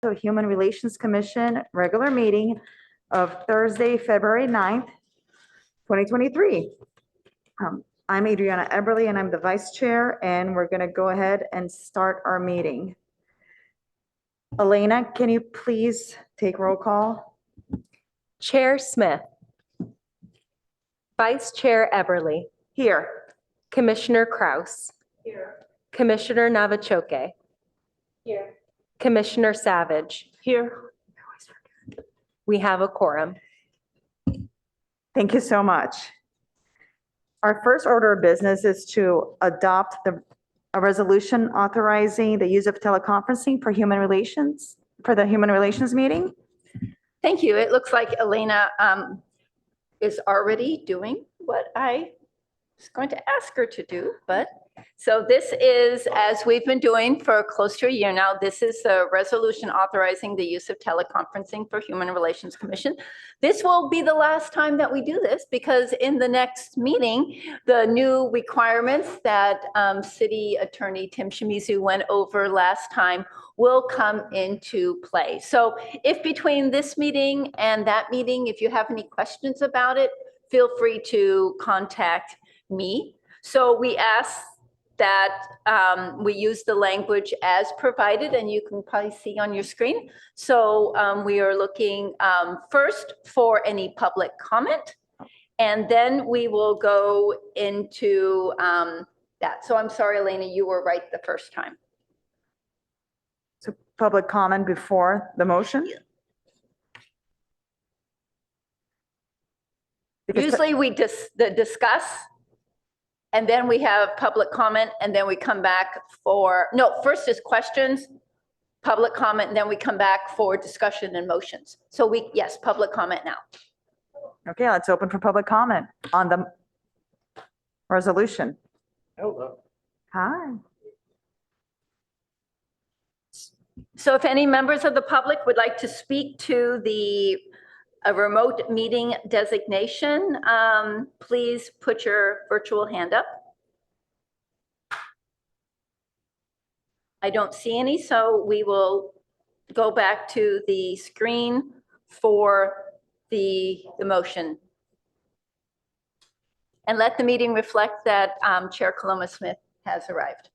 to Human Relations Commission regular meeting of Thursday, February 9th, 2023. I'm Adriana Eberly and I'm the vice chair, and we're going to go ahead and start our meeting. Elena, can you please take roll call? Chair Smith. Vice Chair Eberly. Here. Commissioner Kraus. Here. Commissioner Navachoke. Here. Commissioner Savage. Here. We have a quorum. Thank you so much. Our first order of business is to adopt a resolution authorizing the use of teleconferencing for the Human Relations meeting. Thank you. It looks like Elena is already doing what I was going to ask her to do, but so this is, as we've been doing for close to a year now, this is a resolution authorizing the use of teleconferencing for Human Relations Commission. This will be the last time that we do this, because in the next meeting, the new requirements that City Attorney Tim Shimizu went over last time will come into play. So if between this meeting and that meeting, if you have any questions about it, feel free to contact me. So we ask that we use the language as provided, and you can probably see on your screen. So we are looking first for any public comment, and then we will go into that. So I'm sorry, Elena, you were right the first time. So public comment before the motion? Because Usually we discuss, and then we have public comment, and then we come back for, no, first is questions, public comment, and then we come back for discussion and motions. So yes, public comment now. Okay, let's open for public comment on the resolution. Hello. Hi. So if any members of the public would like to speak to a remote meeting designation, please put your virtual hand up. I don't see any, so we will go back to the screen for the motion. And let the meeting reflect that Chair Coloma Smith has arrived.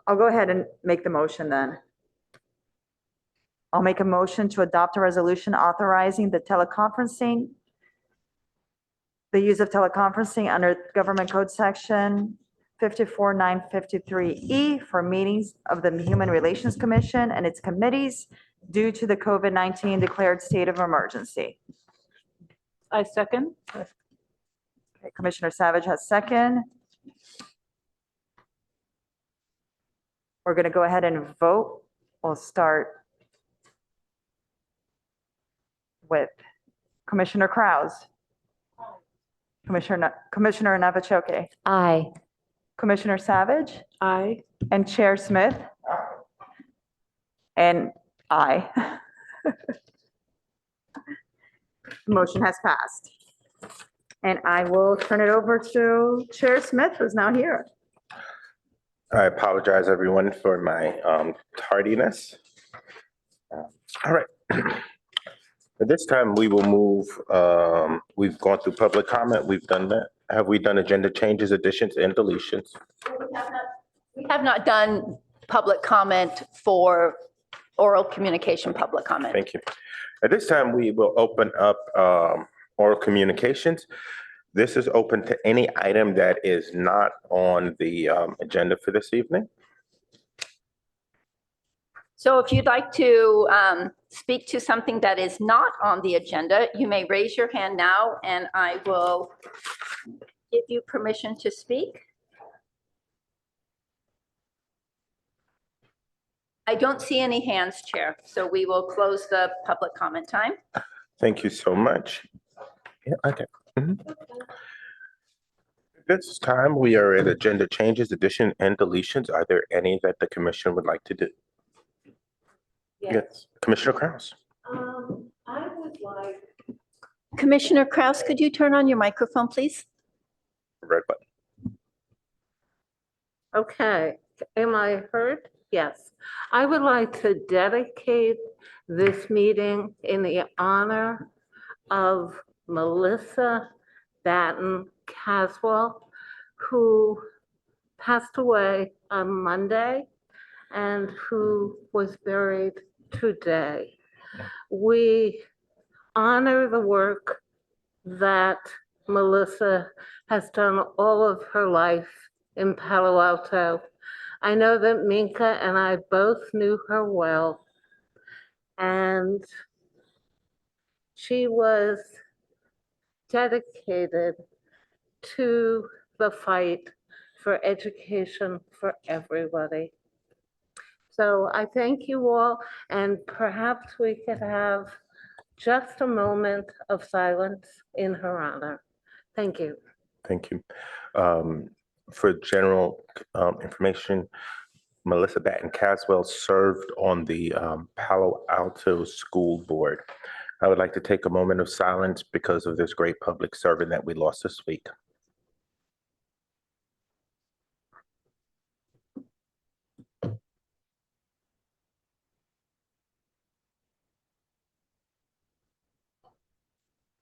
I'll go ahead and make the motion then. I'll make a motion to adopt a resolution authorizing the use of teleconferencing under Government Code Section 54953E for meetings of the Human Relations Commission and its committees due to the COVID-19 declared state of emergency. I second. Okay, Commissioner Savage has second. We're going to go ahead and vote. We'll start with Commissioner Kraus. Commissioner Navachoke. Aye. Commissioner Savage. Aye. And Chair Smith. And aye. Motion has passed. And I will turn it over to Chair Smith, who's now here. I apologize, everyone, for my tardiness. All right. At this time, we will move. We've gone through public comment. We've done that. Have we done agenda changes, additions, and deletions? We have not done public comment for oral communication public comment. Thank you. At this time, we will open up oral communications. This is open to any item that is not on the agenda for this evening. So if you'd like to speak to something that is not on the agenda, you may raise your hand now and I will give you permission to speak. I don't see any hands, Chair, so we will close the public comment time. Thank you so much. Yeah, okay. This time we are at agenda changes, addition, and deletions. Are there any that the commission would like to do? Yes. Commissioner Kraus. I would like. Commissioner Kraus, could you turn on your microphone, please? Red button. Okay, am I heard? Yes. I would like to dedicate this meeting in the honor of Melissa Batten Caswell, who passed away on Monday and who was buried today. We honor the work that Melissa has done all of her life in Palo Alto. I know that Minka and I both knew her well, and she was dedicated to the fight for education for everybody. So I thank you all, and perhaps we could have just a moment of silence in her honor. Thank you. Thank you. For general information, Melissa Batten Caswell served on the Palo Alto School Board. I would like to take a moment of silence because of this great public servant that we lost this week.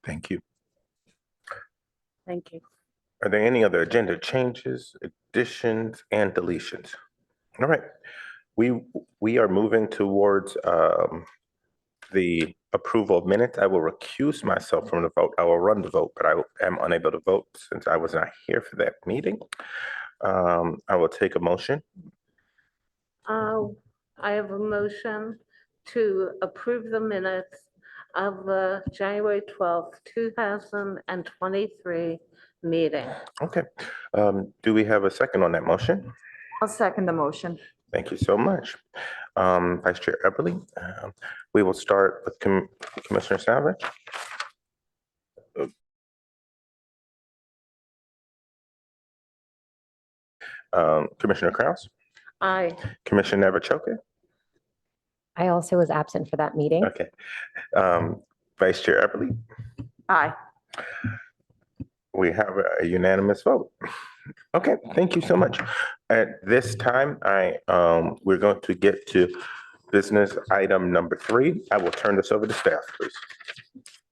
Thank you. Thank you. Are there any other agenda changes, additions, and deletions? All right, we are moving towards the approval of minutes. I will recuse myself from the vote. I will run the vote, but I am unable to vote since I was not here for that meeting. I will take a motion. I have a motion to approve the minutes of the January 12th, 2023 meeting. Okay, do we have a second on that motion? I'll second the motion. Thank you so much. Vice Chair Eberly, we will start with Commissioner Savage. Commissioner Kraus, Aye. Commissioner Navachoko. I also was absent for that meeting. Okay. Vice Chair Eberly, Aye. we have a unanimous vote. Okay, thank you so much. At this time, we're going to get to business item number 3. I will turn this over to staff, please.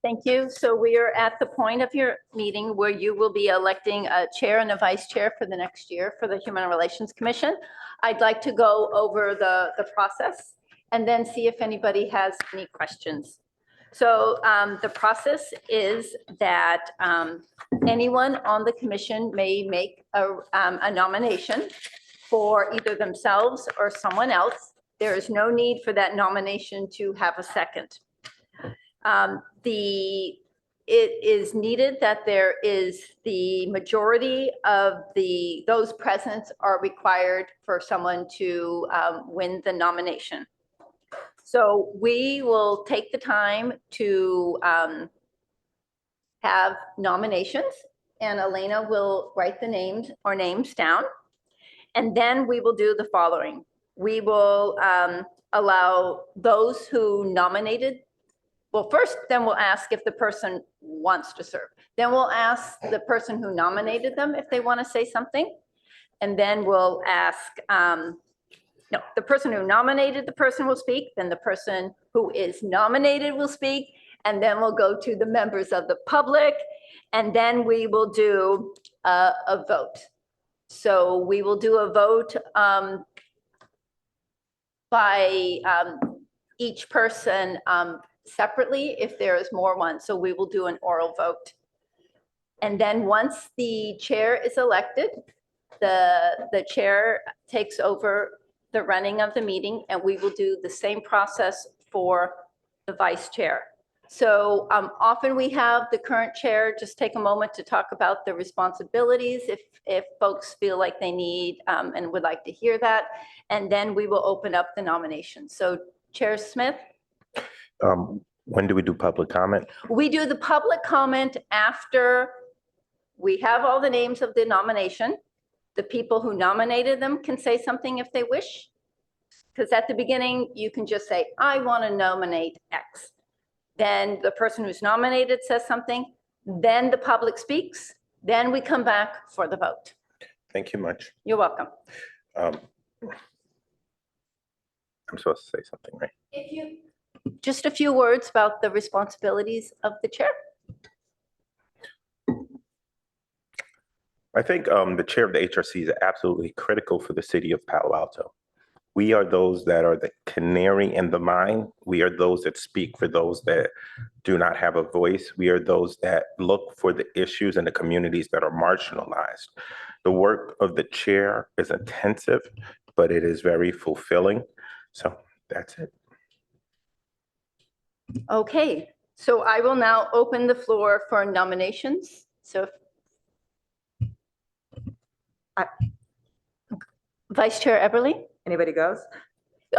Thank you. So we are at the point of your meeting where you will be electing a chair and a vice chair for the next year for the Human Relations Commission. I'd like to go over the process and then see if anybody has any questions. So the process is that anyone on the commission may make a nomination for either themselves or someone else. There is no need for that nomination to have a second. It is needed that there is the majority of those present are required for someone to win the nomination. So we will take the time to have nominations, and Elena will write the names down. And then we will do the following. We will allow those who nominated. Well, first, then we'll ask if the person wants to serve. Then we'll ask the person who nominated them if they want to say something. And then we'll ask, no, the person who nominated the person will speak, then the person who is nominated will speak, and then we'll go to the members of the public, and then we will do a vote. So we will do a vote by each person separately if there is more one. So we will do an oral vote. And then once the chair is elected, the chair takes over the running of the meeting, and we will do the same process for the vice chair. So often we have the current chair just take a moment to talk about the responsibilities if folks feel like they need and would like to hear that. And then we will open up the nomination. So Chair Smith? When do we do public comment? We do the public comment after we have all the names of the nomination. The people who nominated them can say something if they wish. Because at the beginning, you can just say, I want to nominate X. Then the person who's nominated says something. Then the public speaks. Then we come back for the vote. Thank you much. You're welcome. I'm supposed to say something, right? If you, just a few words about the responsibilities of the chair. I think the chair of the HRC is absolutely critical for the city of Palo Alto. We are those that are the canary in the mine. We are those that speak for those that do not have a voice. We are those that look for the issues in the communities that are marginalized. The work of the chair is intensive, but it is very fulfilling. So that's it. Okay, so I will now open the floor for nominations. So Vice Chair Eberly? Anybody goes?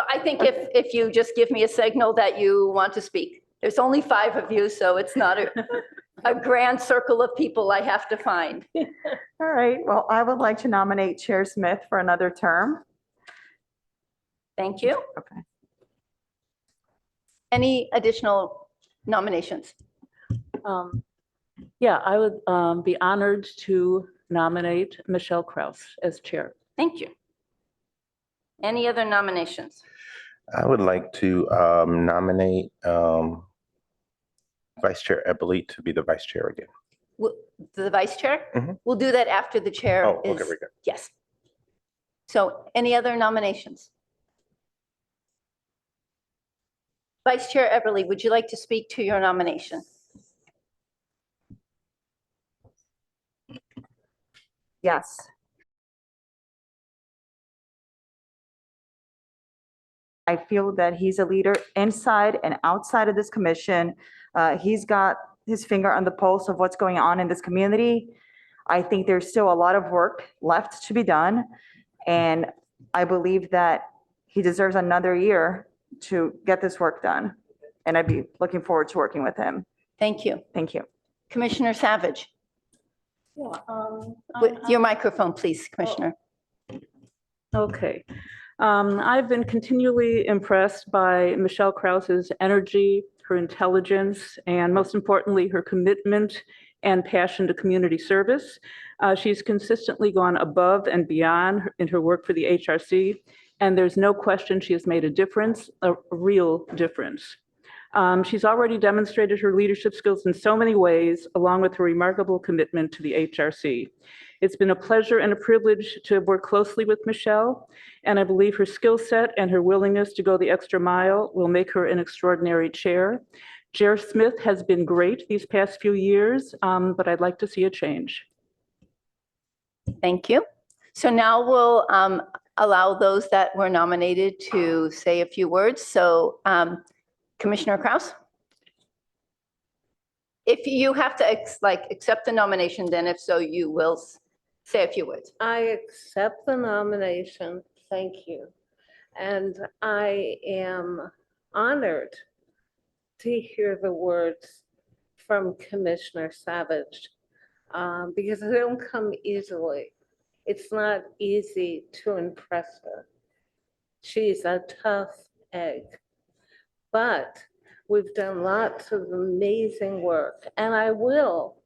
I think if you just give me a signal that you want to speak. There's only 5 of you, so it's not a grand circle of people I have to find. All right, well, I would like to nominate Chair Smith for another term. Thank you. Okay. Any additional nominations? Yeah, I would be honored to nominate Michelle Kraus as chair. Thank you. Any other nominations? I would like to nominate Vice Chair Eberly to be the vice chair again. The vice chair? Mhm. We'll do that after the chair Oh, okay, is, very good. yes. So any other nominations? Vice Chair Eberly, would you like to speak to your nomination? Yes. I feel that he's a leader inside and outside of this commission. He's got his finger on the pulse of what's going on in this community. I think there's still a lot of work left to be done. And I believe that he deserves another year to get this work done. And I'd be looking forward to working with him. Thank you. Thank you. Commissioner Savage, Yeah. with your microphone, please, Commissioner. Okay. I've been continually impressed by Michelle Krause's energy, her intelligence, and most importantly, her commitment and passion to community service. She's consistently gone above and beyond in her work for the HRC, and there's no question she has made a difference, a real difference. She's already demonstrated her leadership skills in so many ways, along with her remarkable commitment to the HRC. It's been a pleasure and a privilege to work closely with Michelle, and I believe her skill set and her willingness to go the extra mile will make her an extraordinary chair. Chair Smith has been great these past few years, but I'd like to see a change. Thank you. So now we'll allow those that were nominated to say a few words. So Commissioner Kraus? If you have to accept the nomination, then if so, you will say a few words. I accept the nomination. Thank you. And I am honored to hear the words from Commissioner Savage because they don't come easily. It's not easy to impress her. She's a tough egg, but we've done lots of amazing work, and I will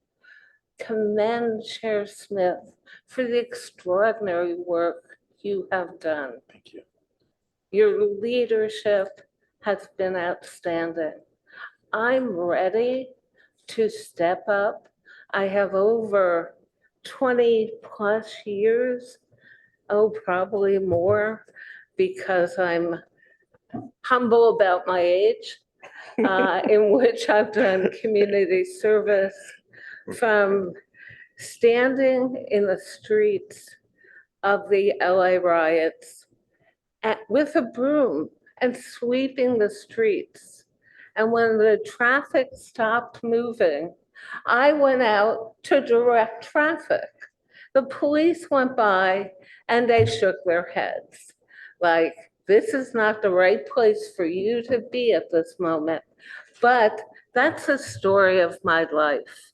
commend Chair Smith for the extraordinary work you have done. Thank you. Your leadership has been outstanding. I'm ready to step up. I have over 20 plus years, probably more, because I'm humble about my age, in which I've done community service, from standing in the streets of the LA riots with a broom and sweeping the streets. And when the traffic stopped moving, I went out to direct traffic. The police went by and they shook their heads like, this is not the right place for you to be at this moment. But that's the story of my life.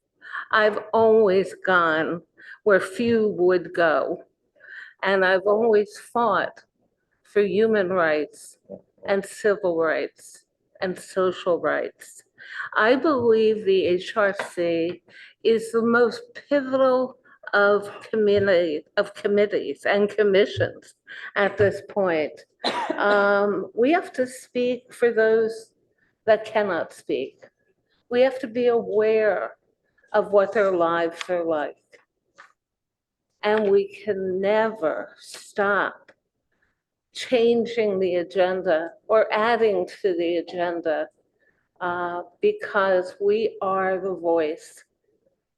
I've always gone where few would go. And I've always fought for human rights and civil rights and social rights. I believe the HRC is the most pivotal of committees and commissions at this point. We have to speak for those that cannot speak. We have to be aware of what their lives are like. And we can never stop changing the agenda or adding to the agenda because we are the voice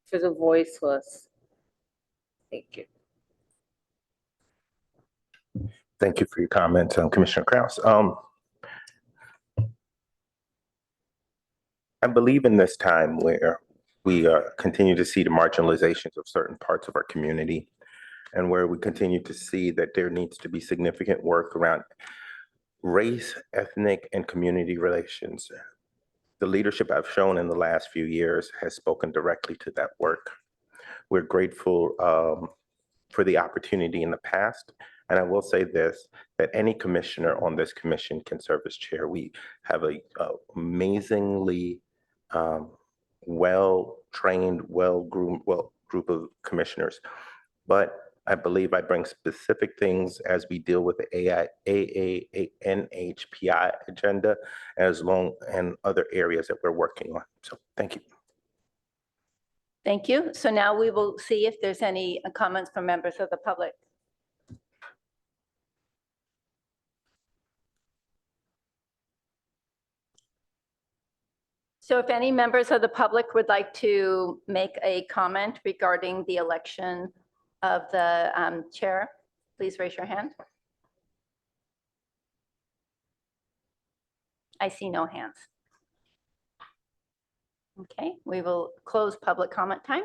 for the voiceless. Thank you. Thank you for your comments, Commissioner Kraus. I believe in this time where we continue to see the marginalizations of certain parts of our community, and where we continue to see that there needs to be significant work around race, ethnic, and community relations. The leadership I've shown in the last few years has spoken directly to that work. We're grateful for the opportunity in the past. And I will say this, that any commissioner on this commission can serve as chair. We have a amazingly well-trained, well-groomed, group of commissioners. But I believe I bring specific things as we deal with the NHPI agenda and other areas that we're working on. So thank you. Thank you. So now we will see if there's any comments from members of the public. So if any members of the public would like to make a comment regarding the election of the chair, please raise your hand. I see no hands. Okay, we will close public comment time.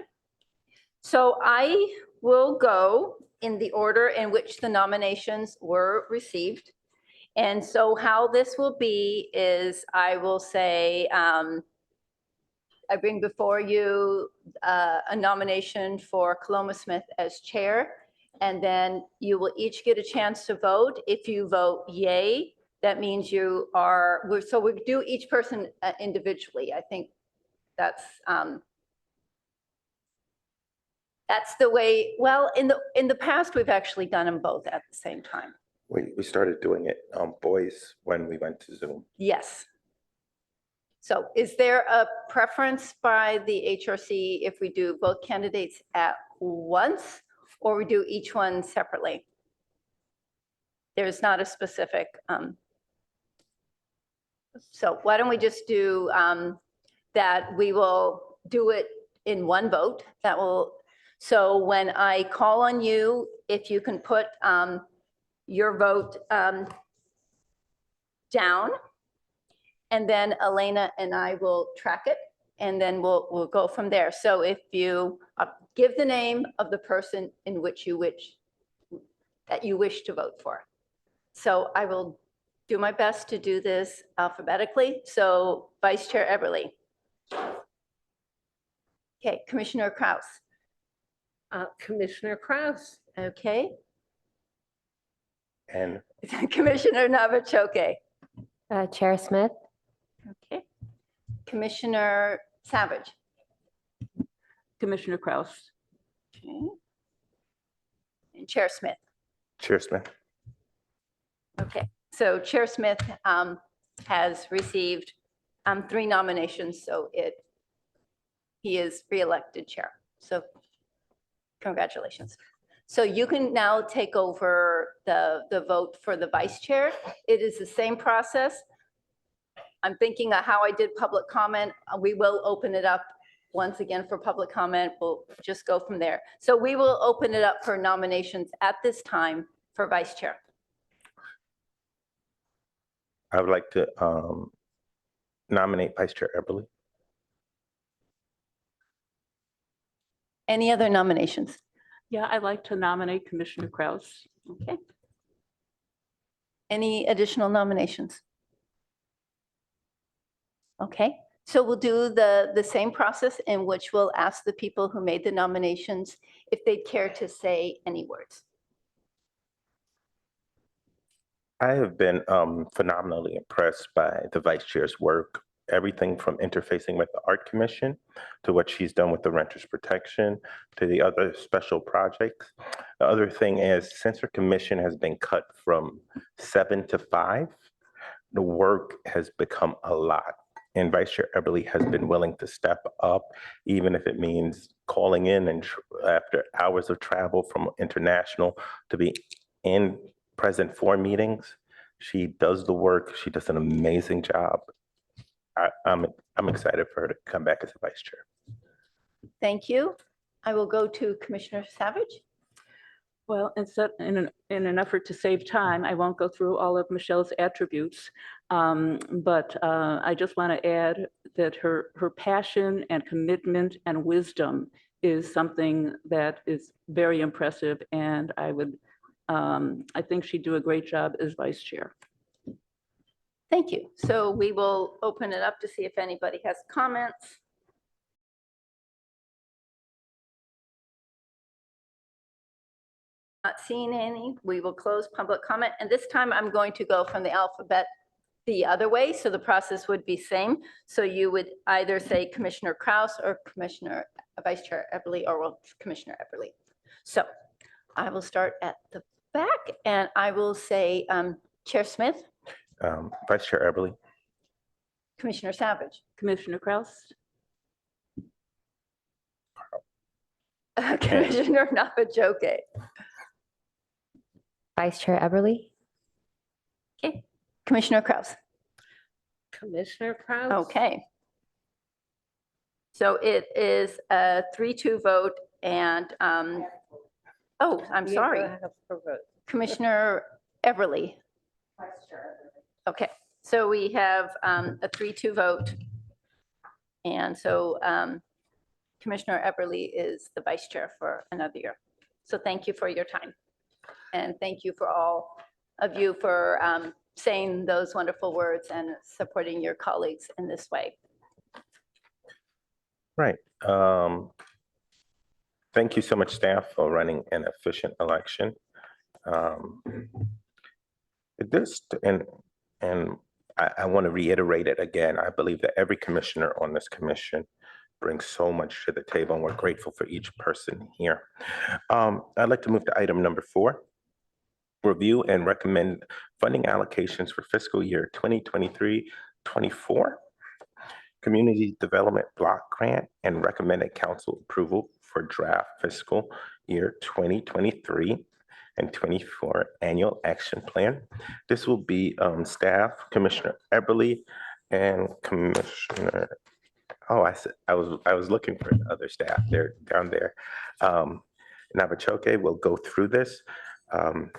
So I will go in the order in which the nominations were received. And so how this will be is I will say, I bring before you a nomination for Coloma Smith as chair, and then you will each get a chance to vote. If you vote yay, that means you are, so we do each person individually. I think that's the way, well, in the past, we've actually done them both at the same time. We started doing it voice when we went to Zoom. Yes. So is there a preference by the HRC if we do both candidates at once or we do each one separately? There's not a specific. So why don't we just do that? We will do it in one vote. That will. So when I call on you, if you can put your vote down, and then Elena and I will track it, and then we'll go from there. So if you give the name of the person in which you wish to vote for. So I will do my best to do this alphabetically. So Vice Chair Eberly. Okay, Commissioner Kraus. Commissioner Kraus. Okay. And Commissioner Navachoke. Chair Smith, Okay. Commissioner Savage. Commissioner Kraus. Okay. And Chair Smith. Chair Smith. Okay, so Chair Smith has received 3 nominations, so he is re-elected chair. So congratulations. So you can now take over the vote for the vice chair. It is the same process. I'm thinking of how I did public comment. We will open it up once again for public comment. We'll just go from there. So we will open it up for nominations at this time for vice chair. I would like to nominate Vice Chair Eberly. Any other nominations? Yeah, I'd like to nominate Commissioner Kraus. Okay. Any additional nominations? Okay, so we'll do the same process in which we'll ask the people who made the nominations if they'd care to say any words. I have been phenomenally impressed by the vice chair's work everything from interfacing with the Art Commission to what she's done with the renters protection to the other special projects. The other thing is, since her commission has been cut from 7 to 5, the work has become a lot. And Vice Chair Eberly has been willing to step up, even if it means calling in and after hours of travel from international to be in present for meetings. She does the work. She does an amazing job. I'm excited for her to come back as a vice chair. Thank you. I will go to Commissioner Savage. Well, in an effort to save time, I won't go through all of Michelle's attributes, but I just want to add that her passion and commitment and wisdom is something that is very impressive, and I think she'd do a great job as vice chair. Thank you. So we will open it up to see if anybody has comments. Not seeing any, we will close public comment. And this time I'm going to go from the alphabet the other way. So the process would be same. So you would either say Commissioner Kraus or Vice Chair Eberly, or well, Commissioner Eberly. So I will start at the back and I will say Chair Smith, Vice Chair Eberly. Commissioner Savage, Commissioner Kraus? Commissioner Navajoke. Vice Chair Eberly. Okay, Commissioner Kraus. Commissioner Kraus? Okay. So it is a 3-2 vote and, oh, I'm You sorry, go ahead for vote. Commissioner Everly. Okay, so we have a 3-2 vote. And so Commissioner Everly is the vice chair for another year. So thank you for your time. And thank you for all of you for saying those wonderful words and supporting your colleagues in this way. Right. Thank you so much, staff, for running an efficient election. I want to reiterate it again. I believe that every commissioner on this commission brings so much to the table, and we're grateful for each person here. I'd like to move to item number 4. Review and recommend funding allocations for fiscal year 2023-24. Community Development Block Grant and recommended council approval for draft fiscal year 2023 and 24 annual action plan. This will be staff, Commissioner Eberly and Commissioner, I was looking for the other staff. They're down there. Navajoke will go through this. I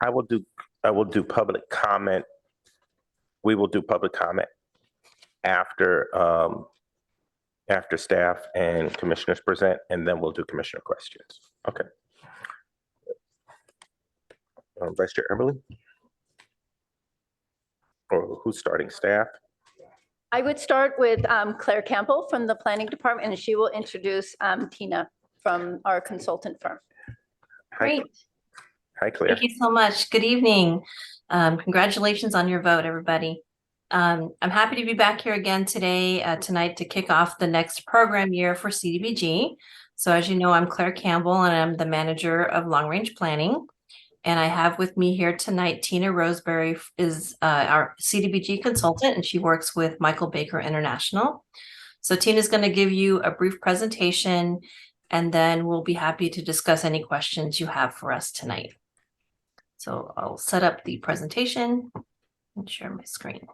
will do public comment. We will do public comment after staff and commissioners present, and then we'll do commissioner questions. Okay. Vice Chair Eberly? Or who's starting, staff? I would start with Claire Campbell from the Planning Department, and she will introduce Tina from our consultant firm. Great. Hi, Claire. Thank you so much. Good evening. Congratulations on your vote, everybody. I'm happy to be back here again tonight to kick off the next program year for CDBG. So as you know, I'm Claire Campbell and I'm the manager of long range planning. And I have with me here tonight, Tina Roseberry is our CDBG consultant, and she works with Michael Baker International. So Tina's going to give you a brief presentation, and then we'll be happy to discuss any questions you have for us tonight. So I'll set up the presentation and share my screen.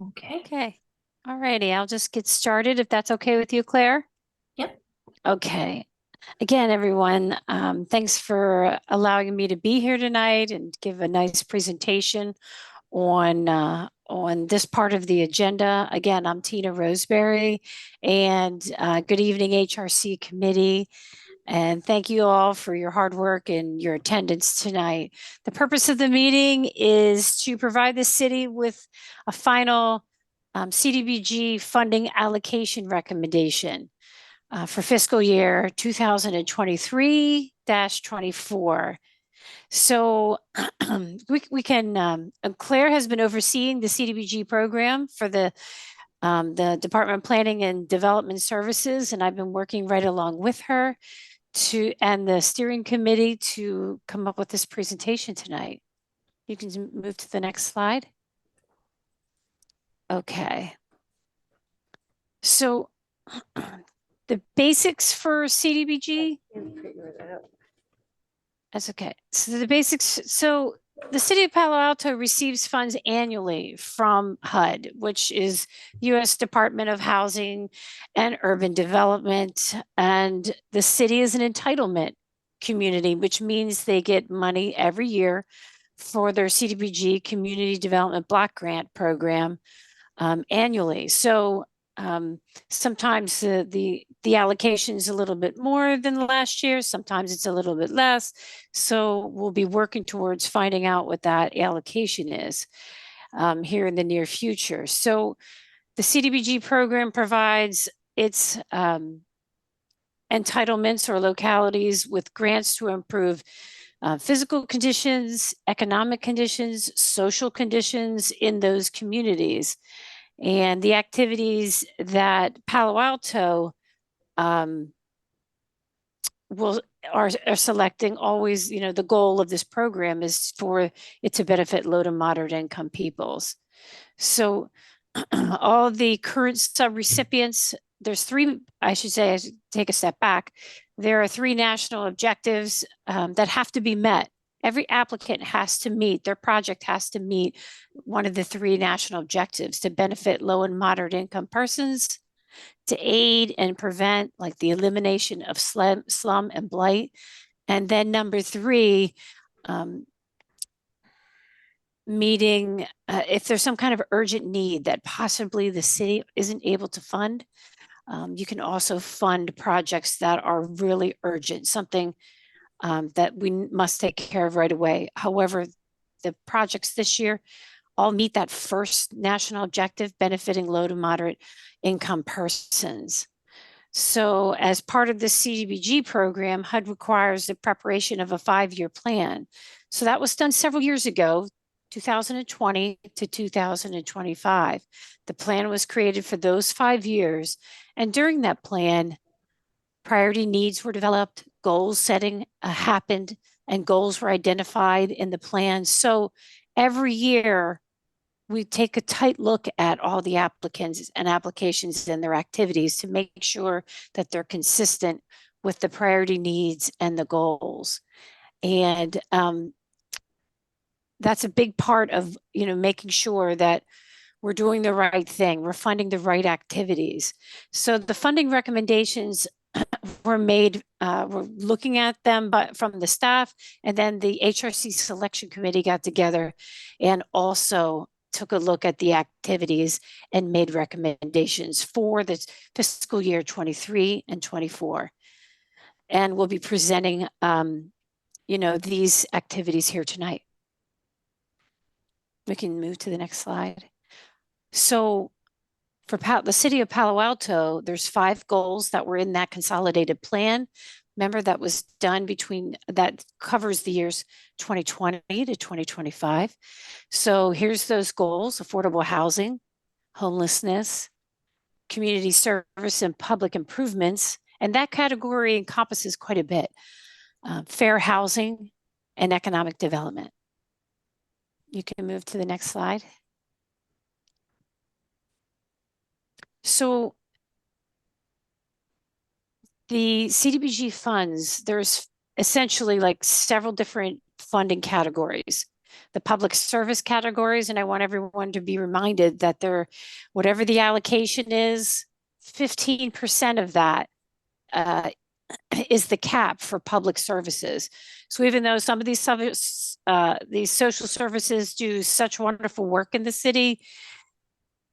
Okay. All righty. I'll just get started if that's okay with you, Claire. Yep. Okay. Again, everyone, thanks for allowing me to be here tonight and give a nice presentation on this part of the agenda. Again, I'm Tina Roseberry, and good evening, HRC committee. And thank you all for your hard work and your attendance tonight. The purpose of the meeting is to provide the city with a final CDBG funding allocation recommendation for fiscal year 2023-24. So we can, Claire has been overseeing the CDBG program for the Department of Planning and Development Services, and I've been working right along with her and the steering committee to come up with this presentation tonight. You can move to the next slide. Okay. So the basics for CDBG. Can't figure it out. That's okay. So the basics, so the city of Palo Alto receives funds annually from HUD, which is U.S. Department of Housing and Urban Development. And the city is an entitlement community, which means they get money every year for their CDBG Community Development Block Grant Program annually. So sometimes the allocation is a little bit more than last year. Sometimes it's a little bit less. So we'll be working towards finding out what that allocation is here in the near future. So the CDBG program provides its entitlements or localities with grants to improve physical conditions, economic conditions, social conditions in those communities. And the activities that Palo Alto are selecting always, the goal of this program is for it to benefit low to moderate income peoples. So all the current subrecipients, there's three, I should say, I should take a step back. There are three national objectives that have to be met. Every applicant has to meet, their project has to meet one of the three national objectives: to benefit low and moderate income persons, to aid and prevent like the elimination of slum and blight. And then number three, meeting if there's some kind of urgent need that possibly the city isn't able to fund. You can also fund projects that are really urgent, something that we must take care of right away. However, the projects this year all meet that first national objective, benefiting low to moderate income persons. So as part of the CDBG program, HUD requires the preparation of a 5-year plan. So that was done several years ago, 2020 to 2025. The plan was created for those 5 years. And during that plan, priority needs were developed, goal setting happened, and goals were identified in the plan. So every year, we take a tight look at all the applicants and applications and their activities to make sure that they're consistent with the priority needs and the goals. And that's a big part of, making sure that we're doing the right thing, we're funding the right activities. So the funding recommendations were made, we're looking at them from the staff, and then the HRC selection committee got together and also took a look at the activities and made recommendations for the fiscal year 23 and 24. And we'll be presenting, these activities here tonight. We can move to the next slide. So for the city of Palo Alto, there's 5 goals that were in that consolidated plan. Remember, that was done that covers the years 2020 to 2025. So here's those goals: affordable housing, homelessness, community service and public improvements. And that category encompasses quite a bit: fair housing and economic development. You can move to the next slide. So the CDBG funds, there's essentially like several different funding categories. The public service categories, and I want everyone to be reminded that whatever the allocation is, 15% of that is the cap for public services. So even though some of these social services do such wonderful work in the city,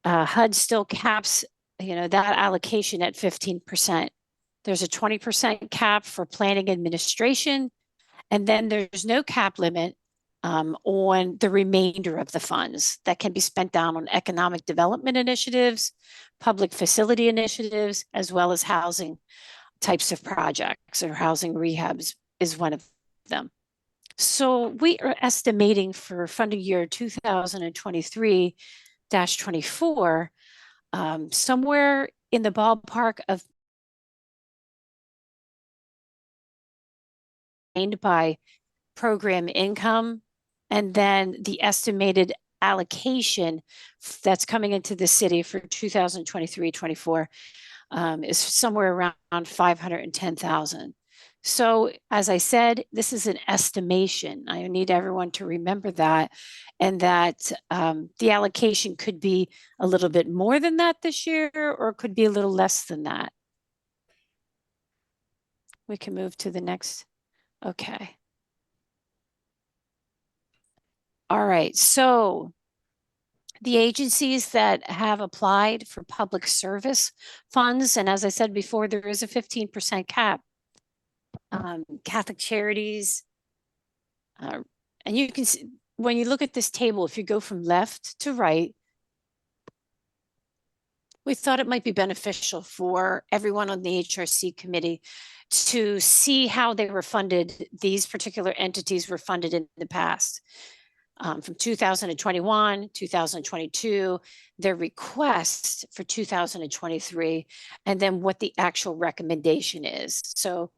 HUD still caps, that allocation at 15%. There's a 20% cap for planning administration, and then there's no cap limit on the remainder of the funds that can be spent down on economic development initiatives, public facility initiatives, as well as housing types of projects, or housing rehabs is one of them. So we are estimating for funding year 2023-24, somewhere in the ballpark of by program income, and then the estimated allocation that's coming into the city for 2023-24 is somewhere around 510,000. So as I said, this is an estimation. I need everyone to remember that, and that the allocation could be a little bit more than that this year, or could be a little less than that. We can move to the next. Okay. All right, so the agencies that have applied for public service funds, and as I said before, there is a 15% cap. Catholic Charities, and you can see, when you look at this table, if you go from left to right, we thought it might be beneficial for everyone on the HRC committee to see how they were funded, these particular entities were funded in the past. From 2021, 2022, their request for 2023, and then what the actual recommendation is. So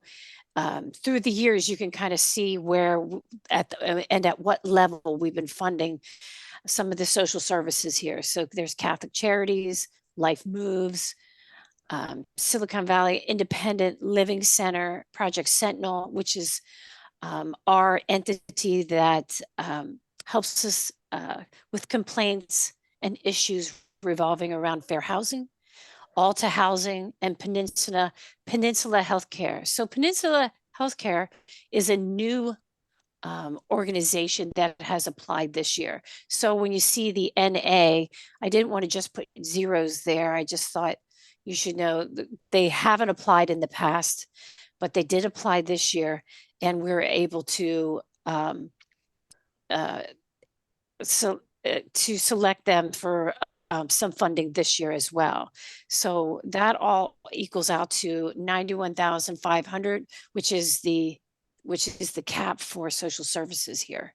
through the years, you can kind of see where and at what level we've been funding some of the social services here. So there's Catholic Charities, Life Moves, Silicon Valley Independent Living Center, Project Sentinel, which is our entity that helps us with complaints and issues revolving around fair housing, Alta Housing, and Peninsula Healthcare. So Peninsula Healthcare is a new organization that has applied this year. So when you see the NA, I didn't want to just put zeros there. I just thought you should know that they haven't applied in the past, but they did apply this year, and we were able to select them for some funding this year as well. So that all equals out to 91,500, which is the cap for social services here.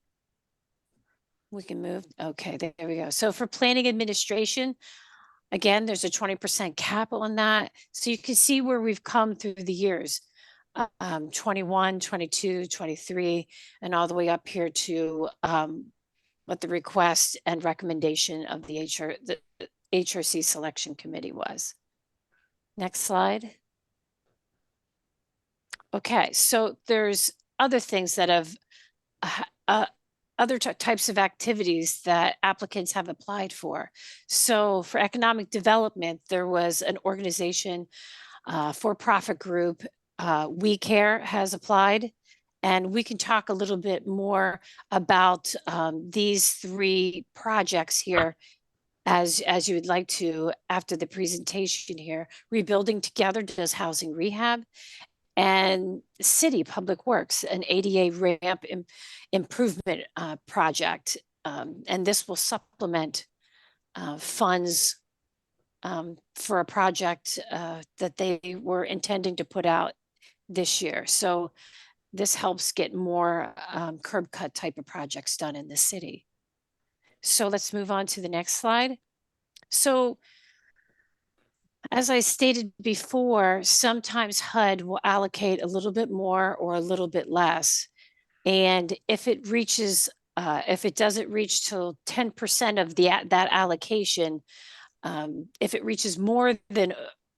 We can move. Okay, there we go. So for planning administration, again, there's a 20% cap on that. So you can see where we've come through the years. 21, 22, 23, and all the way up here to what the request and recommendation of the HRC selection committee was. Next slide. Okay, so there's other things that have other types of activities that applicants have applied for. So for economic development, there was an organization, for-profit group, We Care has applied, and we can talk a little bit more about these three projects here as you would like to after the presentation here. Rebuilding Together does housing rehab, and City Public Works, an ADA ramp improvement project. And this will supplement funds for a project that they were intending to put out this year. So this helps get more curb cut type of projects done in the city. So let's move on to the next slide. So as I stated before, sometimes HUD will allocate a little bit more or a little bit less. And if it reaches, if it doesn't reach till 10% of that allocation, if it reaches more than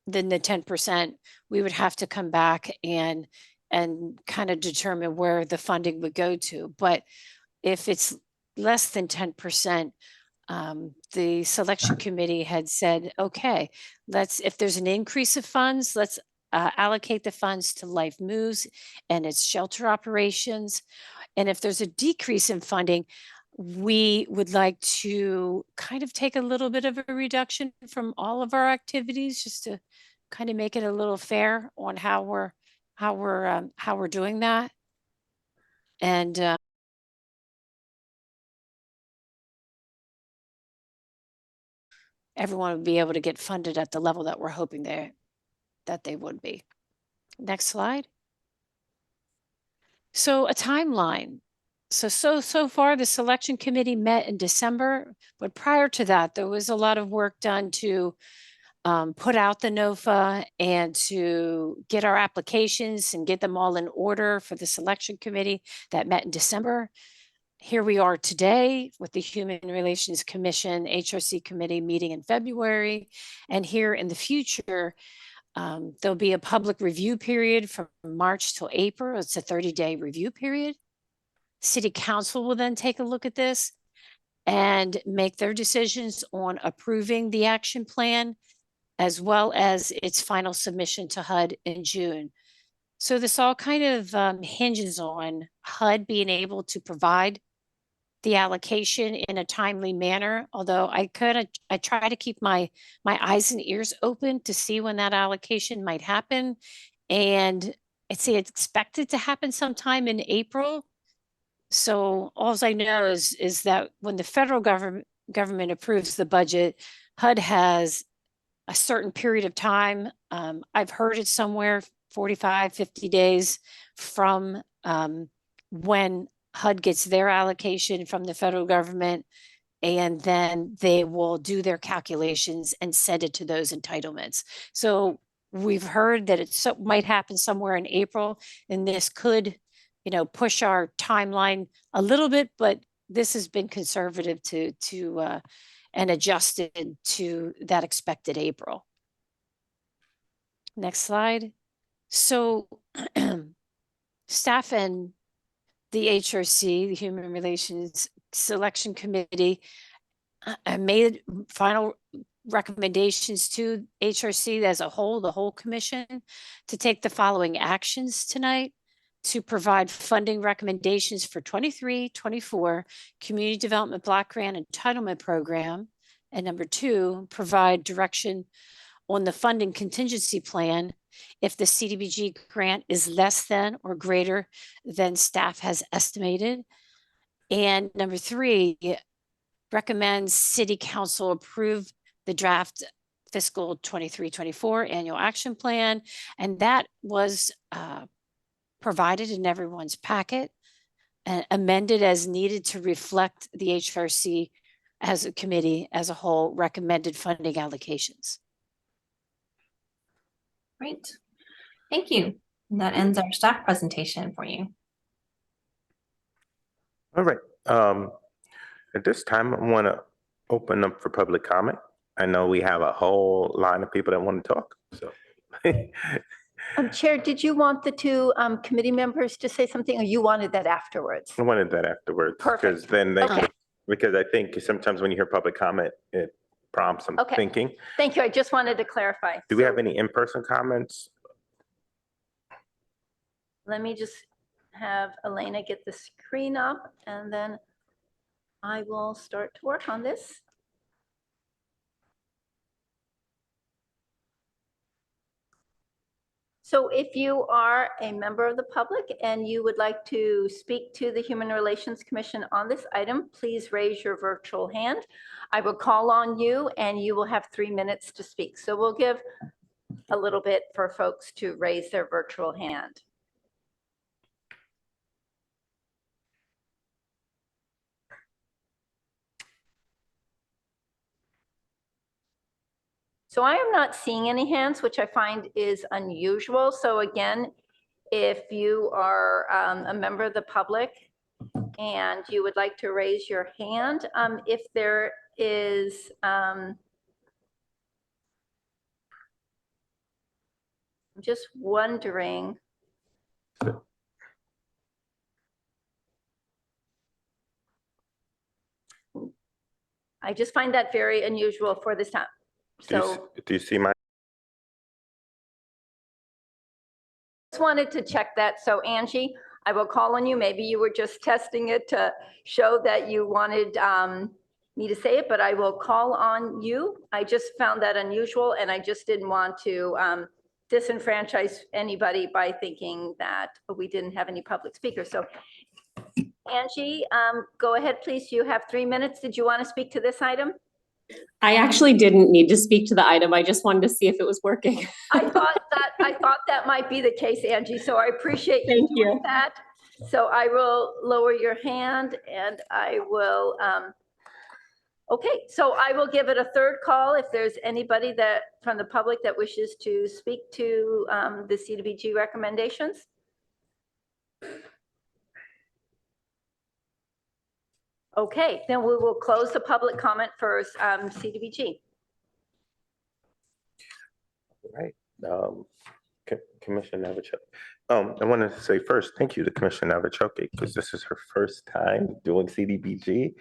the 10%, we would have to come back and kind of determine where the funding would go to. But if it's less than 10%, the selection committee had said, okay, if there's an increase of funds, let's allocate the funds to Life Moves and its shelter operations. And if there's a decrease in funding, we would like to kind of take a little bit of a reduction from all of our activities, just to kind of make it a little fair on how we're doing that. And everyone would be able to get funded at the level that we're hoping that they would be. Next slide. So a timeline. So far, the selection committee met in December, but prior to that, there was a lot of work done to put out the NOFA and to get our applications and get them all in order for the selection committee that met in December. Here we are today with the Human Relations Commission, HRC committee meeting in February. And here in the future, there'll be a public review period from March till April. It's a 30-day review period. City Council will then take a look at this and make their decisions on approving the action plan, as well as its final submission to HUD in June. So this all kind of hinges on HUD being able to provide the allocation in a timely manner, although I try to keep my eyes and ears open to see when that allocation might happen. And it's expected to happen sometime in April. So all I know is that when the federal government approves the budget, HUD has a certain period of time. I've heard it somewhere 45, 50 days from when HUD gets their allocation from the federal government, and then they will do their calculations and send it to those entitlements. So we've heard that it might happen somewhere in April, and this could, push our timeline a little bit, but this has been conservative to and adjusted to that expected April. Next slide. So staff and the HRC, the Human Relations Selection Committee, made final recommendations to HRC as a whole, the whole commission, to take the following actions tonight: to provide funding recommendations for 23-24 Community Development Block Grant Entitlement Program. And number 2, provide direction on the funding contingency plan if the CDBG grant is less than or greater than staff has estimated. And number 3, recommends City Council approve the draft fiscal 23-24 annual action plan. And that was provided in everyone's packet and amended as needed to reflect the HRC as a committee as a whole recommended funding allocations. Great. Thank you. And that ends our staff presentation for you. All right. At this time, I want to open up for public comment. I know we have a whole line of people that want to talk, so. Chair, did you want the 2 committee members to say something, or you wanted that afterwards? I wanted that afterwards. Perfect. Because then they Okay. because I think sometimes when you hear public comment, it prompts some Okay. thinking. Thank you. I just wanted to clarify. Do we have any in-person comments? Let me just have Elena get the screen up, and then I will start to work on this. So if you are a member of the public and you would like to speak to the Human Relations Commission on this item, please raise your virtual hand. I will call on you and you will have 3 minutes to speak. So we'll give a little bit for folks to raise their virtual hand. So I am not seeing any hands, which I find is unusual. So again, if you are a member of the public and you would like to raise your hand, if there is, I'm just wondering. I just find that very unusual for this time. So Do you see my? just wanted to check that. So Angie, I will call on you. Maybe you were just testing it to show that you wanted me to say it, but I will call on you. I just found that unusual, and I just didn't want to disenfranchise anybody by thinking that we didn't have any public speakers. So Angie, go ahead, please. You have 3 minutes. Did you want to speak to this item? I actually didn't need to speak to the item. I just wanted to see if it was working. I thought that might be the case, Angie, so I appreciate you Thank doing you. that. So I will lower your hand and I will, okay, so I will give it a third call if there's anybody that, from the public that wishes to speak to the CDBG recommendations. Okay, then we will close the public comment for CDBG. Right. Commissioner Navachok. I wanted to say first, thank you to Commissioner Navachok because this is her first time doing CDBG.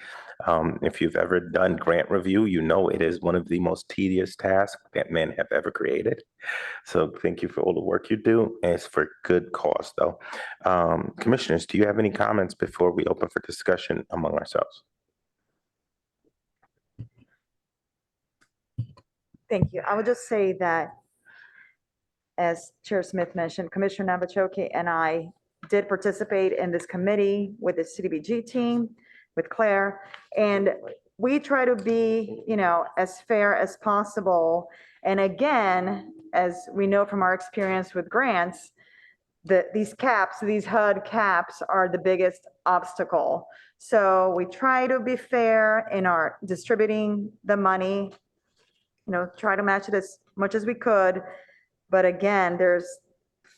If you've ever done grant review, you know it is one of the most tedious tasks that men have ever created. So thank you for all the work you do, and it's for good cause, though. Commissioners, do you have any comments before we open for discussion among ourselves? Thank you. I would just say that, as Chair Smith mentioned, Commissioner Navachoki and I did participate in this committee with the CDBG team, with Claire, and we try to be, as fair as possible. And again, as we know from our experience with grants, that these HUD caps are the biggest obstacle. So we try to be fair in our distributing the money, try to match it as much as we could. But again, there's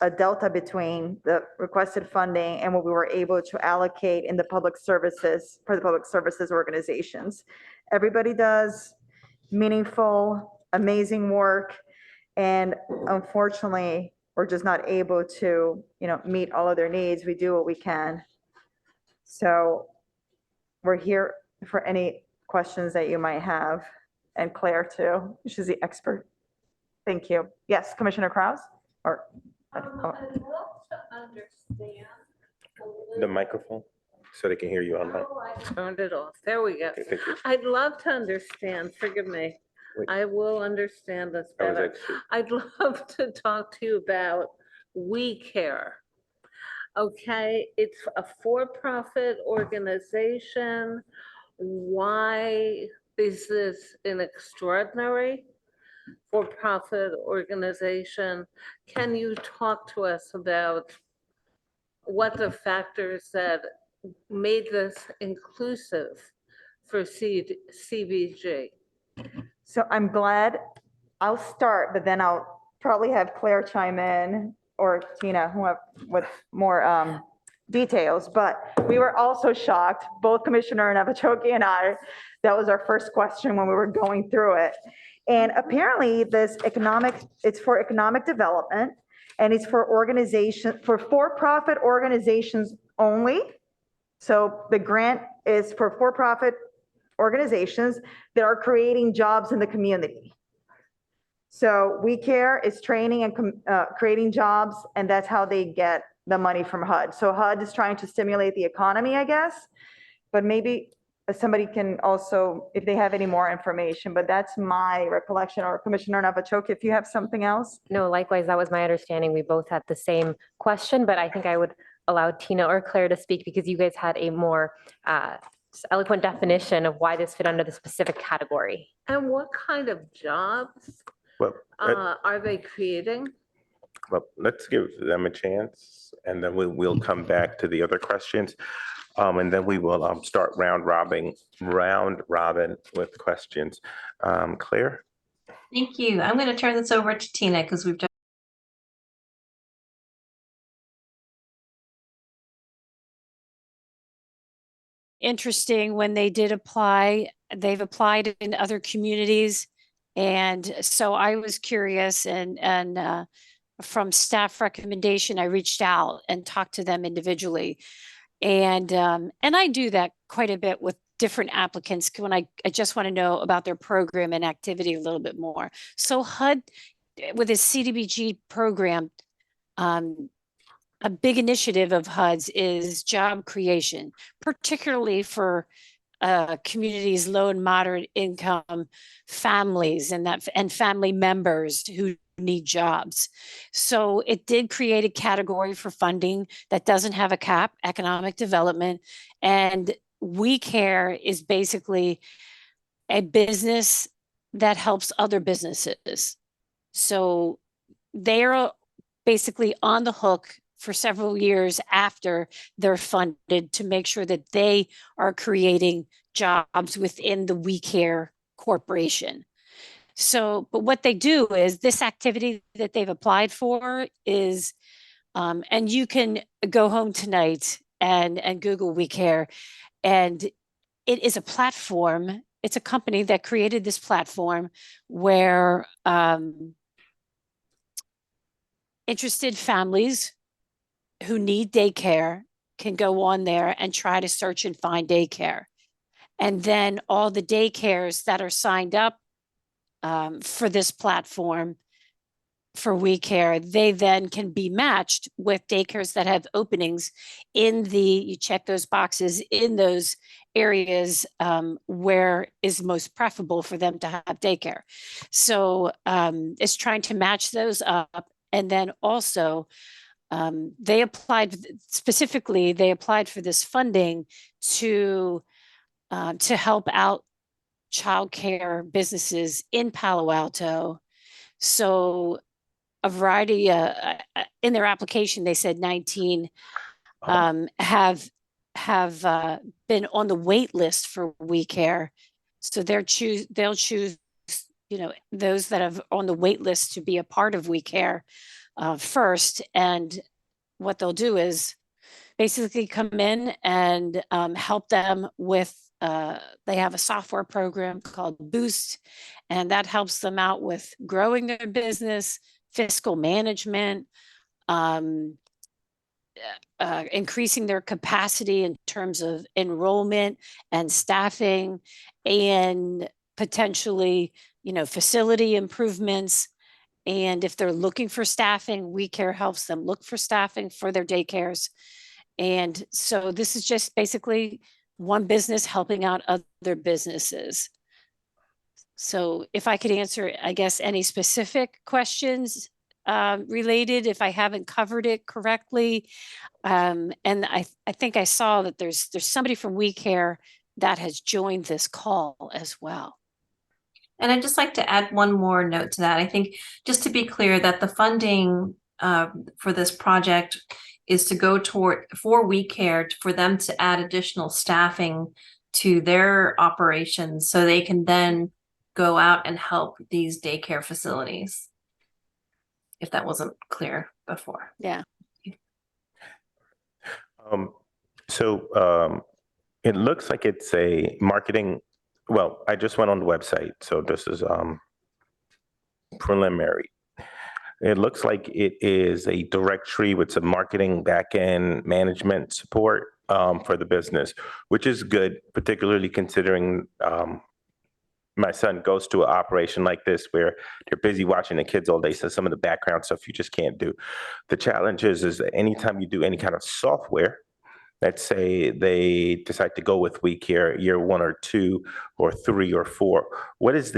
a delta between the requested funding and what we were able to allocate in the public services, for the public services organizations. Everybody does meaningful, amazing work. And unfortunately, we're just not able to, meet all of their needs. We do what we can. So we're here for any questions that you might have. And Claire too, she's the expert. Thank you. Yes, Commissioner Krause? Or I'd love to understand. The microphone, so they can hear you online. Oh, I turned it off. There we go. Okay, thank you. I'd love to understand, forgive me. Wait. I will understand this I was better. actually- I'd love to talk to you about We Care. Okay, it's a for-profit organization. Why is this an extraordinary for-profit organization? Can you talk to us about what the factors that made this inclusive for CBG? So I'm glad, I'll start, but then I'll probably have Claire chime in or Tina, who have with more details. But we were also shocked, both Commissioner Navachoki and I, that was our first question when we were going through it. And apparently it's for economic development, and it's for for-profit organizations only. So the grant is for for-profit organizations that are creating jobs in the community. So We Care is training and creating jobs, and that's how they get the money from HUD. So HUD is trying to stimulate the economy, I guess, but maybe somebody can also, if they have any more information, but that's my recollection. Or Commissioner Navachoki, if you have something else. No, likewise, that was my understanding. We both had the same question, but I think I would allow Tina or Claire to speak because you guys had a more eloquent definition of why this fit under the specific category. And what kind of jobs Well, are they creating? well, let's give them a chance, and then we'll come back to the other questions. And then we will start round robin with questions. Claire? Thank you. I'm going to turn this over to Tina because we've just interesting when they did apply. They've applied in other communities. And so I was curious and from staff recommendation, I reached out and talked to them individually. And I do that quite a bit with different applicants when I just want to know about their program and activity a little bit more. So HUD, with his CDBG program, a big initiative of HUD's is job creation, particularly for communities, low and moderate income families and family members who need jobs. So it did create a category for funding that doesn't have a cap, economic development, and We Care is basically a business that helps other businesses. So they're basically on the hook for several years after they're funded to make sure that they are creating jobs within the We Care Corporation. So, but what they do is this activity that they've applied for is, and you can go home tonight and Google We Care, and it is a platform. It's a company that created this platform where interested families who need daycare can go on there and try to search and find daycare. And then all the daycares that are signed up for this platform for We Care, they then can be matched with daycares that have openings in you check those boxes in those areas where is most preferable for them to have daycare. So it's trying to match those up. And then also they applied for this funding to help out childcare businesses in Palo Alto. So a variety in their application, they said 19 have been on the wait list for We Care. So they'll choose, those that have on the wait list to be a part of We Care first. And what they'll do is basically come in and help them with, they have a software program called Boost, and that helps them out with growing their business, fiscal management, increasing their capacity in terms of enrollment and staffing, and potentially, facility improvements. And if they're looking for staffing, We Care helps them look for staffing for their daycares. And so this is just basically one business helping out other businesses. So if I could answer, I guess, any specific questions related, if I haven't covered it correctly. And I think I saw that there's somebody from We Care that has joined this call as well. And I'd just like to add one more note to that. I think just to be clear that the funding for this project is to go for We Care, for them to add additional staffing to their operations so they can then go out and help these daycare facilities. If that wasn't clear before. Yeah. It looks like it's a marketing. Well, I just went on the website, so this is preliminary. It looks like it is a directory with some marketing back-end management support for the business, which is good, particularly considering my son goes to an operation like this where they're busy watching the kids all day. So some of the background stuff you just can't do. The challenge is that anytime you do any kind of software, let's say they decide to go with We Care year 1 or 2 or 3 or 4. What is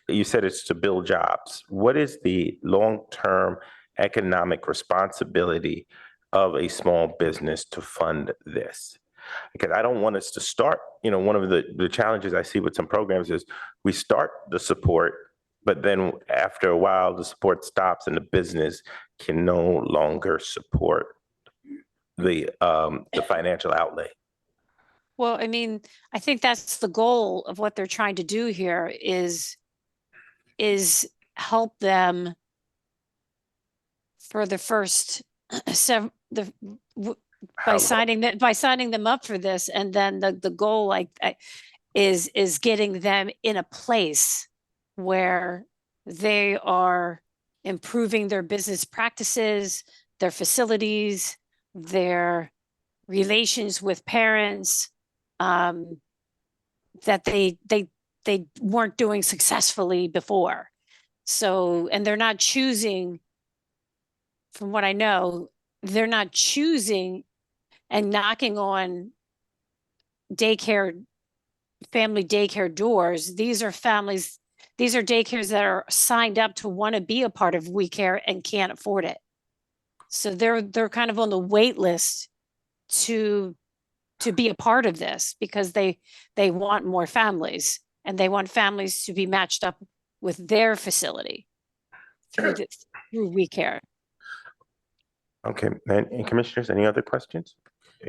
you said it's to build jobs. What is the long-term economic responsibility of a small business to fund this? Because I don't want us to start, one of the challenges I see with some programs is we start the support, but then after a while, the support stops and the business can no longer support the financial outlay. Well, I mean, I think that's the goal of what they're trying to do here is help them for the first by signing them up for this, and then the goal is getting them in a place where they are improving their business practices, their facilities, their relations with parents, that they weren't doing successfully before. So, and they're not choosing, from what I know, they're not choosing and knocking on family daycare doors. These are families, these are daycares that are signed up to want to be a part of We Care and can't afford it. So they're kind of on the wait list to be a part of this because they want more families. and they want families to be matched up with their facility through We Care. Okay, and commissioners, any other questions?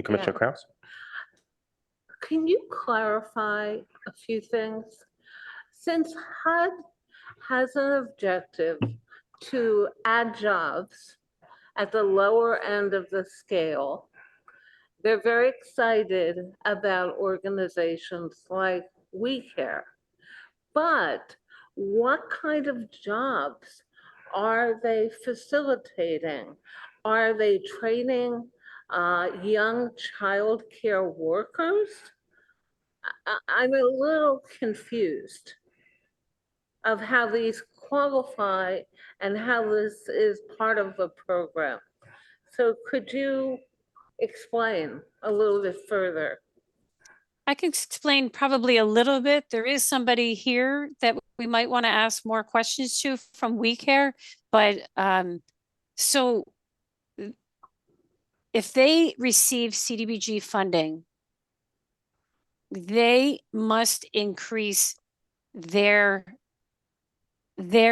Commissioner Kraus? Can you clarify a few things? Since HUD has an objective to add jobs at the lower end of the scale, they're very excited about organizations like We Care. But what kind of jobs are they facilitating? Are they training young child care workers? I'm a little confused of how these qualify and how this is part of the program. So could you explain a little bit further? I can explain probably a little bit. There is somebody here that we might want to ask more questions to from We Care, but so if they receive CDBG funding, they must increase their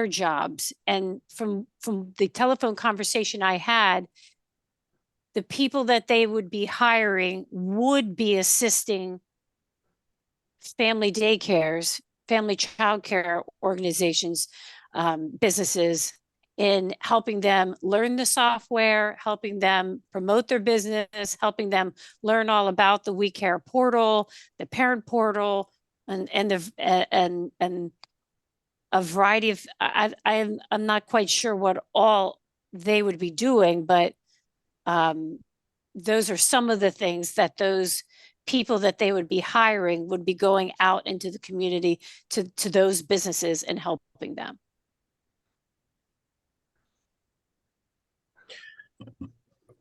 jobs. And from the telephone conversation I had, the people that they would be hiring would be assisting family daycares, family childcare organizations, businesses, in helping them learn the software, helping them promote their business, helping them learn all about the We Care portal, the parent portal, and a variety of. I'm not quite sure what all they would be doing, but those are some of the things that those people that they would be hiring would be going out into the community to those businesses and helping them.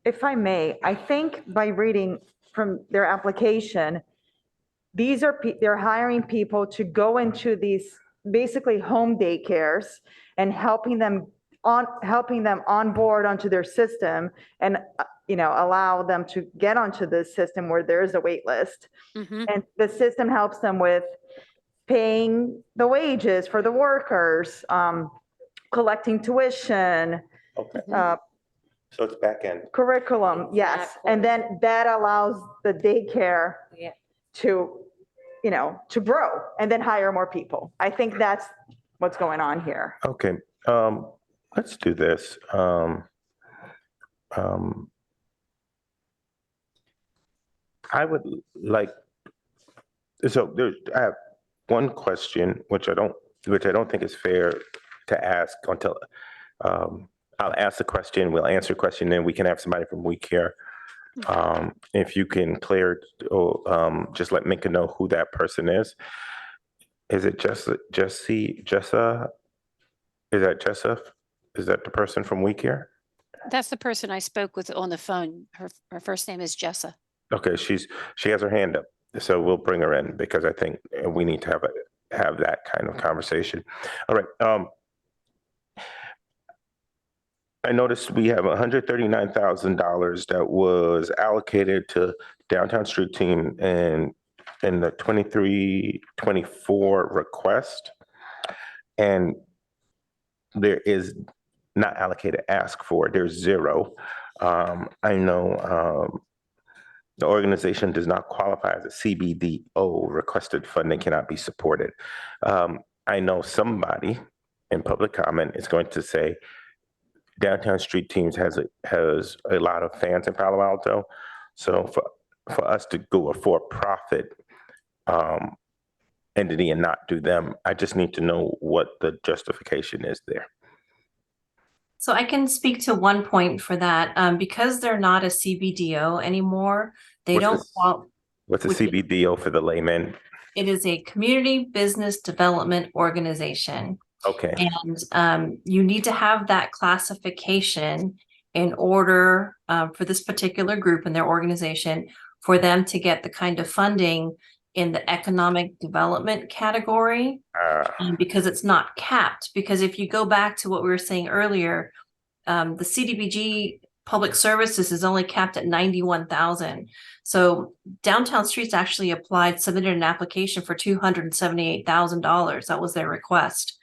If I may, I think by reading from their application, they're hiring people to go into these basically home daycares and helping them onboard onto their system and, allow them to get onto the system where there is a wait list. Mhm. And the system helps them with paying the wages for the workers, collecting tuition, Okay, uh, so it's back end. curriculum, yes. And then that allows the daycare Yeah. to, to grow and then hire more people. I think that's what's going on here. Okay, let's do this. I would like, so I have one question, which I don't think is fair to ask until, I'll ask the question, we'll answer the question, then we can have somebody from We Care. If you can clear, or just let Minka know who that person is. Is it Jessa? Is that Jessa? Is that the person from We Care? That's the person I spoke with on the phone. Her first name is Jessa. Okay, she has her hand up, so we'll bring her in because I think we need to have that kind of conversation. All right. I noticed we have $139,000 that was allocated to Downtown Street Team in the 23-24 request, and there is not allocated ask for. There's zero. I know the organization does not qualify as a CBDO. Requested funding cannot be supported. I know somebody in public comment is going to say Downtown Street Teams has a lot of fans in Palo Alto. So for us to go a for-profit entity and not do them, I just need to know what the justification is there. So I can speak to one point for that. Because they're not a CBDO anymore, they What's don't. What's a which- CBDO for the layman? It is a community business development organization. Okay. And you need to have that classification in order for this particular group and their organization for them to get the kind of funding in the economic development category, because it's not capped. Because if you go back to what we were saying earlier, the CDBG public services is only capped at 91,000. So Downtown Streets actually submitted an application for $278,000. That was their request.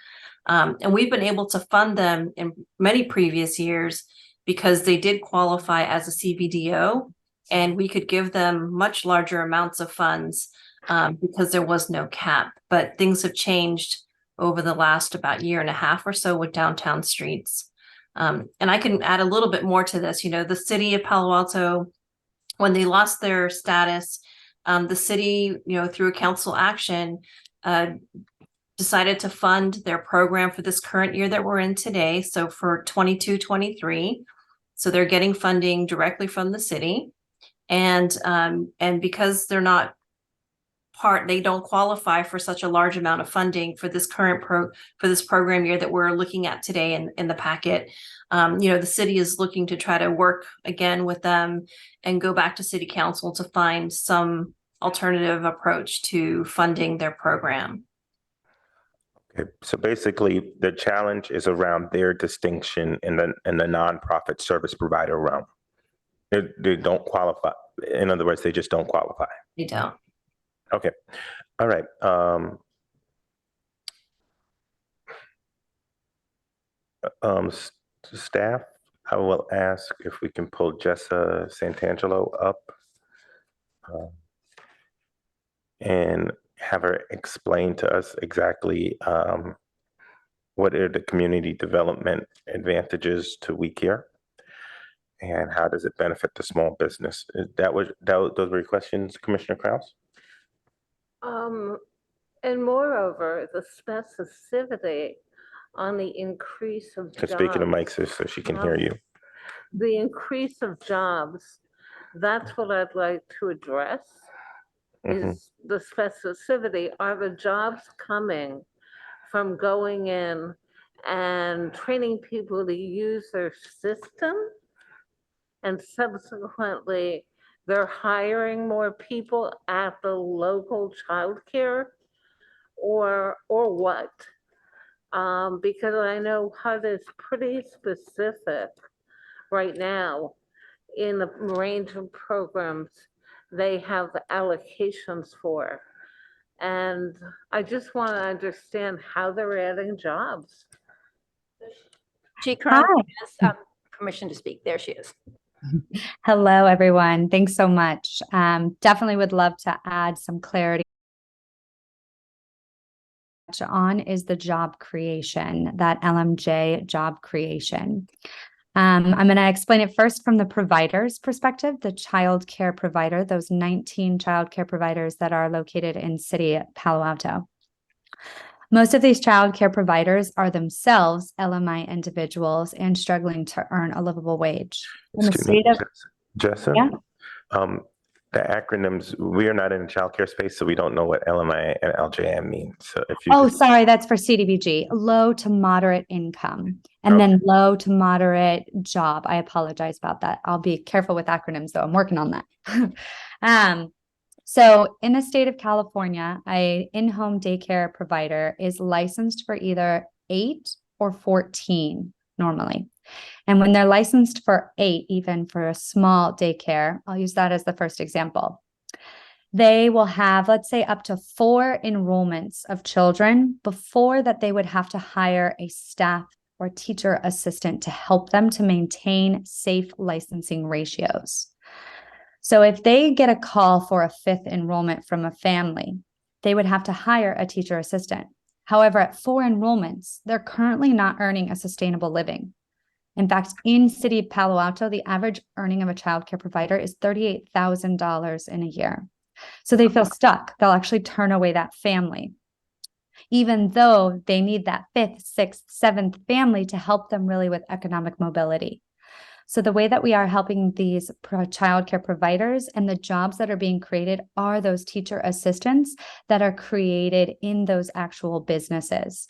And we've been able to fund them in many previous years because they did qualify as a CBDO, and we could give them much larger amounts of funds because there was no cap. But things have changed over the last about year and a half or so with Downtown Streets. And I can add a little bit more to this. The city of Palo Alto, when they lost their status, the city, through a council action, decided to fund their program for this current year that we're in today. So for 22-23, so they're getting funding directly from the city, and because they're not they don't qualify for such a large amount of funding for this program year that we're looking at today in the packet. The city is looking to try to work again with them and go back to city council to find some alternative approach to funding their program. Okay, so basically, the challenge is around their distinction in the nonprofit service provider realm. They don't qualify. In other words, they just don't qualify. They don't. Okay, all right. Staff, I will ask if we can pull Jessa Santangelo up and have her explain to us exactly what are the community development advantages to We Care, and how does it benefit the small business? Those were your questions, Commissioner Krause? And moreover, the specificity on the increase of Could speak in the jobs. mic so she can hear you. The increase of jobs, that's what I'd like to address. Is the specificity, are the jobs coming from going in and training people to use their system, and subsequently they're hiring more people at the local childcare, or what? Because I know HUD is pretty specific right now in the range of programs they have allocations for. And I just want to understand how they're adding jobs. She currently has permission to speak. There she is. Hello, everyone. Thanks so much. Definitely would love to add some clarity on is the job creation, that LMJ job creation. I'm going to explain it first from the provider's perspective, the child care provider, those 19 child care providers that are located in City Palo Alto. Most of these child care providers are themselves LMI individuals and struggling to earn a livable wage. In the state of Jessa, Yeah. The acronyms, we are not in the childcare space, so we don't know what LMI and LJM mean. So if you sorry, that's for CDBG, low to moderate income, and then low to moderate job. I apologize about that. I'll be careful with acronyms, though. I'm working on that. So in the state of California, an in-home daycare provider is licensed for either 8 or 14 normally. And when they're licensed for 8, even for a small daycare, I'll use that as the first example. They will have, let's say, up to 4 enrollments of children before that they would have to hire a staff or teacher assistant to help them to maintain safe licensing ratios. So if they get a call for a 5th enrollment from a family, they would have to hire a teacher assistant. However, at 4 enrollments, they're currently not earning a sustainable living. In fact, in City of Palo Alto, the average earning of a child care provider is $38,000 in a year. So they feel stuck. They'll actually turn away that family, even though they need that 5th, 6th, 7th family to help them really with economic mobility. So the way that we are helping these child care providers and the jobs that are being created are those teacher assistants that are created in those actual businesses.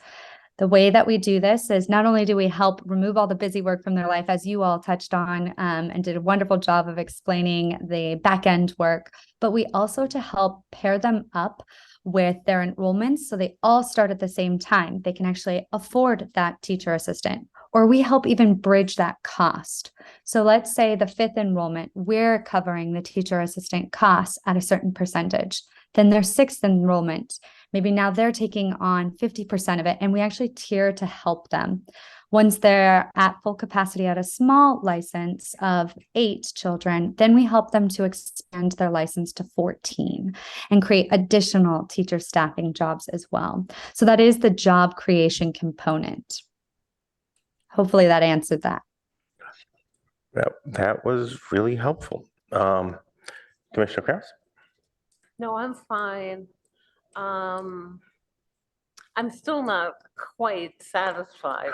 The way that we do this is not only do we help remove all the busy work from their life, as you all touched on and did a wonderful job of explaining the back end work, but we also to help pair them up with their enrollments so they all start at the same time. They can actually afford that teacher assistant or we help even bridge that cost. So let's say the fifth enrollment, we're covering the teacher assistant costs at a certain percentage. Then their sixth enrollment, maybe now they're taking on 50% of it, and we actually tier to help them. Once they're at full capacity at a small license of 8 children, then we help them to expand their license to 14 and create additional teacher staffing jobs as well. So that is the job creation component. Hopefully that answered that. That was really helpful. Commissioner Krause? No, I'm fine. I'm still not quite satisfied,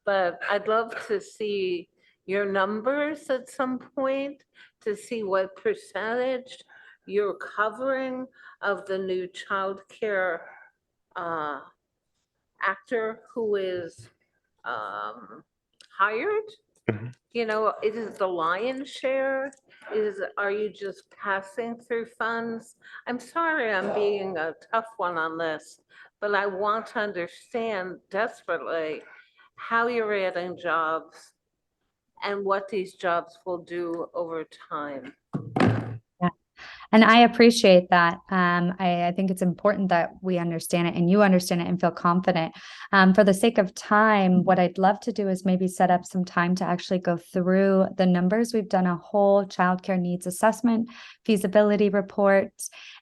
but I'd love to see your numbers at some point to see what percentage you're covering of the new childcare actor who is hired. Mhm. You know, is it the lion's share? Are you just passing through funds? I'm sorry I'm being a tough one on this, but I want to understand desperately how you're adding jobs and what these jobs will do over time. And I appreciate that. I think it's important that we understand it and you understand it and feel confident. For the sake of time, what I'd love to do is maybe set up some time to actually go through the numbers. We've done a whole childcare needs assessment, feasibility report,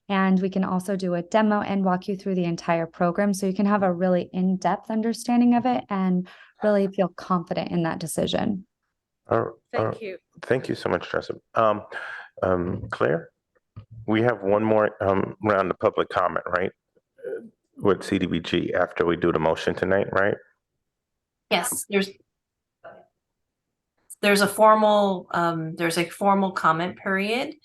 and we can also do a demo and walk you through the entire program so you can have a really in-depth understanding of it and really feel confident in that decision. Thank you. Thank you so much, Jessup. Claire? We have one more round of public comment, right? With CDBG after we do the motion tonight, right? Yes, there's a formal comment period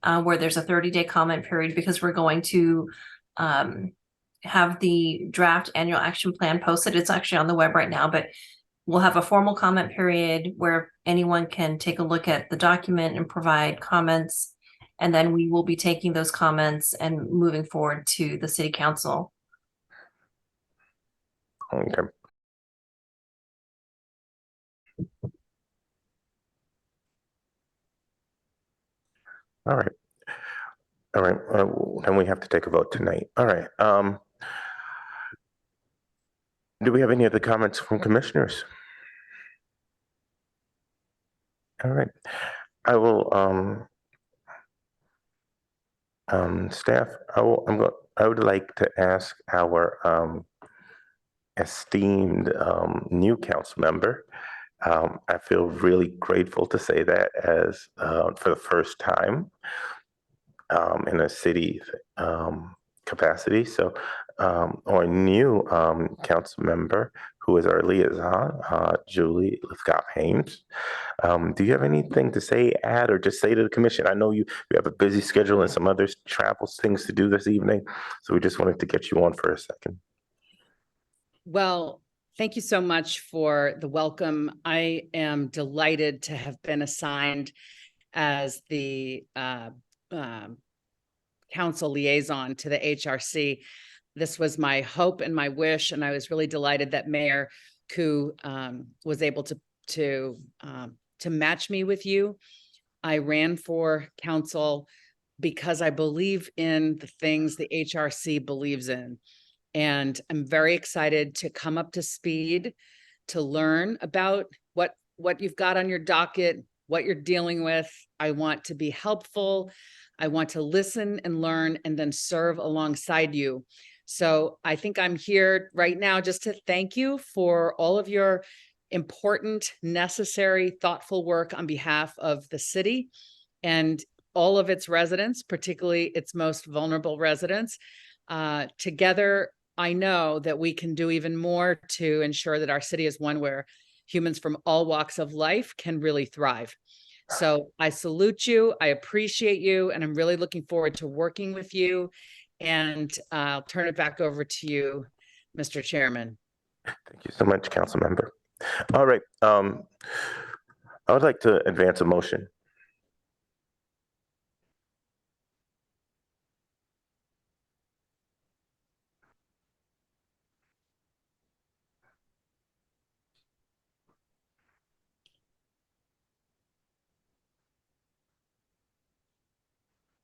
where there's a 30-day comment period because we're going to have the draft annual action plan posted. It's actually on the web right now, but we'll have a formal comment period where anyone can take a look at the document and provide comments. And then we will be taking those comments and moving forward to the city council. Okay. All right. All right. Then we have to take a vote tonight. All right. Do we have any other comments from commissioners? All right. I will, staff, I would like to ask our esteemed new council member. I feel really grateful to say that as for the first time in a city capacity. So our new council member, who is our liaison, Julie Lithgop-Haynes. Do you have anything to say, add, or just say to the commission? I know you have a busy schedule and some other travel things to do this evening, so we just wanted to get you on for a second. Well, thank you so much for the welcome. I am delighted to have been assigned as the council liaison to the HRC. This was my hope and my wish, and I was really delighted that Mayor Koo was able to match me with you. I ran for council because I believe in the things the HRC believes in. And I'm very excited to come up to speed, to learn about what you've got on your docket, what you're dealing with. I want to be helpful. I want to listen and learn and then serve alongside you. So I think I'm here right now just to thank you for all of your important, necessary, thoughtful work on behalf of the city and all of its residents, particularly its most vulnerable residents. Together, I know that we can do even more to ensure that our city is one where humans from all walks of life can really thrive. So I salute you, I appreciate you, and I'm really looking forward to working with you. And I'll turn it back over to you, Mr. Chairman. Thank you so much, council member. All right. I would like to advance a motion.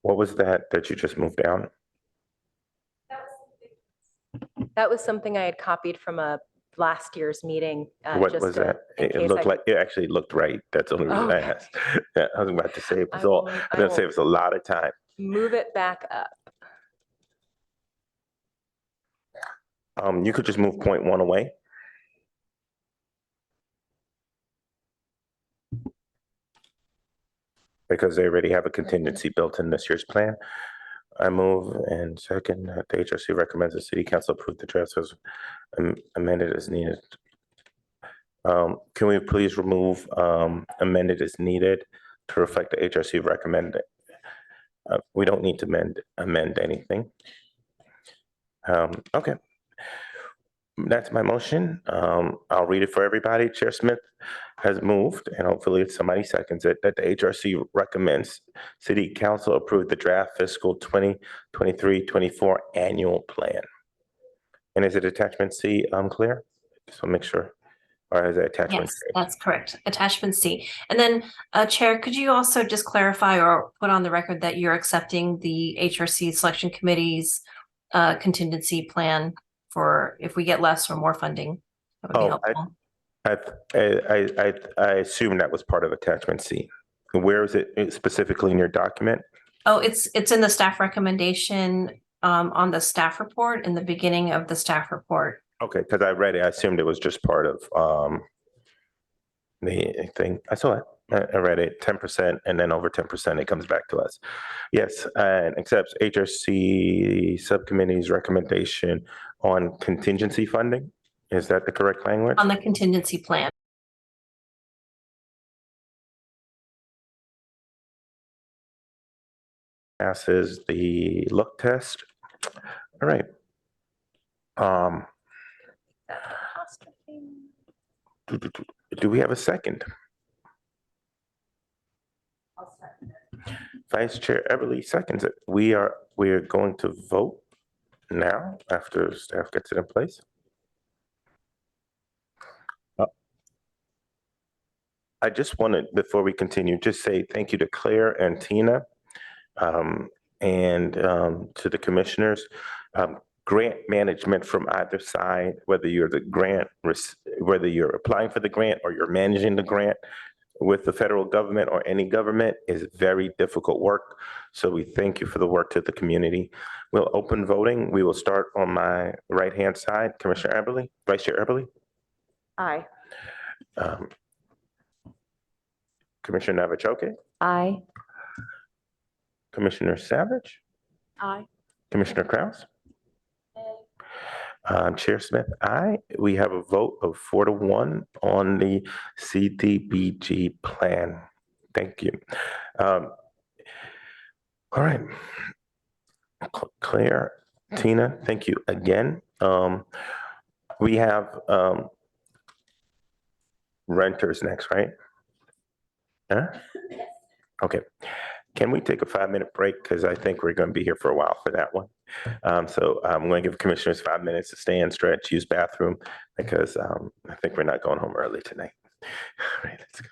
What was that you just moved down? That was something I had copied from a last year's meeting. What just was to- that? in It case looked I- like, it actually looked right. That's the only reason I Okay. asked. Yeah, I was about to say, it was I all, will- I was I gonna say will- it was a lot of time. Move it back up. You could just move point one away. Because they already have a contingency built in this year's plan. I move and second that the HRC recommends the city council approve the draft as amended as needed. Can we please remove amended as needed to reflect the HRC recommended? We don't need to amend anything. Okay. That's my motion. I'll read it for everybody. Chair Smith has moved, and hopefully somebody seconds it, that the HRC recommends city council approve the draft fiscal 2023-24 annual plan. And is it attachment C, clear? Just want to make sure. Or is it attachment? Yes, that's correct. Attachment C. And then, Chair, could you also just clarify or put on the record that you're accepting the HRC selection committee's contingency plan for if we get less or more funding? That would be helpful. I assume that was part of attachment C. Where is it specifically in your document? Oh, it's in the staff recommendation on the staff report, in the beginning of the staff report. Okay, because I read it, I assumed it was just part of the thing. I saw it. I read it, 10%, and then over 10%, it comes back to us. Yes, and accepts HRC subcommittee's recommendation on contingency funding. Is that the correct language? On the contingency plan. Passes the look test. All right. Do we have a second? Vice Chair Everly seconds it. We're going to vote now after staff gets it in place. I just wanted, before we continue, just say thank you to Claire and Tina and to the commissioners. Grant management from either side, whether you're whether you're applying for the grant or you're managing the grant with the federal government or any government, is very difficult work. So we thank you for the work to the community. We'll open voting. We will start on my right-hand side. Commissioner Eberly, Vice Chair Eberly. Aye. Commissioner Navachoke, Aye. Commissioner Savage, Aye. Commissioner Kraus. Chair Smith, aye. We have a vote of 4-1 on the CDBG plan. Thank you. All right. Claire, Tina, thank you again. We have renters next, right? Huh? Okay. Can we take a 5-minute break? Because I think we're going to be here for a while for that one. So I'm going to give commissioners 5 minutes to stand, stretch, use bathroom, because I think we're not going home early tonight. All right, let's go.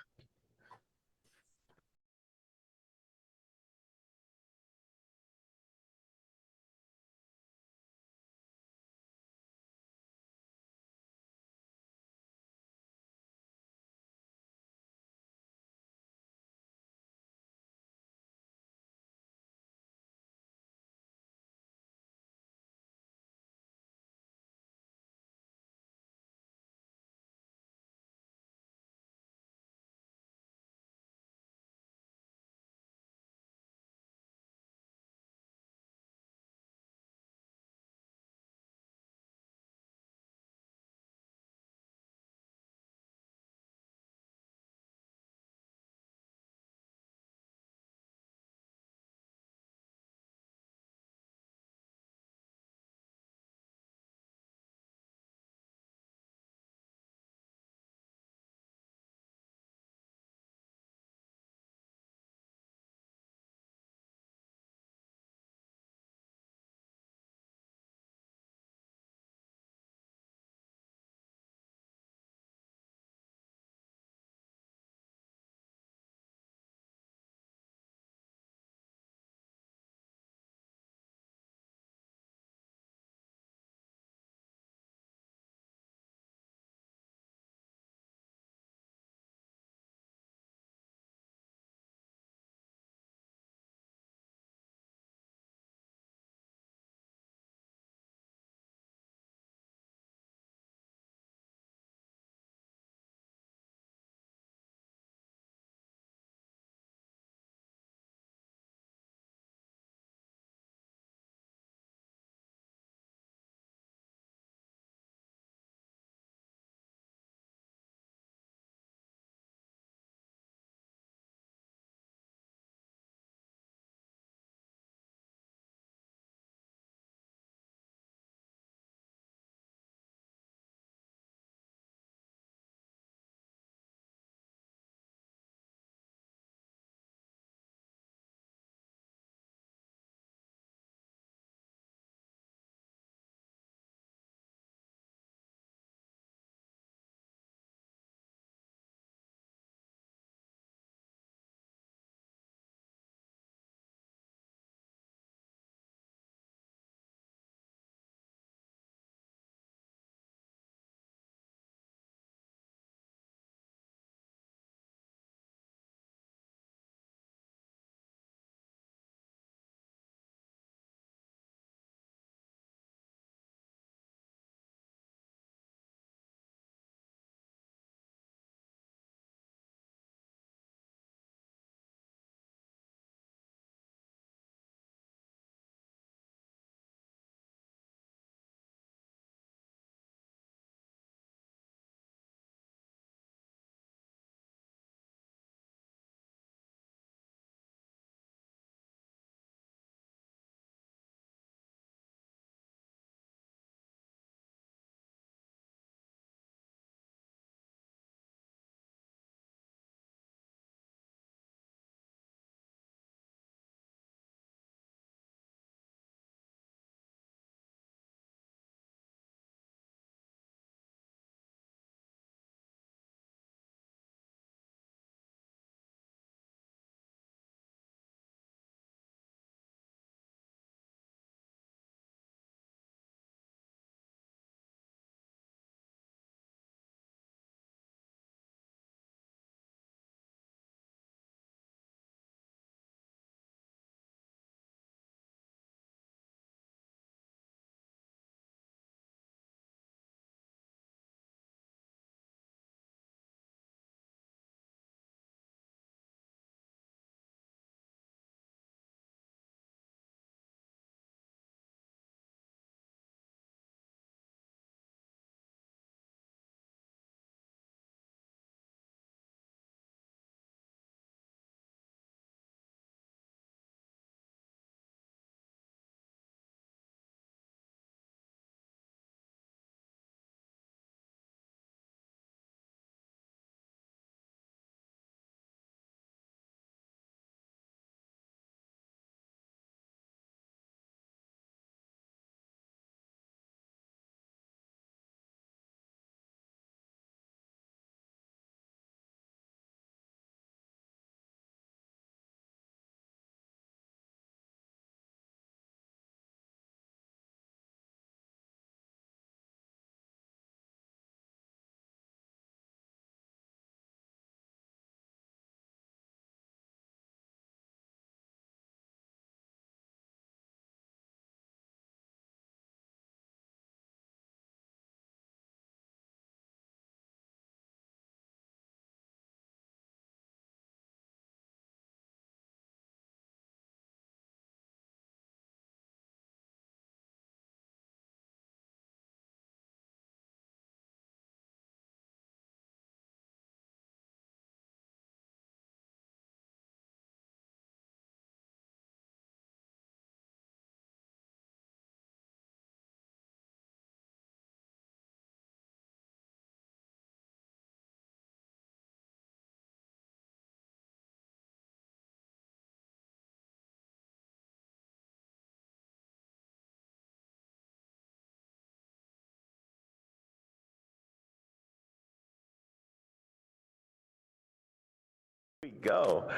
We go.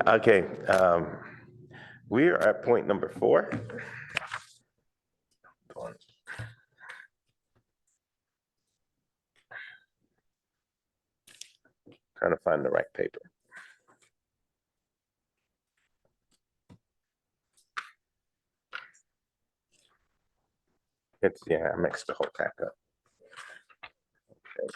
Okay, we are at point number 4. Trying to find the right paper. I mixed the whole pack up. Okay.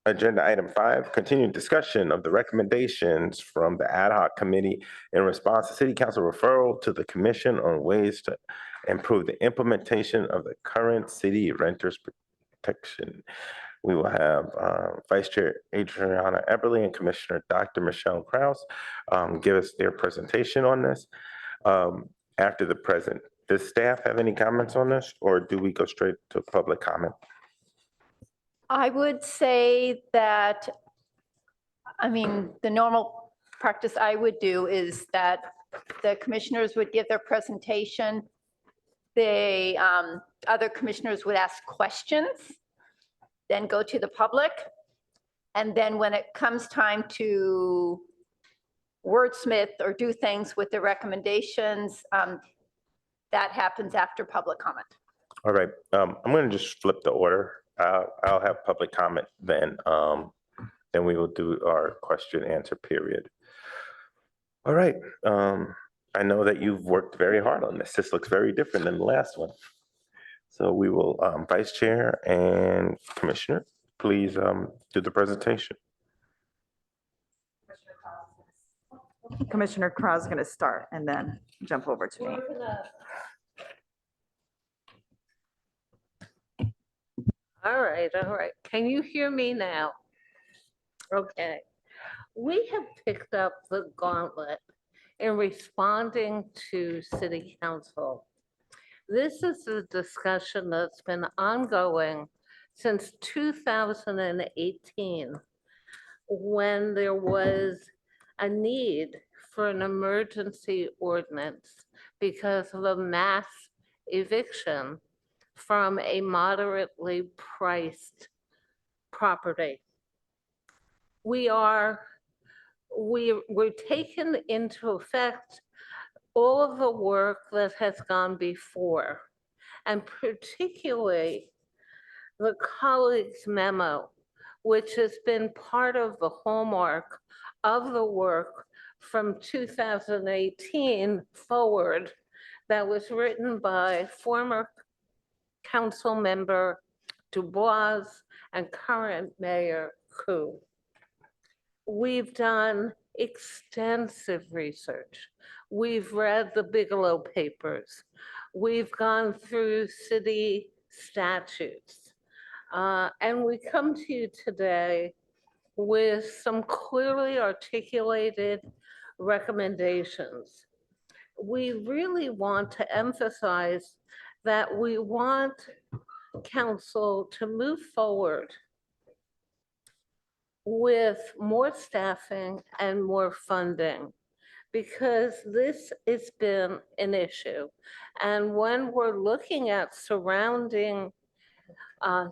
Agenda item 5, continued discussion of the recommendations from the ad hoc committee in response to city council referral to the commission on ways to improve the implementation of the current city renters protection. We will have Vice Chair Adriana Eberly and Commissioner Dr. Michelle Kraus give us their presentation on this. After the present, does staff have any comments on this, or do we go straight to public comment? I would say that, I mean, the normal practice I would do is that the commissioners would give their presentation. The other commissioners would ask questions, then go to the public. And then when it comes time to wordsmith or do things with the recommendations, that happens after public comment. All right, I'm going to just flip the order. I'll have public comment then we will do our question answer period. All right, I know that you've worked very hard on this. This looks very different than the last one. So we will, Vice Chair and Commissioner, please do the presentation. Commissioner Kraus is going to start and then jump over to me. All right. Can you hear me now? Okay. We have picked up the gauntlet in responding to City Council. This is a discussion that's been ongoing since 2018, when there was a need for an emergency ordinance because of a mass eviction from a moderately priced property. We're taken into effect all of the work that has gone before, and particularly the colleagues' memo, which has been part of the hallmark of the work from 2018 forward, that was written by former council member Dubois and current Mayor Koo. We've done extensive research. We've read the Bigelow papers. We've gone through city statutes. And we come to you today with some clearly articulated recommendations. We really want to emphasize that we want council to move forward with more staffing and more funding, because this has been an issue. And when we're looking at surrounding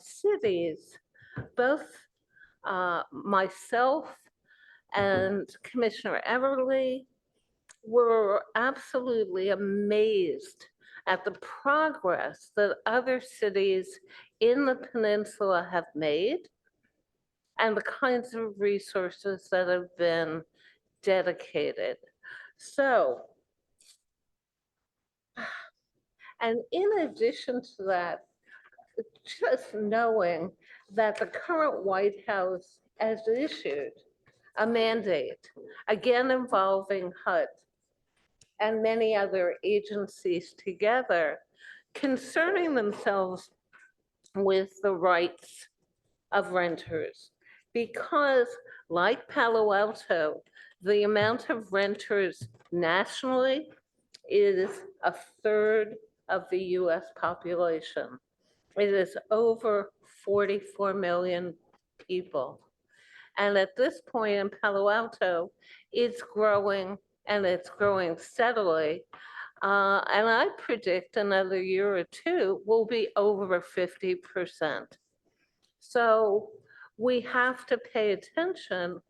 cities, both myself and Commissioner Everly were absolutely amazed at the progress that other cities in the peninsula have made and the kinds of resources that have been dedicated. So, and in addition to that, just knowing that the current White House has issued a mandate, again involving HUD and many other agencies together, concerning themselves with the rights of renters. Because like Palo Alto, the amount of renters nationally is 1/3 of the US population. It is over 44 million people. And at this point in Palo Alto, it's growing, and it's growing steadily. And I predict another year or two will be over 50%. So we have to pay attention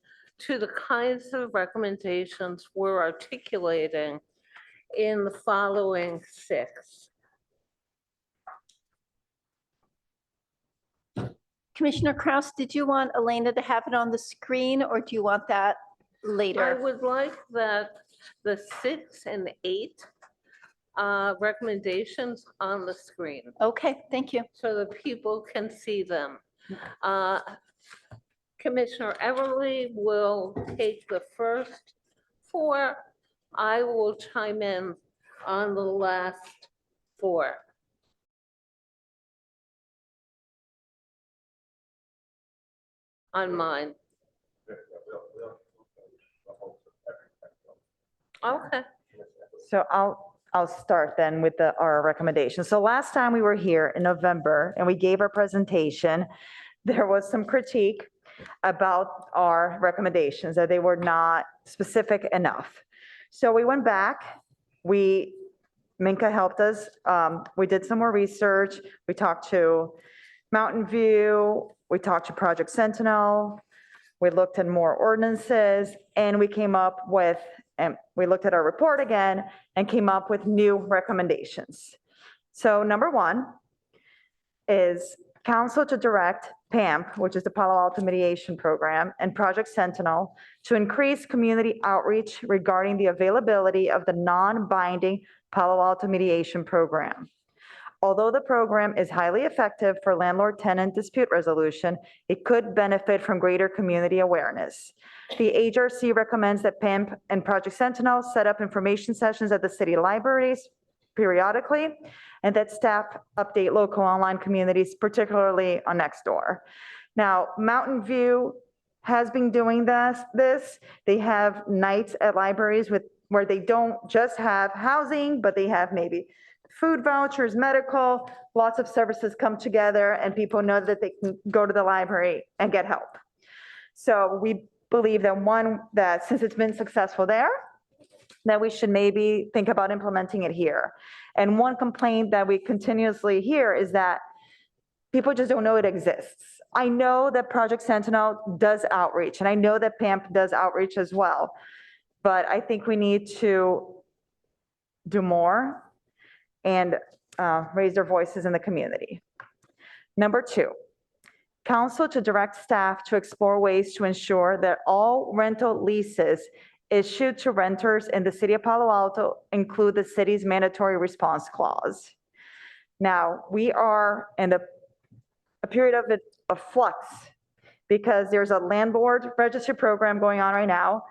to the kinds of recommendations we're articulating in the following 6. Commissioner Kraus, did you want Elena to have it on the screen or do you want that I later? would like that the 6 and 8 recommendations on the screen Okay, thank you. so that people can see them. Uh, Commissioner Everly will take the first 4. I will chime in on the last 4. On mine. Okay. So I'll start then with our recommendations. So last time we were here in November and we gave our presentation, there was some critique about our recommendations, that they were not specific enough. So we went back, Minka helped us, we did some more research, we talked to Mountain View, we talked to Project Sentinel, we looked at more ordinances, and we came up with, and we looked at our report again and came up with new recommendations. So number 1 is council to direct PAMP, which is the Palo Alto Mediation Program, and Project Sentinel to increase community outreach regarding the availability of the non-binding Palo Alto Mediation Program. Although the program is highly effective for landlord-tenant dispute resolution, it could benefit from greater community awareness. The HRC recommends that PAMP and Project Sentinel set up information sessions at the city libraries periodically, and that staff update local online communities, particularly on Nextdoor. Now, Mountain View has been doing this. They have nights at libraries where they don't just have housing, but they have maybe food vouchers, medical, lots of services come together and people know that they can go to the library and get help. So we believe that since it's been successful there, that we should maybe think about implementing it here. And one complaint that we continuously hear is that people just don't know it exists. I know that Project Sentinel does outreach, and I know that PAMP does outreach as well, but I think we need to do more and raise their voices in the community. Number 2, council to direct staff to explore ways to ensure that all rental leases issued to renters in the city of Palo Alto include the city's mandatory response clause. Now, we are in a period of flux because there's a landlord registry program going on right now,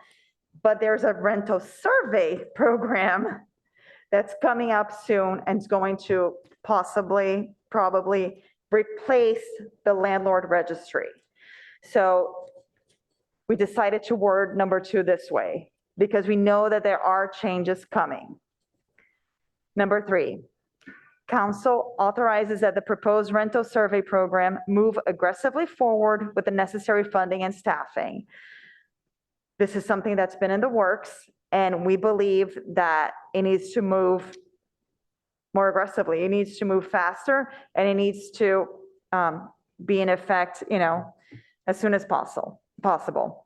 but there's a rental survey program that's coming up soon and is going to probably replace the landlord registry. So we decided to word number 2 this way because we know that there are changes coming. Number 3, council authorizes that the proposed rental survey program move aggressively forward with the necessary funding and staffing. This is something that's been in the works, and we believe that it needs to move more aggressively. It needs to move faster, and it needs to be in effect, as soon as possible.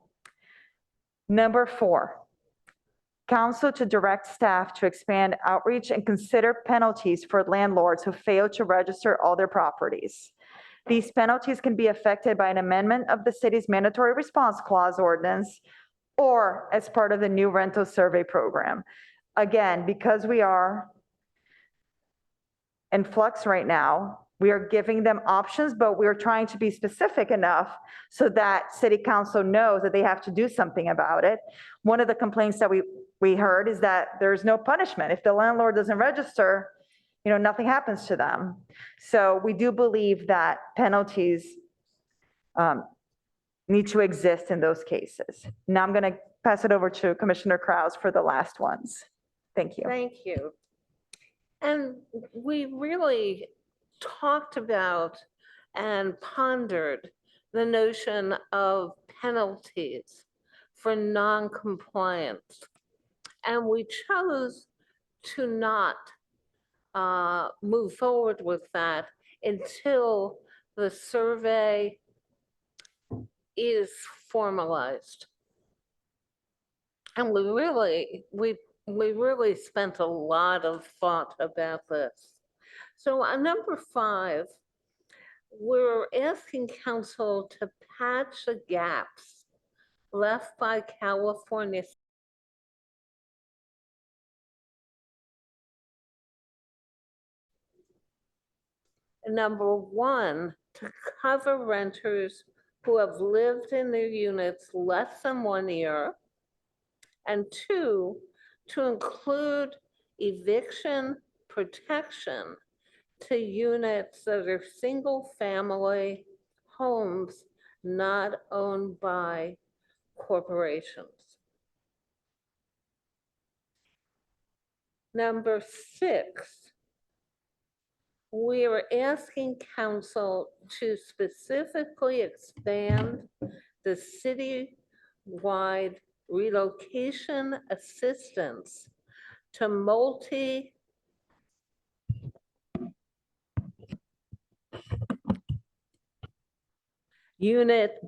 Number 4, council to direct staff to expand outreach and consider penalties for landlords who fail to register all their properties. These penalties can be affected by an amendment of the city's mandatory response clause ordinance or as part of the new rental survey program. Again, because we are in flux right now, we are giving them options, but we're trying to be specific enough so that city council knows that they have to do something about it. One of the complaints that we heard is that there's no punishment. If the landlord doesn't register, nothing happens to them. So we do believe that penalties need to exist in those cases. Now I'm going to pass it over to Commissioner Kraus for the last ones. Thank you. Thank you. And we really talked about and pondered the notion of penalties for non-compliance. And we chose to not move forward with that until the survey is formalized. And we really spent a lot of thought about this. So on number 5, we're asking council to patch the gaps left by California. Number 1, to cover renters who have lived in their units less than 1 year. And 2, to include eviction protection to units that are single-family homes not owned by corporations. Number 6, we are asking council to specifically expand the city-wide relocation assistance to multi-unit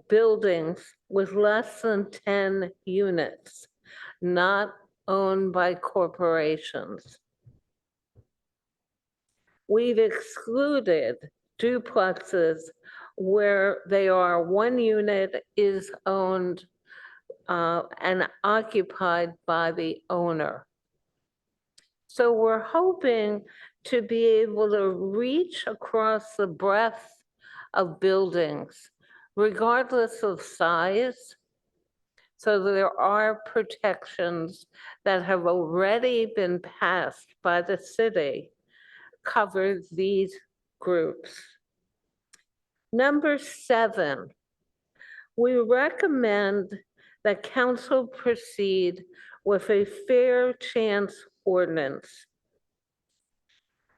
buildings with less than 10 units, not owned by corporations. We've excluded duplexes where they are 1 unit is owned and occupied by the owner. So we're hoping to be able to reach across the breadth of buildings, regardless of size. So there are protections that have already been passed by the city cover these groups. Number 7, we recommend that council proceed with a fair chance ordinance.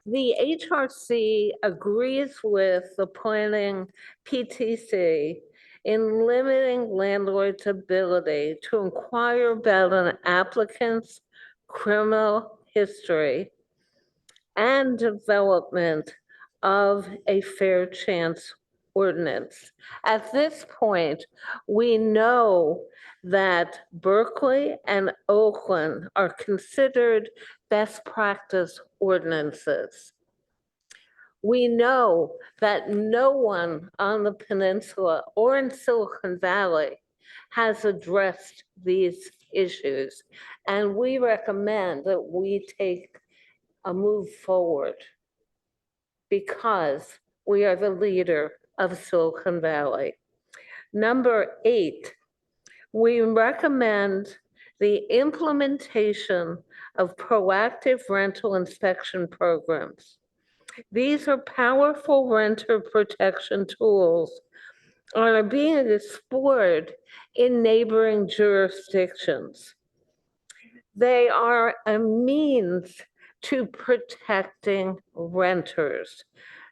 The HRC agrees with the planning PTC in limiting landlords' ability to inquire about an applicant's criminal history and development of a fair chance ordinance. At this point, we know that Berkeley and Oakland are considered best practice ordinances. We know that no one on the peninsula or in Silicon Valley has addressed these issues, and we recommend that we take a move forward because we are the leader of Silicon Valley. Number 8, we recommend the implementation of proactive rental inspection programs. These are powerful renter protection tools and are being explored in neighboring jurisdictions. They are a means to protecting renters.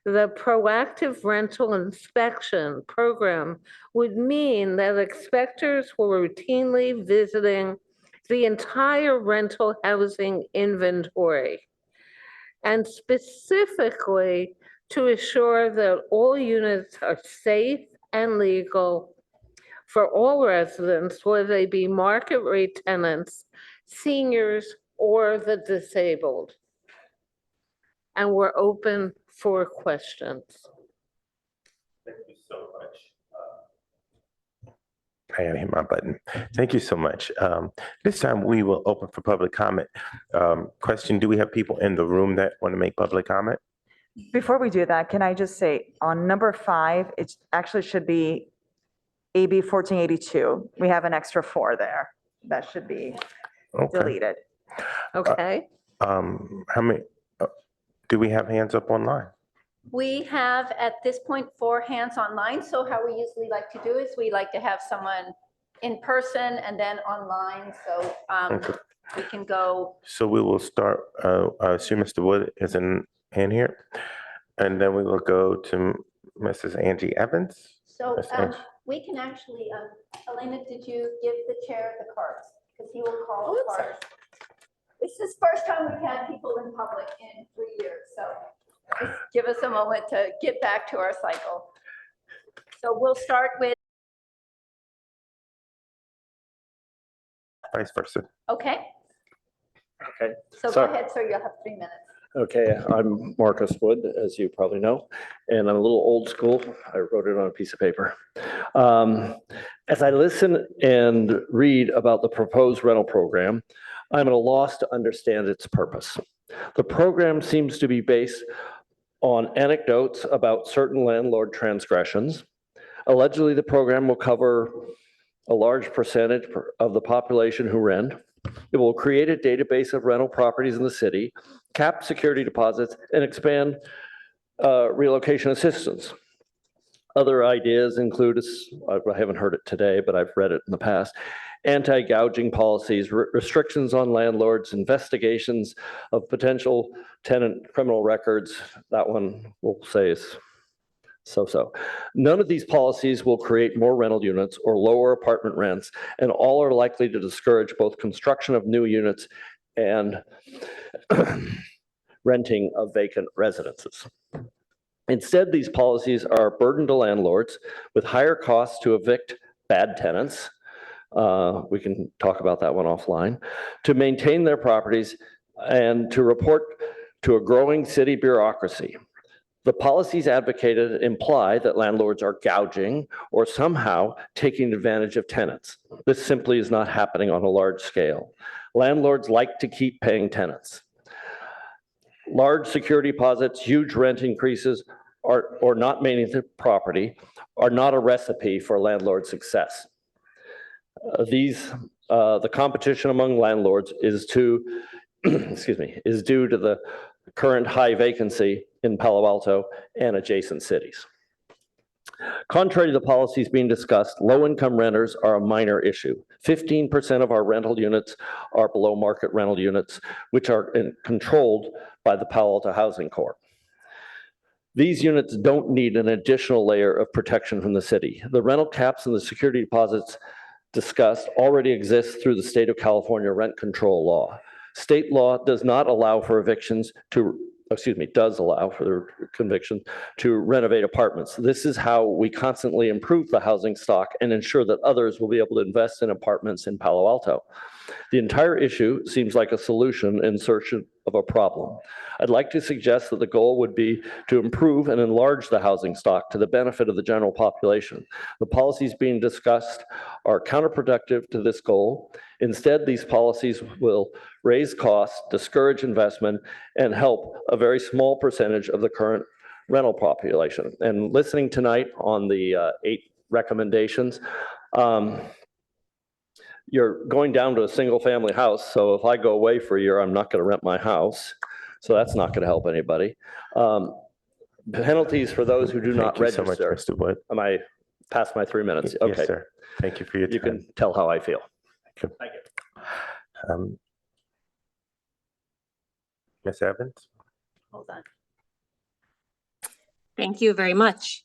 The proactive rental inspection program would mean that inspectors were routinely visiting the entire rental housing inventory, and specifically to assure that all units are safe and legal for all residents, whether they be market rate tenants, seniors, or the disabled. And we're open for questions. Thank you so much. I gotta hit my button. Thank you so much. This time we will open for public comment. Question, do we have people in the room that want to make public comment? Before we do that, can I just say, on number 5, it actually should be AB 1482. We have an extra 4 there. That should be Okay. deleted. Okay. How many, do we have hands up online? We have at this point 4 hands online. So how we usually like to do is we like to have someone in person and then online. So Okay. we can go. So we will start, I assume Mr. Wood is in here. And then we will go to Mrs. Angie Evans. So Ms. Angie. we can actually, Elena, did you give the chair the cards? Because he will call the cards. This is the first time we've had people in public in 3 years. So just give us a moment to get back to our cycle. So we'll start with vice versa. Okay, Okay, so go Sorry. ahead, sir, you'll have 3 minutes. okay, I'm Marcus Wood, as you probably know, and I'm a little old school. I wrote it on a piece of paper. As I listen and read about the proposed rental program, I'm at a loss to understand its purpose. The program seems to be based on anecdotes about certain landlord transgressions. Allegedly, the program will cover a large percentage of the population who rent. It will create a database of rental properties in the city, cap security deposits, and expand relocation assistance. Other ideas include, I haven't heard it today, but I've read it in the past, anti-gouging policies, restrictions on landlords, investigations of potential tenant criminal records. That one we'll say is so-so. None of these policies will create more rental units or lower apartment rents, and all are likely to discourage both construction of new units and renting of vacant residences. Instead, these policies are a burden to landlords with higher costs to evict bad tenants. We can talk about that one offline, to maintain their properties and to report to a growing city bureaucracy. The policies advocated imply that landlords are gouging or somehow taking advantage of tenants. This simply is not happening on a large scale. Landlords like to keep paying tenants. Large security deposits, huge rent increases, or not maintaining the property are not a recipe for landlord success. The competition among landlords is is due to the current high vacancy in Palo Alto and adjacent cities. Contrary to the policies being discussed, low-income renters are a minor issue. 15% of our rental units are below market rental units, which are controlled by the Palo Alto Housing Corp. These units don't need an additional layer of protection from the city. The rental caps and the security deposits discussed already exist through the state of California rent control law. State law does not allow for evictions to, does allow for the conviction to renovate apartments. This is how we constantly improve the housing stock and ensure that others will be able to invest in apartments in Palo Alto. The entire issue seems like a solution in search of a problem. I'd like to suggest that the goal would be to improve and enlarge the housing stock to the benefit of the general population. The policies being discussed are counterproductive to this goal. Instead, these policies will raise costs, discourage investment, and help a very small percentage of the current rental population. And listening tonight on the 8 recommendations, you're going down to a single family house. So if I go away for a year, I'm not going to rent my house. So that's not going to help anybody. Penalties for those who do not register. Thank you so much, Mr. Wood. Am I past my 3 minutes? Okay. Yes, sir. Thank you for your time. You can tell how I feel. Thank you. Ms. Evans? Hold on. Thank you very much.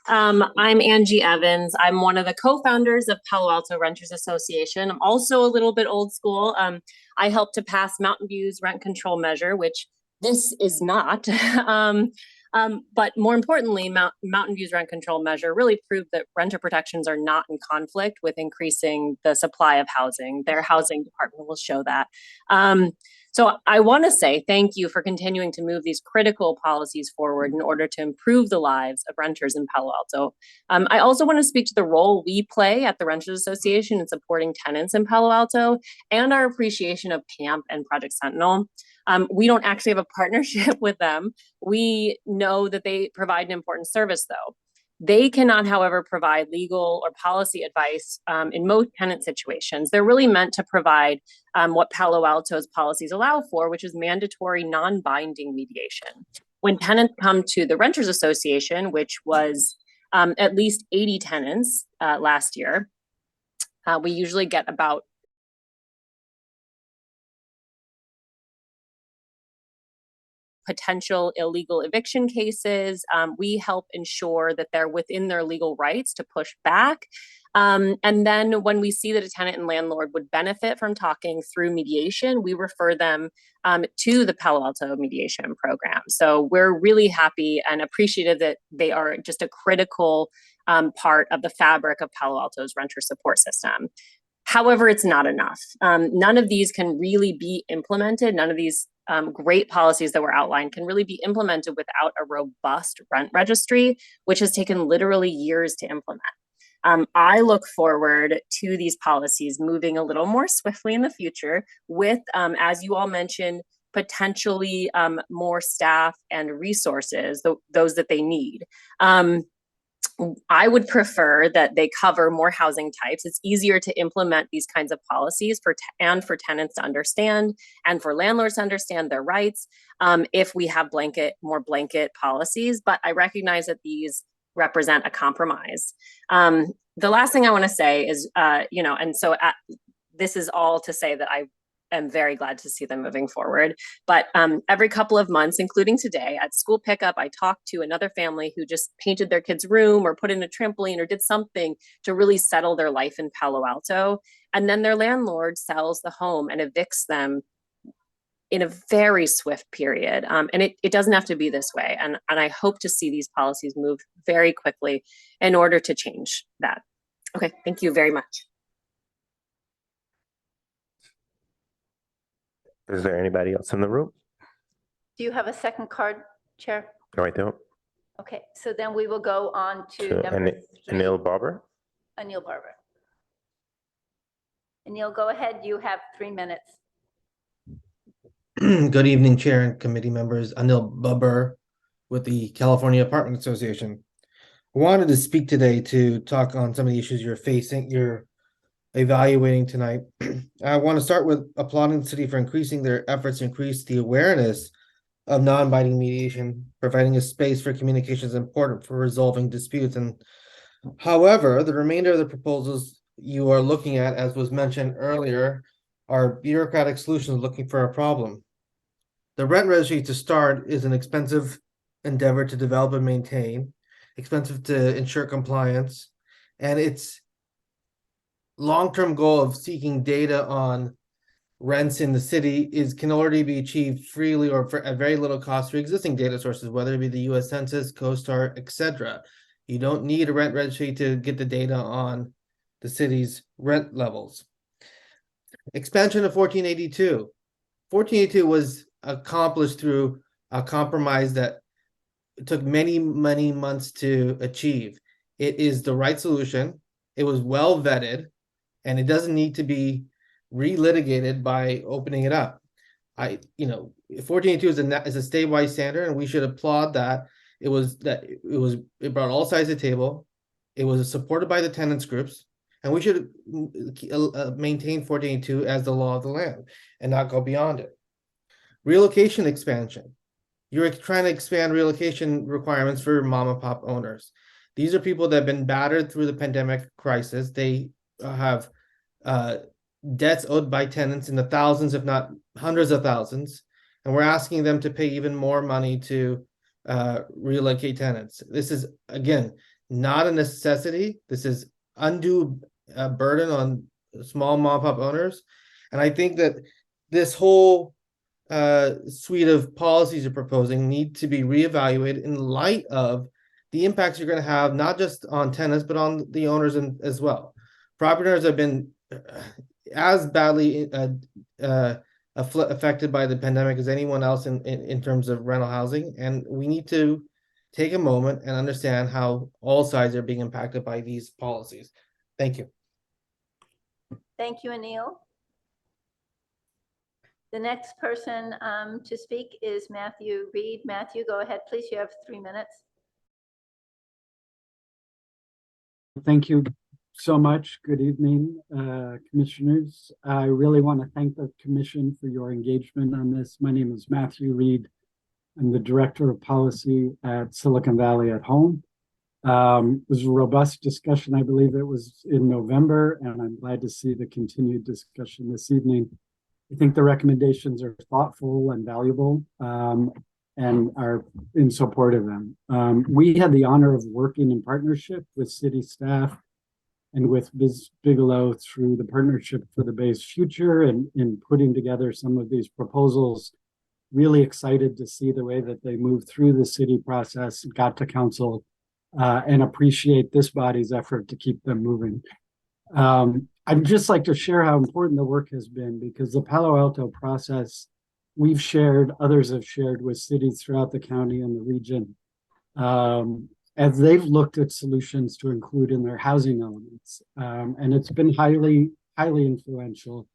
I'm Angie Evans. I'm one of the co-founders of Palo Alto Renters Association. I'm also a little bit old school. I helped to pass Mountain View's rent control measure, which this is not. But more importantly, Mountain View's rent control measure really proved that renter protections are not in conflict with increasing the supply of housing. Their housing department will show that. So I want to say thank you for continuing to move these critical policies forward in order to improve the lives of renters in Palo Alto. I also want to speak to the role we play at the Renters Association in supporting tenants in Palo Alto and our appreciation of CAMP and Project Sentinel. We don't actually have a partnership with them. We know that they provide an important service though. They cannot, however, provide legal or policy advice in most tenant situations. They're really meant to provide what Palo Alto's policies allow for, which is mandatory non-binding mediation. When tenants come to the Renters Association, which was at least 80 tenants last year, we usually get about potential illegal eviction cases. We help ensure that they're within their legal rights to push back. And then when we see that a tenant and landlord would benefit from talking through mediation, we refer them to the Palo Alto mediation program. So we're really happy and appreciative that they are just a critical part of the fabric of Palo Alto's renter support system. However, it's not enough. None of these can really be implemented. None of these great policies that were outlined can really be implemented without a robust rent registry, which has taken literally years to implement. I look forward to these policies moving a little more swiftly in the future with, as you all mentioned, potentially more staff and resources, those that they need. I would prefer that they cover more housing types. It's easier to implement these kinds of policies for tenants to understand and for landlords to understand their rights if we have more blanket policies. But I recognize that these represent a compromise. The last thing I want to say is, this is all to say that I am very glad to see them moving forward. But every couple of months, including today at school pickup, I talked to another family who just painted their kid's room or put in a trampoline or did something to really settle their life in Palo Alto. And then their landlord sells the home and evicts them in a very swift period. And it doesn't have to be this way. And I hope to see these policies move very quickly in order to change that. Okay, thank you very much. Is there anybody else in the room? Do you have a second card, Chair? No, I don't. Okay, so then we will go on to number Anil Barber. Anil Barber. Anil, go ahead. You have 3 minutes. Good evening, Chair and committee members. Anil Babur with the California Apartment Association. I wanted to speak today to talk on some of the issues you're evaluating tonight. I want to start with applauding the city for increasing their efforts to increase the awareness of non-binding mediation. Providing a space for communication is important for resolving disputes. And however, the remainder of the proposals you are looking at, as was mentioned earlier, are bureaucratic solutions looking for a problem. The rent registry to start is an expensive endeavor to develop and maintain, expensive to ensure compliance, and its long-term goal of seeking data on rents in the city can already be achieved freely or at very little cost through existing data sources, whether it be the U.S. Census, CoStar, etc. You don't need a rent registry to get the data on the city's rent levels. Expansion of 1482. 1482 was accomplished through a compromise that took many, many months to achieve. It is the right solution. It was well vetted, and it doesn't need to be relitigated by opening it up. 1482 is a statewide standard, and we should applaud that. It brought all sides of the table. It was supported by the tenants groups, and we should maintain 1482 as the law of the land and not go beyond it. Relocation expansion. You're trying to expand relocation requirements for mom and pop owners. These are people that have been battered through the pandemic crisis. They have debts owed by tenants in the thousands, if not hundreds of thousands. And we're asking them to pay even more money to relocate tenants. This is, again, not a necessity. This is undue burden on small mom and pop owners. And I think that this whole suite of policies you're proposing need to be reevaluated in light of the impacts you're going to have, not just on tenants, but on the owners as well. Property owners have been as badly affected by the pandemic as anyone else in terms of rental housing. And we need to take a moment and understand how all sides are being impacted by these policies. Thank you. Thank you, Anil. The next person to speak is Matthew Reed. Matthew, go ahead, please. You have 3 minutes. Thank you so much. Good evening, commissioners. I really want to thank the commission for your engagement on this. My name is Matthew Reed. I'm the Director of Policy at Silicon Valley at Home. It was a robust discussion. I believe it was in November, and I'm glad to see the continued discussion this evening. I think the recommendations are thoughtful and valuable and are in support of them. We had the honor of working in partnership with city staff and with Ms. Bigelow through the Partnership for the Bay's Future and in putting together some of these proposals. Really excited to see the way that they moved through the city process, got to council, and appreciate this body's effort to keep them moving. I'd just like to share how important the work has been because the Palo Alto process we've shared, others have shared with cities throughout the county and the region, as they've looked at solutions to include in their housing elements. And it's been highly influential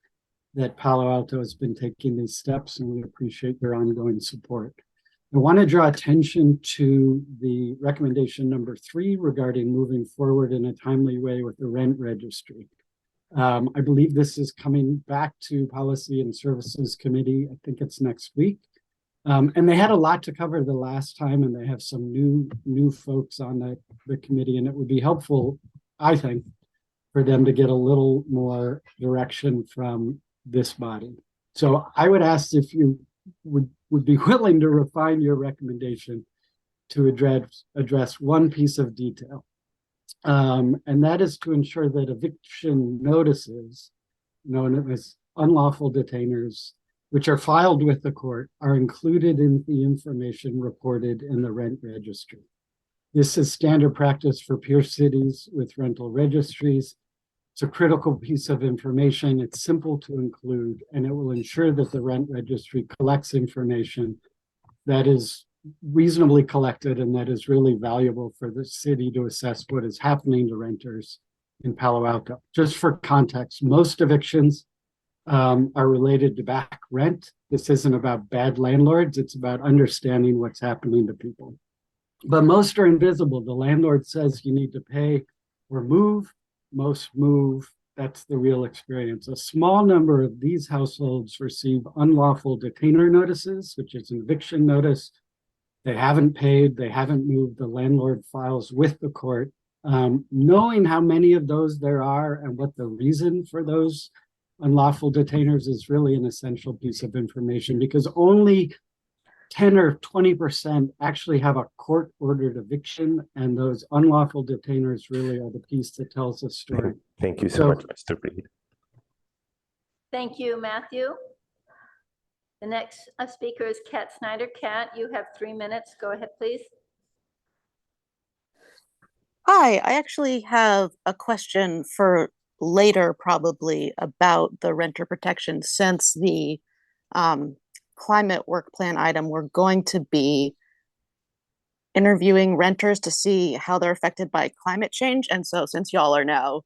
that Palo Alto has been taking these steps, and we appreciate their ongoing support. I want to draw attention to the recommendation number 3 regarding moving forward in a timely way with the rent registry. I believe this is coming back to Policy and Services Committee. I think it's next week. And they had a lot to cover the last time, and they have some new folks on the committee, and it would be helpful, I think, for them to get a little more direction from this body. So I would ask if you would be willing to refine your recommendation to address one piece of detail. And that is to ensure that eviction notices, known as unlawful detainers, which are filed with the court, are included in the information reported in the rent registry. This is standard practice for peer cities with rental registries. It's a critical piece of information. It's simple to include, and it will ensure that the rent registry collects information that is reasonably collected and that is really valuable for the city to assess what is happening to renters in Palo Alto. Just for context, most evictions are related to back rent. This isn't about bad landlords. It's about understanding what's happening to people. But most are invisible. The landlord says you need to pay or move. Most move. That's the real experience. A small number of these households receive unlawful detainer notices, which is an eviction notice. They haven't paid, they haven't moved, the landlord files with the court. Knowing how many of those there are and what the reason for those unlawful detainers is really an essential piece of information, because only 10 or 20% actually have a court-ordered eviction, and those unlawful detainers really are the piece that tells the story. Thank you so much, Mr. Reed. Thank you, Matthew. The next speaker is Kat Snyder. Kat, you have 3 minutes. Go ahead, please. Hi, I actually have a question for later, probably, about the renter protection. Since the climate work plan item, we're going to be interviewing renters to see how they're affected by climate change. And so since y'all are now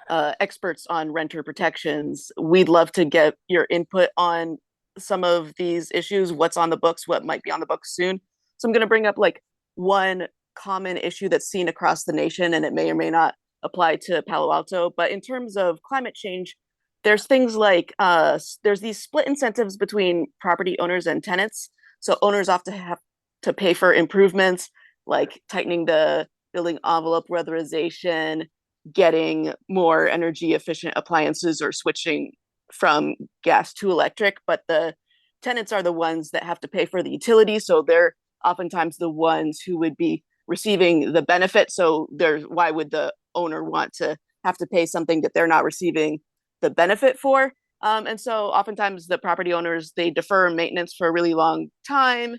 experts on renter protections, we'd love to get your input on some of these issues, what's on the books, what might be on the books soon. So I'm going to bring up like one common issue that's seen across the nation, and it may or may not apply to Palo Alto. But in terms of climate change, there's things like there's these split incentives between property owners and tenants. So owners often have to pay for improvements like tightening the building envelope, weatherization, getting more energy efficient appliances, or switching from gas to electric. But the tenants are the ones that have to pay for the utilities, so they're oftentimes the ones who would be receiving the benefit. So why would the owner want to have to pay something that they're not receiving the benefit for? And so oftentimes the property owners, they defer maintenance for a really long time.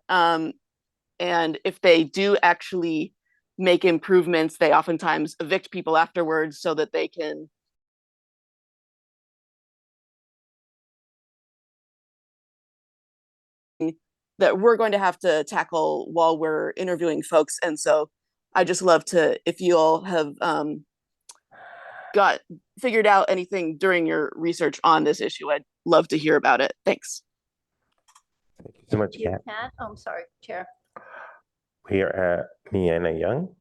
And if they do actually make improvements, they oftentimes evict people afterwards so that they can that we're going to have to tackle while we're interviewing folks. And so I just love to, if you all have figured out anything during your research on this issue, I'd love to hear about it. Thanks. Thank you so much, Kat. Oh, I'm sorry, Chair. We are at Miana Young.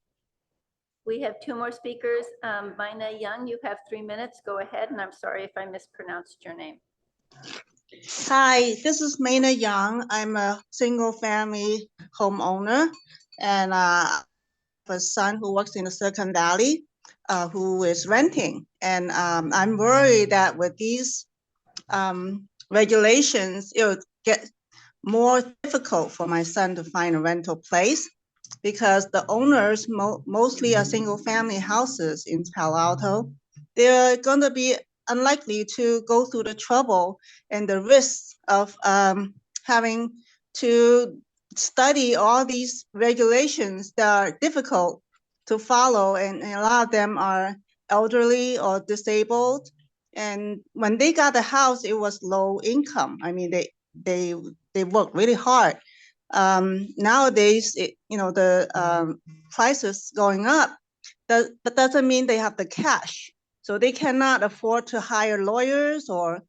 We have 2 more speakers. Mina Young, you have 3 minutes. Go ahead, and I'm sorry if I mispronounced your name. Hi, this is Maina Young. I'm a single family homeowner, and I have a son who works in the Silicon Valley who is renting. And I'm worried that with these regulations, it will get more difficult for my son to find a rental place, because the owners mostly are single family houses in Palo Alto. They're going to be unlikely to go through the trouble and the risks of having to study all these regulations that are difficult to follow, and a lot of them are elderly or disabled. And when they got the house, it was low income. I mean, they worked really hard. Nowadays, the prices going up, but doesn't mean they have the cash. So they cannot afford to hire lawyers or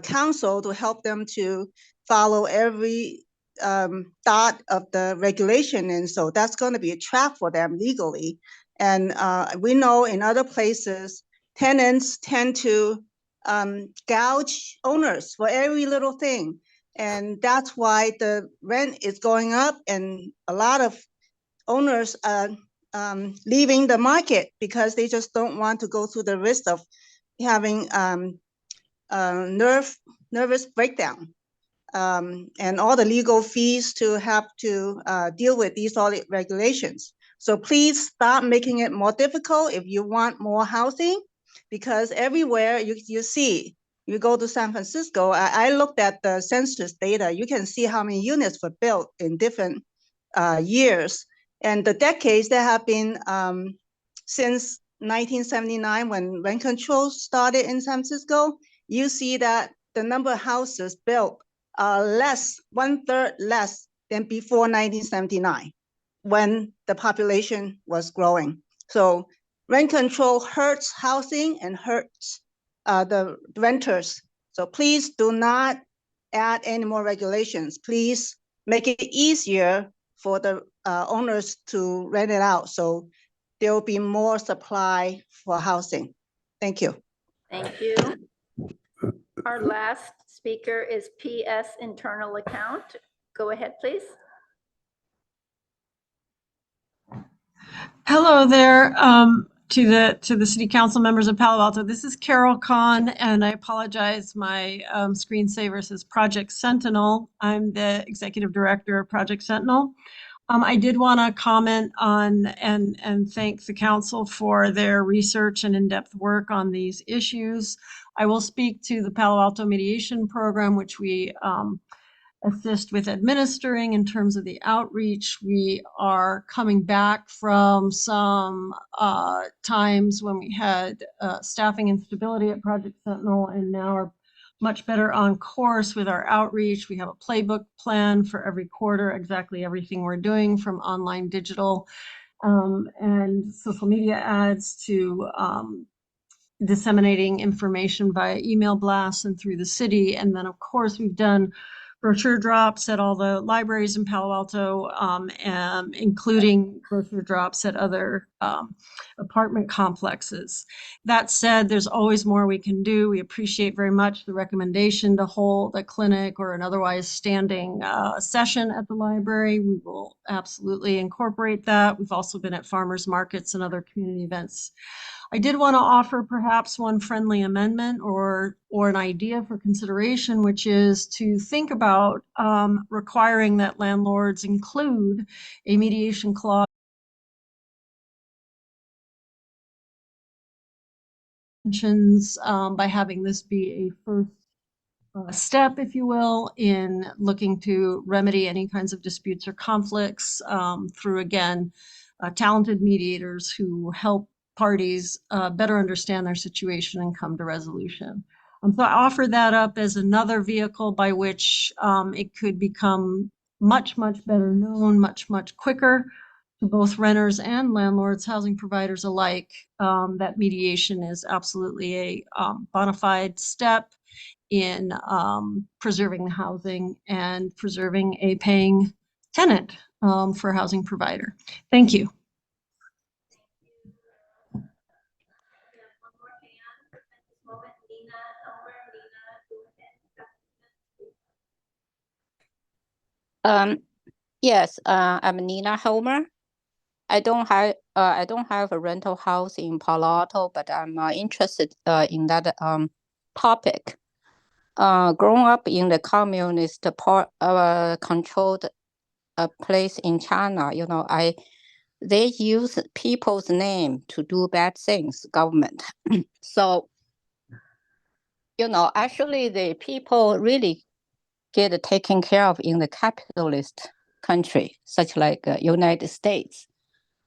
counsel to help them to follow every dot of the regulation. And so that's going to be a trap for them legally. And we know in other places, tenants tend to gouge owners for every little thing. And that's why the rent is going up, and a lot of owners are leaving the market because they just don't want to go through the risk of having nervous breakdown and all the legal fees to have to deal with these all regulations. So please stop making it more difficult if you want more housing, because everywhere you see, you go to San Francisco, I looked at the census data, you can see how many units were built in different years. And the decades that have been since 1979, when rent control started in San Francisco, you see that the number of houses built are less, 1/3 less than before 1979, when the population was growing. So rent control hurts housing and hurts the renters. So please do not add any more regulations. Please make it easier for the owners to rent it out. So there will be more supply for housing. Thank you. Thank you. Our last speaker is PS Internal Account. Go ahead, please. Hello there to the city council members of Palo Alto. This is Carol Kahn, and I apologize. My screensaver says Project Sentinel. I'm the executive director of Project Sentinel. I did want to comment on and thank the council for their research and in-depth work on these issues. I will speak to the Palo Alto Mediation Program, which we assist with administering in terms of the outreach. We are coming back from some times when we had staffing instability at Project Sentinel, and now are much better on course with our outreach. We have a playbook plan for every quarter, exactly everything we're doing, from online, digital, and social media ads to disseminating information via email blasts and through the city. And then, of course, we've done brochure drops at all the libraries in Palo Alto, including brochure drops at other apartment complexes. That said, there's always more we can do. We appreciate very much the recommendation to hold a clinic or an otherwise standing session at the library. We will absolutely incorporate that. We've also been at farmers markets and other community events. I did want to offer perhaps one friendly amendment or an idea for consideration, which is to think about requiring that landlords include a mediation clause by having this be a first step, if you will, in looking to remedy any kinds of disputes or conflicts through, again, talented mediators who help parties better understand their situation and come to resolution. So I offer that up as another vehicle by which it could become much, much better known, much, much quicker to both renters and landlords, housing providers alike, that mediation is absolutely a bona fide step in preserving the housing and preserving a paying tenant for a housing provider. Thank you. Yes, I'm Nina Helmer. I don't have a rental house in Palo Alto, but I'm interested in that topic. Growing up in the communist controlled place in China, they use people's name to do bad things, government. So, actually the people really get taken care of in the capitalist country, such like United States.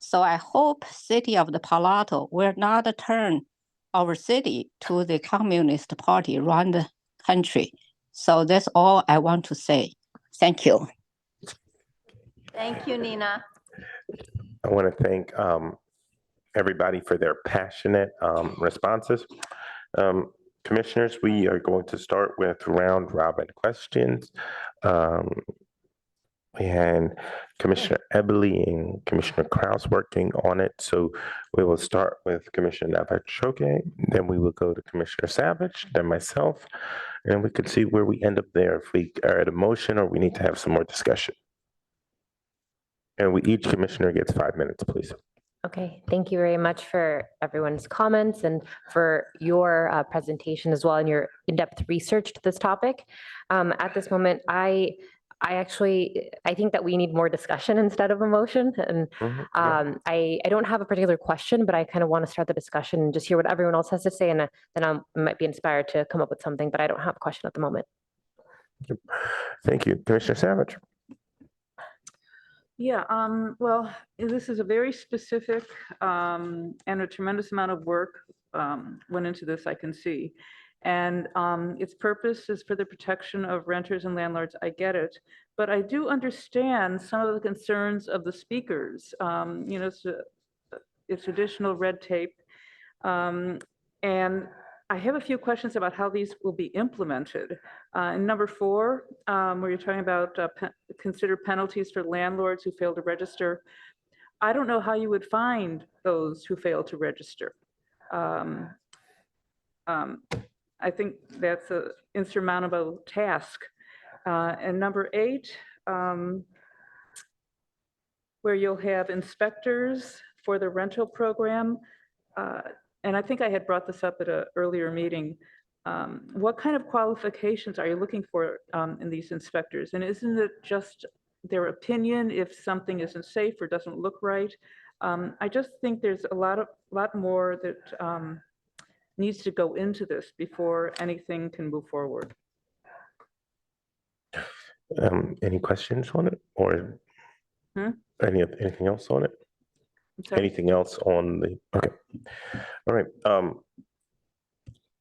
So I hope city of the Palo Alto will not turn our city to the Communist Party run the country. So that's all I want to say. Thank you. Thank you, Nina. I want to thank everybody for their passionate responses. Commissioners, we are going to start with round robin questions. We had Commissioner Eberly and Commissioner Kraus working on it. So we will start with Commissioner Navachoke, then we will go to Commissioner Savage, then myself, and we can see where we end up there, if we are at a motion or we need to have some more discussion. And each commissioner gets 5 minutes, please. Okay, thank you very much for everyone's comments and for your presentation as well and your in-depth research to this topic. At this moment, I think that we need more discussion instead of a motion. And I don't have a particular question, but I kind of want to start the discussion and just hear what everyone else has to say. And then I might be inspired to come up with something, but I don't have a question at the moment. Thank you. Commissioner Savage. Yeah, well, this is a very specific and a tremendous amount of work went into this, I can see. And its purpose is for the protection of renters and landlords. I get it. But I do understand some of the concerns of the speakers. You know, it's additional red tape. And I have a few questions about how these will be implemented. In number 4, where you're talking about consider penalties for landlords who fail to register. I don't know how you would find those who fail to register. I think that's an insurmountable task. And number 8, where you'll have inspectors for the rental program. And I think I had brought this up at an earlier meeting. What kind of qualifications are you looking for in these inspectors? And isn't it just their opinion if something isn't safe or doesn't look right? I just think there's a lot more that needs to go into this before anything can move forward. Any questions on it, or anything else on it? Anything else on the, okay. All right. I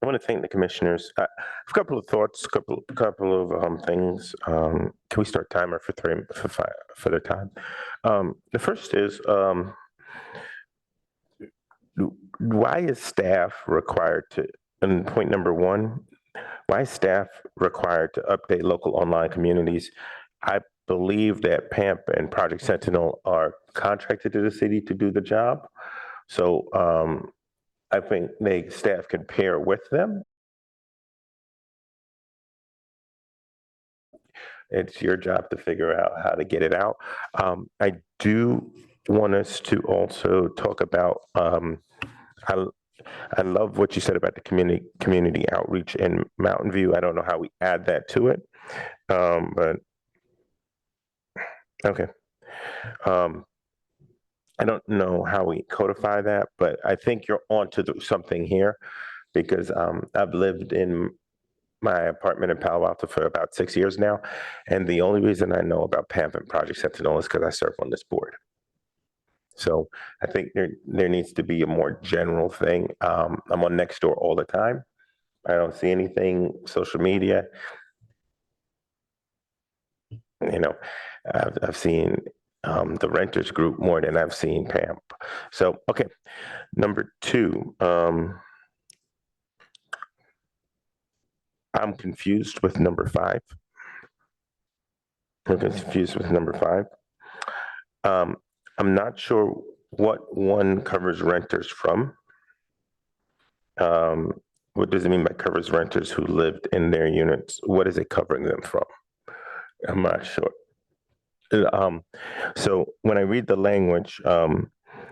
want to thank the commissioners. I have a couple of thoughts, couple of things. Can we start timer for the time? The first is, why is staff required to, and point number 1, why is staff required to update local online communities? I believe that PAMP and Project Sentinel are contracted to the city to do the job. So I think staff can pair with them. It's your job to figure out how to get it out. I do want us to also talk about, I love what you said about the community outreach in Mountain View. I don't know how we add that to it, but okay. I don't know how we codify that, but I think you're onto something here, because I've lived in my apartment in Palo Alto for about 6 years now, and the only reason I know about PAMP and Project Sentinel is because I serve on this board. So I think there needs to be a more general thing. I'm on Nextdoor all the time. I don't see anything social media. You know, I've seen the renters group more than I've seen PAMP. So, okay. Number 2, I'm confused with number 5. I'm confused with number 5. I'm not sure what one covers renters from. What does it mean by covers renters who lived in their units? What is it covering them from? I'm not sure. So when I read the language,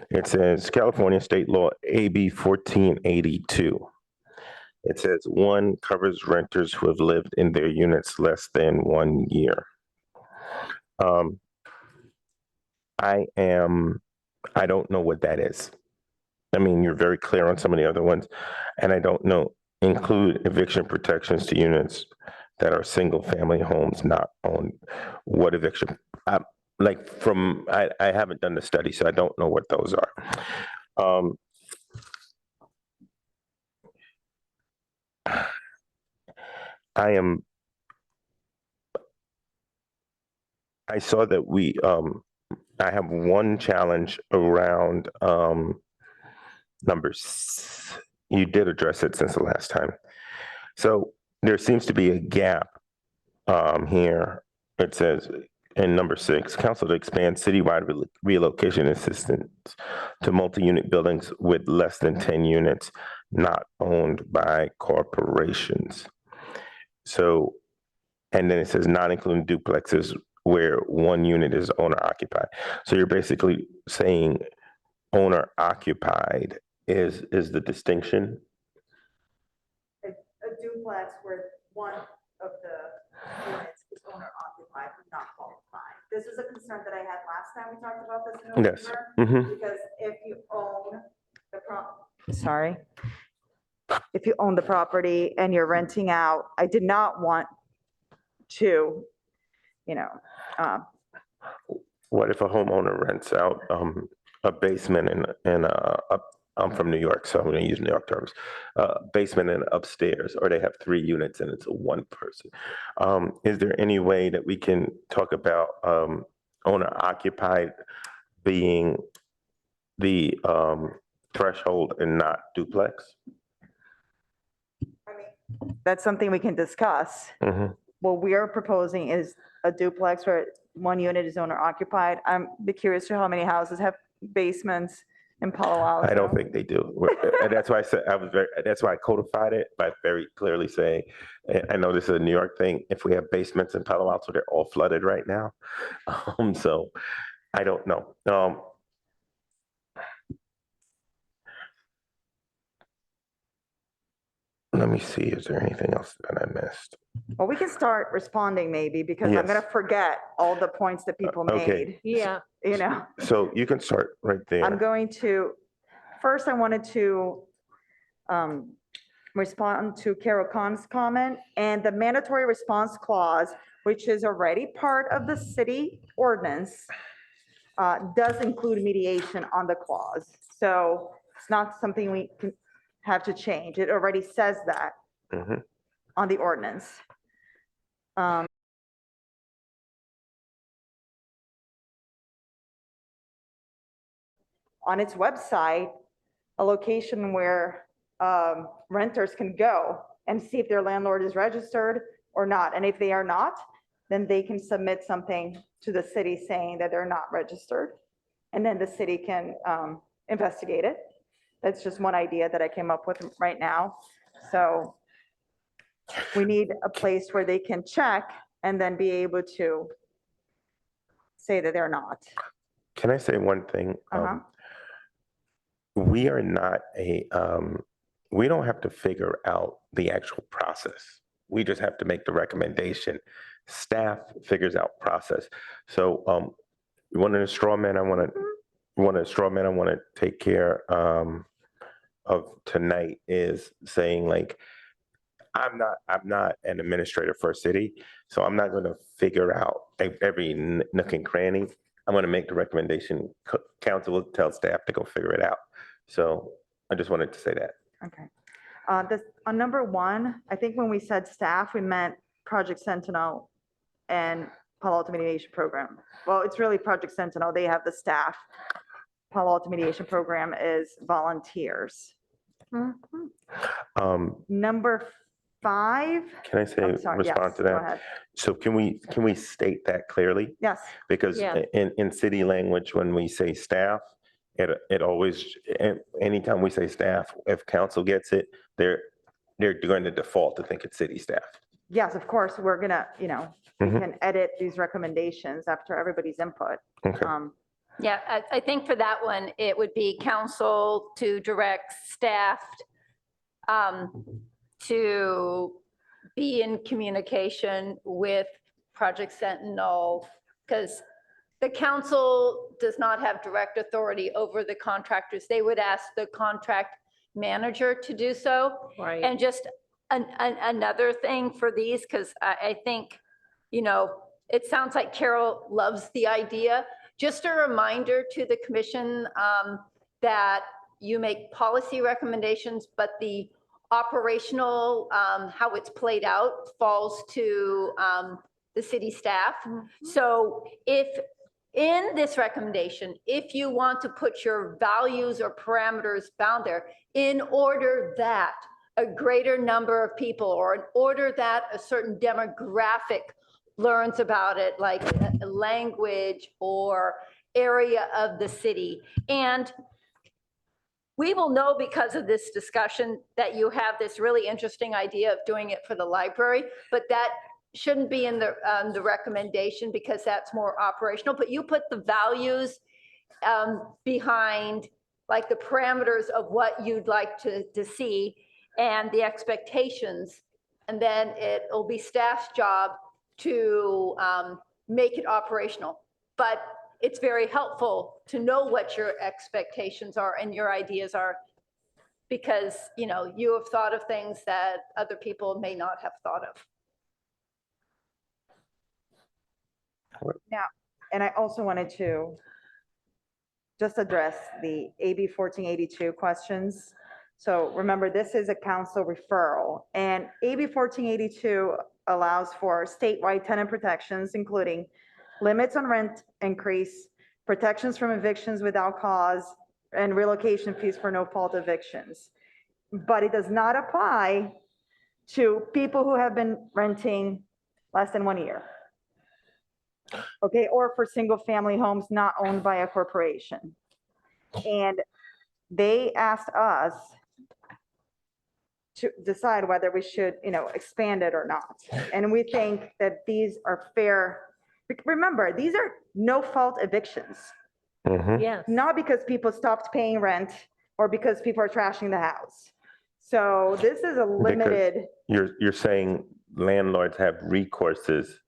it says California State Law AB 1482. It says 1 covers renters who have lived in their units less than 1 year. I don't know what that is. I mean, you're very clear on some of the other ones, and I don't know, include eviction protections to units that are single family homes not owned. What eviction? like from, I haven't done the study, so I don't know what those are. I saw that I have one challenge around, numbers. You did address it since the last time. So there seems to be a gap, here. It says in number 6, council to expand citywide relocation assistance to multi-unit buildings with less than 10 units not owned by corporations. So, and then it says not including duplexes where one unit is owner occupied. So you're basically saying owner occupied is the distinction? A duplex where one of the units is owner occupied would not qualify. This is a concern that I had last time we talked about this in Yes. November. Mhm. Because if you own if you own the property and you're renting out, I did not want to, What if a homeowner rents out a basement and I'm from New York, so I'm going to use New York terms. Basement and upstairs, or they have 3 units and it's a one person. Is there any way that we can talk about owner occupied being the threshold and not duplex? that's something we can discuss. Mhm. What we are proposing is a duplex where one unit is owner occupied. I'm be curious to how many houses have basements in Palo Alto. I don't think they do. And that's why I said that's why I codified it by very clearly saying, I know this is a New York thing. If we have basements in Palo Alto, they're all flooded right now. So I don't know. Let me see, is there anything else that I missed? Well, we can start responding maybe because I'm Yes. going to forget all the points that people Okay. made, Yeah. So you can start right there. I'm going to, first I wanted to respond to Carol Khan's comment and the mandatory response clause, which is already part of the city ordinance, does include mediation on the clause. So it's not something we can have to change. It already says that Mhm. on the ordinance. On its website, a location where renters can go and see if their landlord is registered or not. And if they are not, then they can submit something to the city saying that they're not registered. And then the city can investigate it. That's just one idea that I came up with right now. So we need a place where they can check and then be able to say that they're not. Can I say one thing? We are not we don't have to figure out the actual process. We just have to make the recommendation. Staff figures out process. So one of the straw men I want to take care of tonight is saying like, I'm not an administrator for a city, so I'm not going to figure out every nook and cranny. I'm going to make the recommendation. Council will tell staff to go figure it out. So I just wanted to say that. Okay. On number 1, I think when we said staff, we meant Project Sentinel and Palo Alto Mediation Program. Well, it's really Project Sentinel. They have the staff. Palo Alto Mediation Program is volunteers. Number 5. Can I say, I'm sorry, respond yes, to go that? ahead. So can we state that clearly? Yes. Because Yeah. in city language, when we say staff, it always, anytime we say staff, if council gets it, they're going to default to think it's city staff. Yes, of course, we're gonna, we Mhm. can edit these recommendations after everybody's input. Okay. Yeah, I think for that one, it would be council to direct staff to be in communication with Project Sentinel, because the council does not have direct authority over the contractors. They would ask the contract manager to do so. Right. And just another thing for these, because I think, it sounds like Carol loves the idea. Just a reminder to the commission that you make policy recommendations, but the operational, how it's played out falls to the city staff. So if in this recommendation, if you want to put your values or parameters bound there, in order that a greater number of people, or in order that a certain demographic learns about it, like a language or area of the city. And we will know because of this discussion that you have this really interesting idea of doing it for the library, but that shouldn't be in the recommendation because that's more operational. But you put the values behind, like the parameters of what you'd like to see and the expectations, and then it'll be staff's job to make it operational. But it's very helpful to know what your expectations are and your ideas are, because you know you have thought of things that other people may not have thought of. Now, and I also wanted to just address the AB 1482 questions. So remember, this is a council referral, and AB 1482 allows for statewide tenant protections, including limits on rent increase, protections from evictions without cause, and relocation fees for no-fault evictions. But it does not apply to people who have been renting less than 1 year. Okay, or for single-family homes not owned by a corporation. And they asked us to decide whether we should, expand it or not. And we think that these are fair. Remember, these are no-fault evictions. Yes. Not because people stopped paying rent or because people are trashing the house. So this is a limited. You're saying landlords have recourses.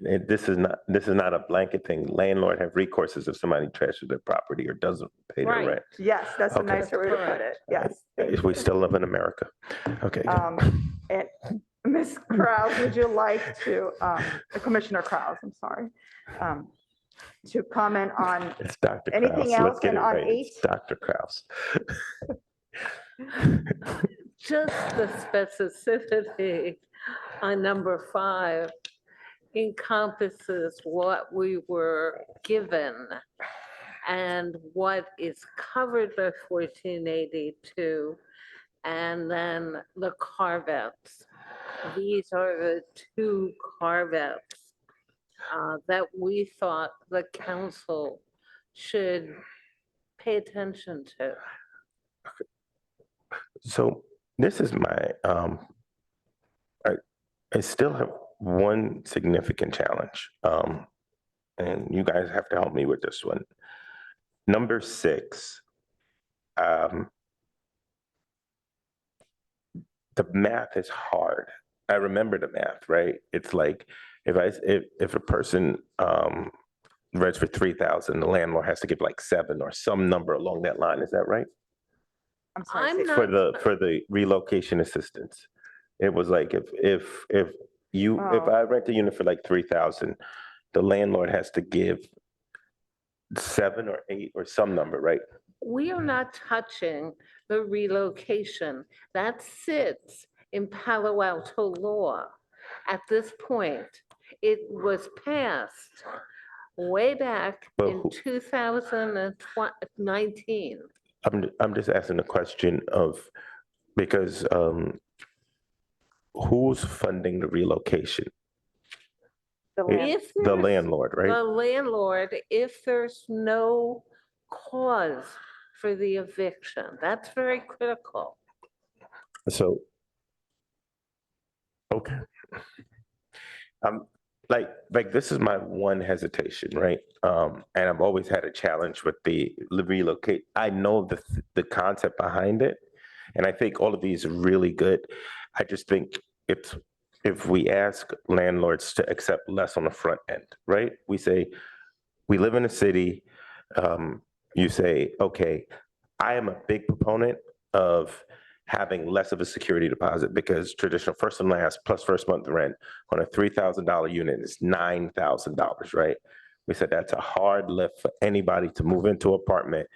This is not a blanket thing. Landlord have recourses if somebody trashes their property or doesn't pay their Right. rent. Yes, that's a Okay. nicer way to put it. Yes. We still live in America. Okay. And Ms. Krause, would you like to, Commissioner Krause, I'm sorry, to comment on It's Dr. anything Krause. else Let's get and it on right. 8? It's Dr. Krause. Just the specificity on number 5 encompasses what we were given and what is covered by 1482, and then the carve-outs. These are the 2 carve-outs that we thought the council should pay attention to. So this is my, I still have one significant challenge, and you guys have to help me with this one. Number 6, the math is hard. I remember the math, right? It's like if a person rents for 3,000, the landlord has to give like 7 or some number along that line. Is that right? I'm sorry. I'm say- not. For the relocation assistance. It was like if Oh. I rent a unit for like 3,000, the landlord has to give 7 or 8 or some number, right? We are not touching the relocation. That sits in Palo Alto law. At this point, it was passed way back But in 2019. I'm just asking the question of, because who's funding the relocation? If The there's- landlord, right? The landlord, if there's no cause for the eviction, that's very critical. So, okay. Like this is my one hesitation, right? And I've always had a challenge with the relocate. I know the concept behind it, and I think all of these are really good. I just think if we ask landlords to accept less on the front end, right? We say, we live in a city. You say, okay, I am a big proponent of having less of a security deposit because traditional first and last plus first month rent on a $3,000 unit is $9,000, right? We said that's a hard lift for anybody to move into an apartment.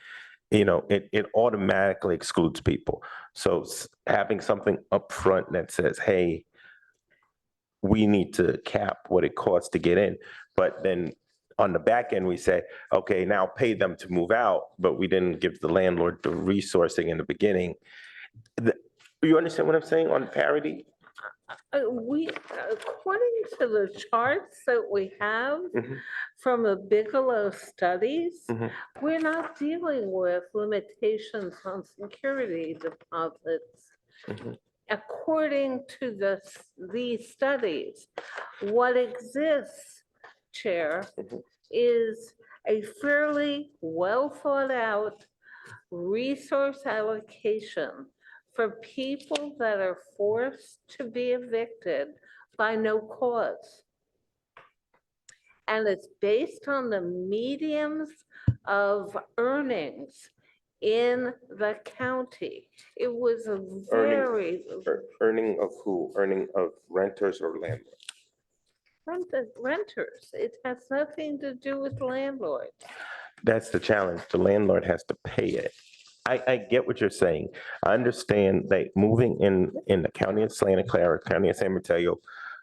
You know, it automatically excludes people. So having something upfront that says, hey, we need to cap what it costs to get in. But then on the back end, we say, okay, now pay them to move out, but we didn't give the landlord the resourcing in the beginning. You understand what I'm saying on parity? According to the charts that we have from the Bigelow studies, we're not dealing with limitations on security deposits. According to these studies, what exists, Chair, is a fairly well thought out resource allocation for people that are forced to be evicted by no cause. And it's based on the medians of earnings in the county. It was a very Earning of who? Earning of renters or landlords? Renters. It has nothing to do with landlords. That's the challenge. The landlord has to pay it. I get what you're saying. I understand that moving in the county of Santa Clara, county of San Mateo,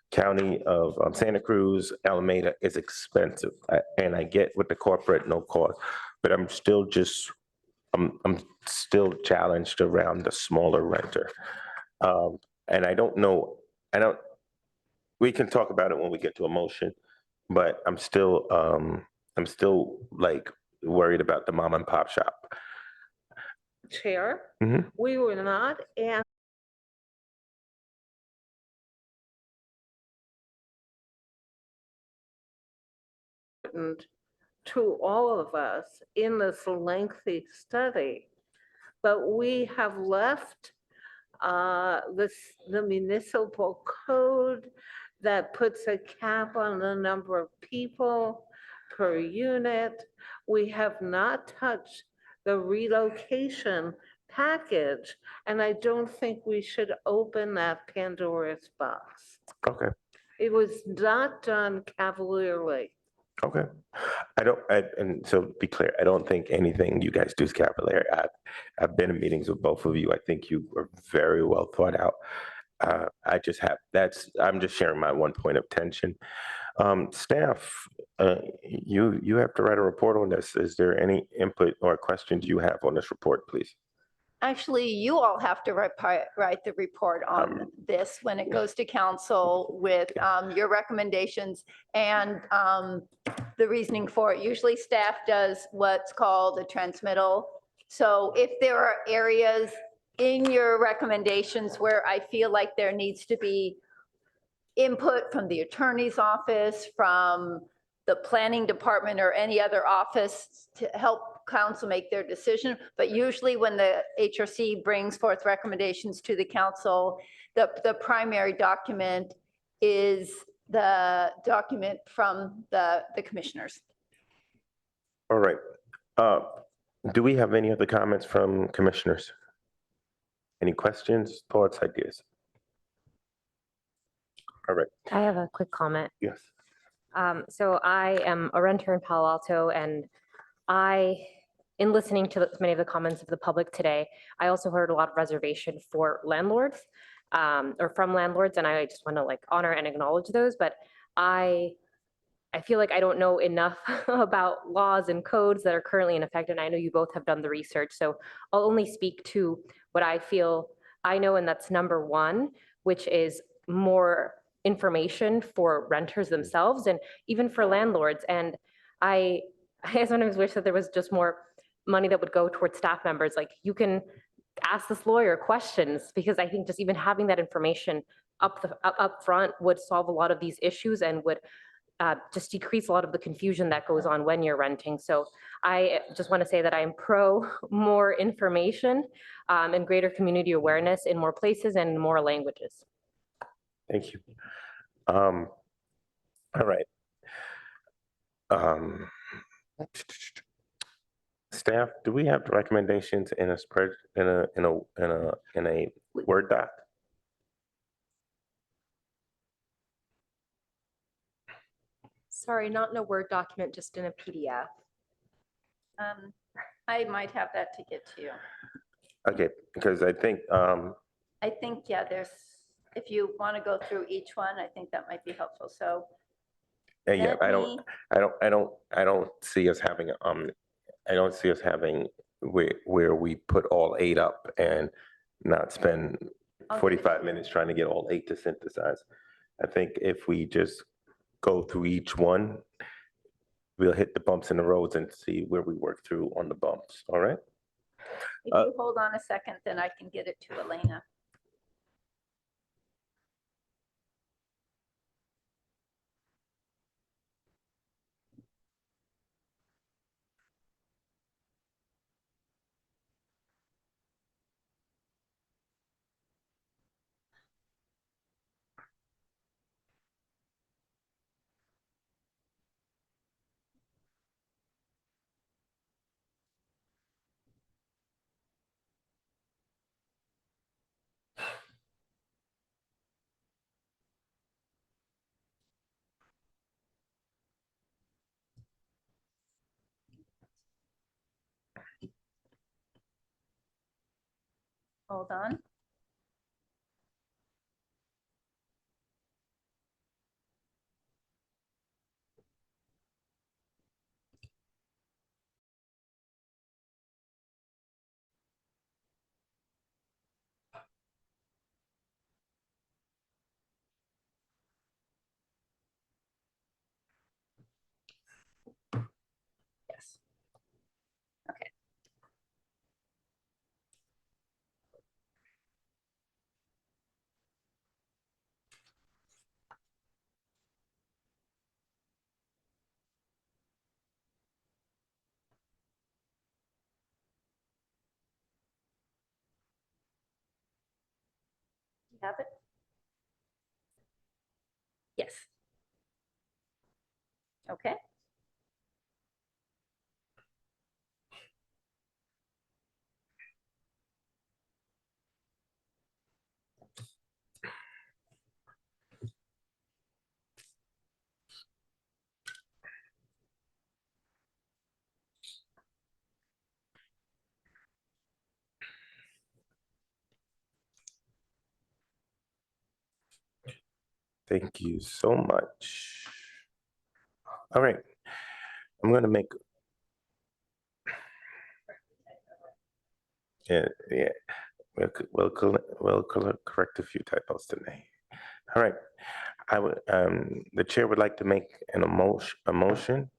county of Santa Cruz, Alameda is expensive. And I get with the corporate no cost, but I'm still challenged around the smaller renter. And I don't know, we can talk about it when we get to a motion, but I'm still like worried about the mom and pop shop. Chair, we were not asked to all of us in this lengthy study, but we have left the municipal code that puts a cap on the number of people per unit. We have not touched the relocation package, and I don't think we should open that Pandora's box. Okay. It was not done cavalierly. Okay. And so to be clear, I don't think anything you guys do is cavalier. I've been in meetings with both of you. I think you are very well thought out. I'm just sharing my one point of tension. Staff, you have to write a report on this. Is there any input or questions you have on this report, please? Actually, you all have to write the report on this when it goes to council with your recommendations and the reasoning for it. Usually staff does what's called a transmittal. So if there are areas in your recommendations where I feel like there needs to be input from the attorney's office, from the planning department or any other office to help council make their decision. But usually when the HRC brings forth recommendations to the council, the primary document is the document from the commissioners. All right. Do we have any other comments from commissioners? Any questions, thoughts, ideas? All right. I have a quick comment. Yes. So I am a renter in Palo Alto, and in listening to many of the comments of the public today, I also heard a lot of reservation for landlords or from landlords, and I just want to like honor and acknowledge those. But I feel like I don't know enough about laws and codes that are currently in effect, and I know you both have done the research, so I'll only speak to what I feel I know, and that's number one, which is more information for renters themselves and even for landlords. And I sometimes wish that there was just more money that would go towards staff members. Like, you can ask this lawyer questions, because I think just even having that information up front would solve a lot of these issues and would just decrease a lot of the confusion that goes on when you're renting. So I just want to say that I am pro more information and greater community awareness in more places and more languages. Thank you. All right. Staff, do we have the recommendations in a spread, in a Word doc? Sorry, not in a Word document, just in a PDF. I might have that to get to you. Okay, because I think, I think, yeah, there's, if you want to go through each one, I think that might be helpful. So yeah, let me- I don't see us having, I don't see us having where we put all 8 up and not spend 45 minutes trying to get all 8 to synthesize. I think if we just go through each one, we'll hit the bumps in the roads and see where we work through on the bumps, all right? if you hold on a second, then I can get it to Elena. Hold on. Yes. Okay. You have it? Yes. Okay. Thank you so much. All right, I'm gonna make. Yeah, we'll correct a few typos today. All right, the chair would like to make a motion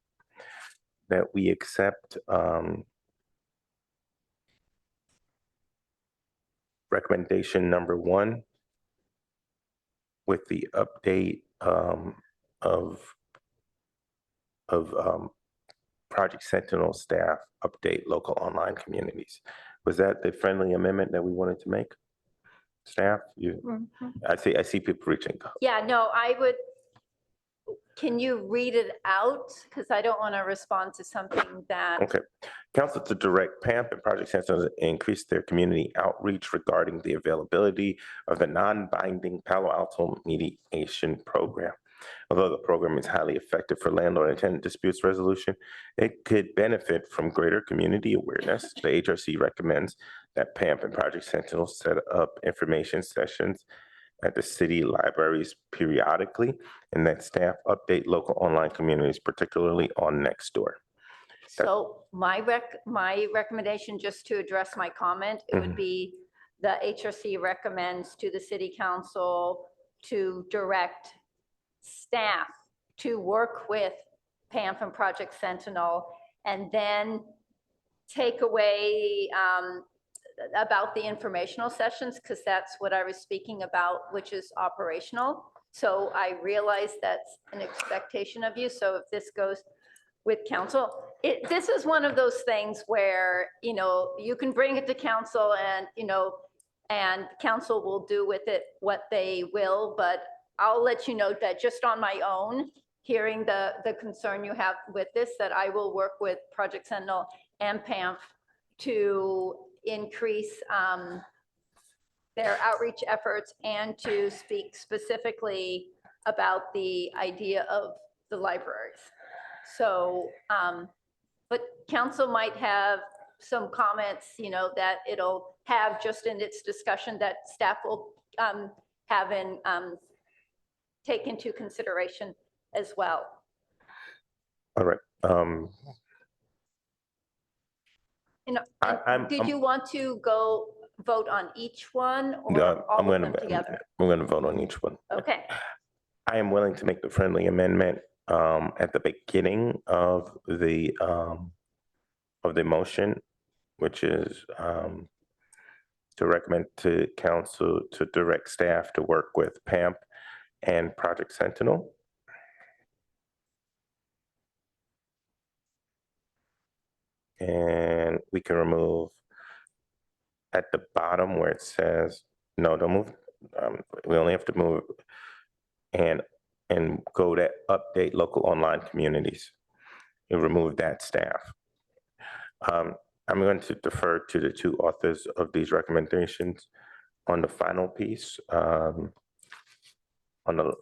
that we accept, recommendation number 1 with the update, of Project Sentinel staff update local online communities. Was that the friendly amendment that we wanted to make? Staff, I see people reaching. Yeah, no, I would, can you read it out? Because I don't want to respond to something that. Okay. Council to direct PAMP and Project Sentinel to increase their community outreach regarding the availability of the non-binding Palo Alto mediation program. Although the program is highly effective for landlord and tenant disputes resolution, it could benefit from greater community awareness. The HRC recommends that PAMP and Project Sentinel set up information sessions at the city libraries periodically, and that staff update local online communities, particularly on Nextdoor. So my recommendation, just to address my comment, it would be the HRC recommends to the city council to direct staff to work with PAMP and Project Sentinel, and then take away about the informational sessions, because that's what I was speaking about, which is operational. So I realize that's an expectation of you. So if this goes with council, this is one of those things where, you can bring it to council and, and council will do with it what they will, but I'll let you know that just on my own, hearing the concern you have with this, that I will work with Project Sentinel and PAMP to increase their outreach efforts and to speak specifically about the idea of the libraries. So, but council might have some comments, that it'll have just in its discussion that staff will have in take into consideration as well. All right. Did you want to go vote on each one or No, all of them together? I'm going to vote on each one. Okay. I am willing to make the friendly amendment at the beginning of the motion, which is to recommend to council to direct staff to work with PAMP and Project Sentinel. And we can remove at the bottom where it says, no, don't move. We only have to move and go to update local online communities. You remove that staff. I'm going to defer to the two authors of these recommendations on the final piece. On the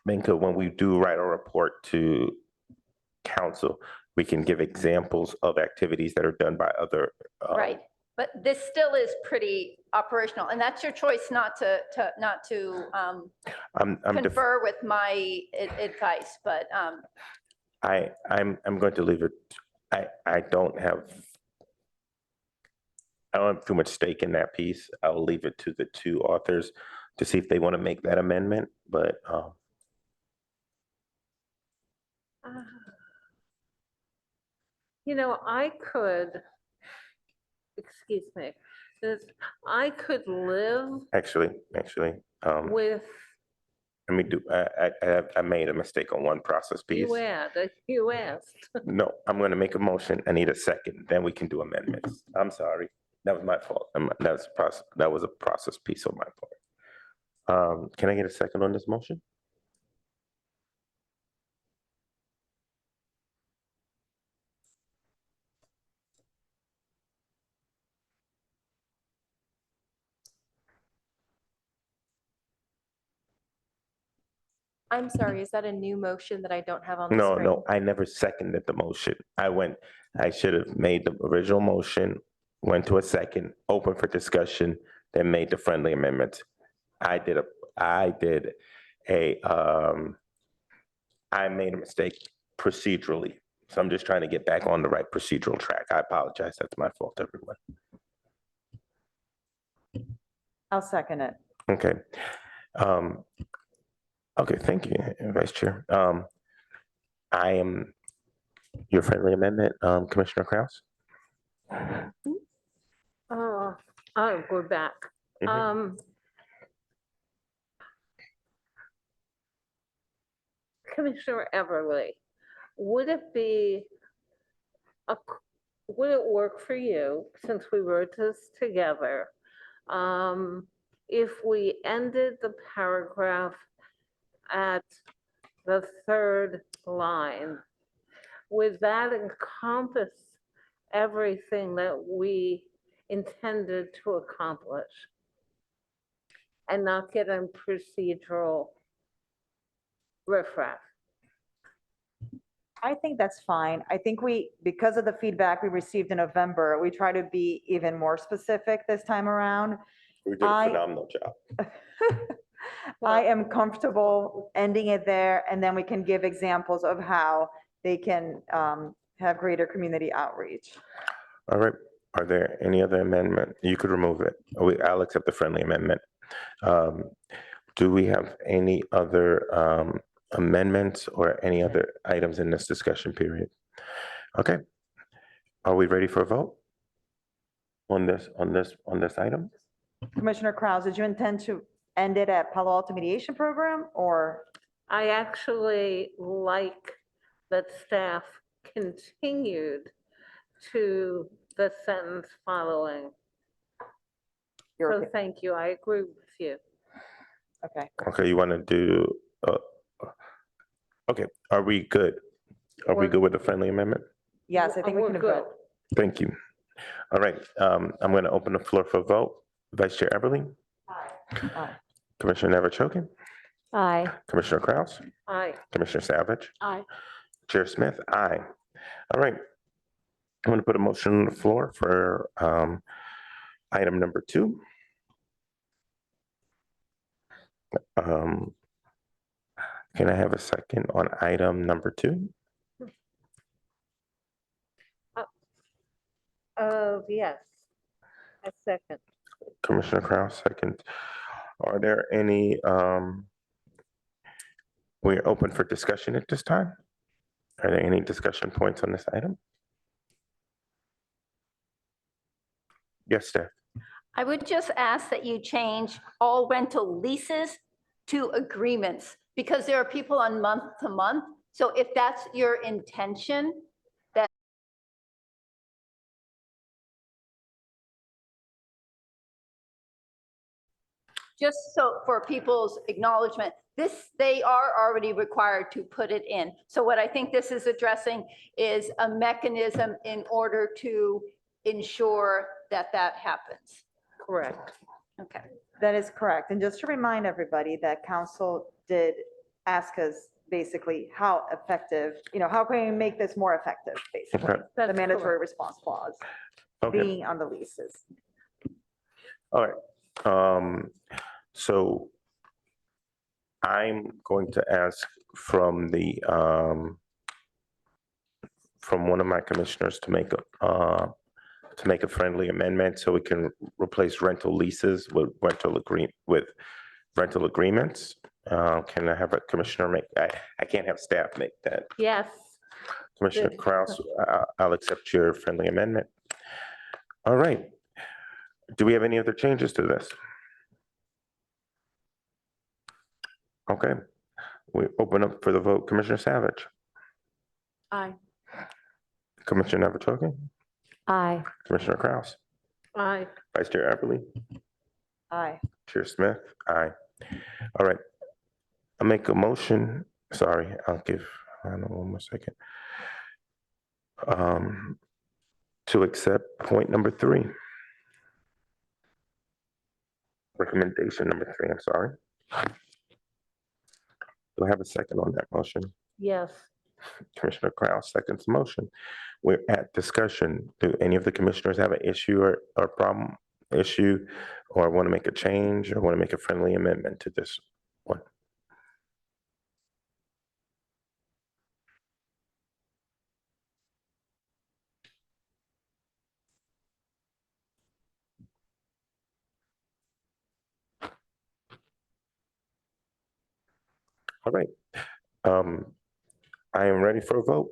Minka, when we do write a report to council, we can give examples of activities that are done by other. Right, but this still is pretty operational, and that's your choice not to confer with my advice, but I'm going to leave it. I don't have too much stake in that piece. I'll leave it to the two authors to see if they want to make that amendment, but I could, excuse me, I could live actually, with, let me do, I made a mistake on one process piece. you asked. No, I'm going to make a motion. I need a second, then we can do amendments. I'm sorry. That was my fault. That was a process piece on my part. Can I get a second on this motion? I'm sorry, is that a new motion that I don't have on the No, screen? no, I never seconded the motion. I should have made the original motion, went to a second, open for discussion, then made the friendly amendments. I made a mistake procedurally. So I'm just trying to get back on the right procedural track. I apologize. That's my fault, everyone. I'll second it. Okay. Okay, thank you, Vice Chair. I am your friendly amendment, Commissioner Kraus. I'll go back. Commissioner Everly, would it work for you, since we wrote this together, if we ended the paragraph at the third line? Would that encompass everything that we intended to accomplish and not get in procedural riffraff? I think that's fine. I think because of the feedback we received in November, we try to be even more specific this time around. We did a phenomenal job. I am comfortable ending it there, and then we can give examples of how they can have greater community outreach. All right. Are there any other amendment? You could remove it. I'll accept the friendly amendment. Do we have any other amendments or any other items in this discussion period? Okay. Are we ready for a vote on this item? Commissioner Krause, did you intend to end it at Palo Alto Mediation Program, or? I actually like that staff continued to the sentence following. So thank you. I agree with you. Okay. Okay, you want to do, okay, are we good? Are we good with the friendly amendment? Yes, I think we We're can good. vote. Thank you. All right, I'm going to open the floor for a vote. Vice Chair Eberly, Aye. Commissioner Never Aye. Commissioner Kraus, Aye. Commissioner Savage, Aye. Chair Smith, aye. All right. I'm going to put a motion on the floor for item number 2. Can I have a second on item number 2? Yes. A second. Commissioner Kraus, second. Are there any, we're open for discussion at this time? Are there any discussion points on this item? Yes, Steph. I would just ask that you change all rental leases to agreements, because there are people on month to month. So if that's your intention, that just so for people's acknowledgement, they are already required to put it in. So what I think this is addressing is a mechanism in order to ensure that that happens. Correct. Okay. That is correct. And just to remind everybody that council did ask us basically how effective, how can we make this more effective, basically? Okay. The That's mandatory correct. response clause Okay. being on the leases. All right. So I'm going to ask from one of my commissioners to make a friendly amendment so we can replace rental leases with rental agreements. Can I have a commissioner make, I can't have staff make that. Yes. Commissioner Good. Kraus, I'll accept your friendly amendment. All right. Do we have any other changes to this? Okay. We open up for the vote. Commissioner Savage, Aye. Commissioner Never Aye. Commissioner Kraus, Aye. Vice Chair Everly, Aye. Chair Smith, aye. All right. I'll make a motion. Sorry, I don't know, one more second. To accept point number 3. Recommendation number 3, I'm sorry. Do I have a second on that motion? Yes. Commissioner Kraus seconds the motion. We're at discussion. Do any of the commissioners have an issue or problem issue, or want to make a change, or want to make a friendly amendment to this one? All right. I am ready for a vote.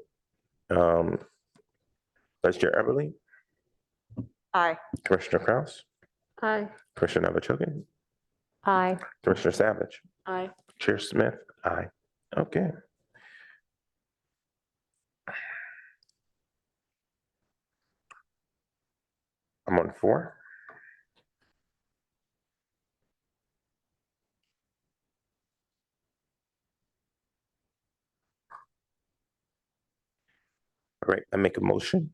Vice Chair Everly, Aye. Commissioner Kraus, Aye. Commissioner Navachokin, Aye. Commissioner Savage, Aye. Chair Smith, aye. Okay. I'm on 4. All right, I make a motion.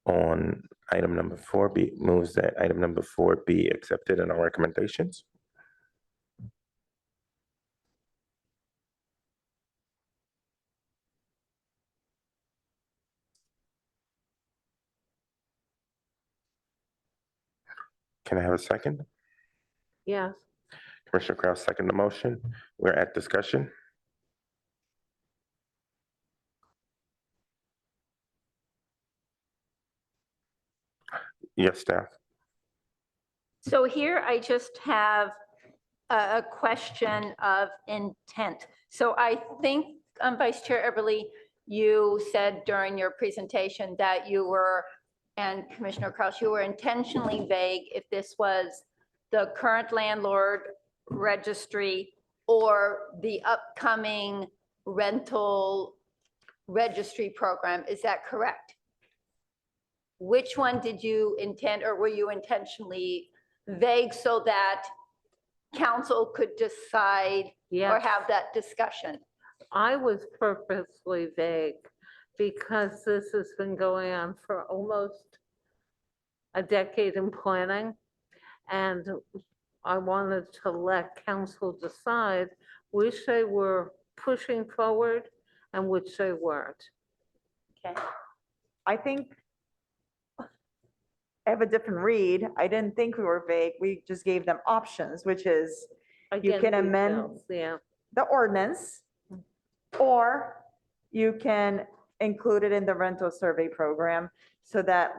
On item number 4, moves that item number 4 be accepted in our recommendations. Can I have a second? Yes. Commissioner Kraus, second the motion. We're at discussion. Yes, staff. So here I just have a question of intent. So I think, Vice Chair Everly, you said during your presentation that you were, and Commissioner Kraus, you were intentionally vague if this was the current landlord registry or the upcoming rental registry program. Is that correct? Which one did you intend, or were you intentionally vague so that council could decide or Yes. have that discussion. I was purposely vague because this has been going on for almost a decade in planning. And I wanted to let council decide which they were pushing forward and which they weren't. Okay. I think I have a different read. I didn't think we were vague. We just gave them options, which is you Again, can amend details, yeah. the ordinance, or you can include it in the rental survey program so that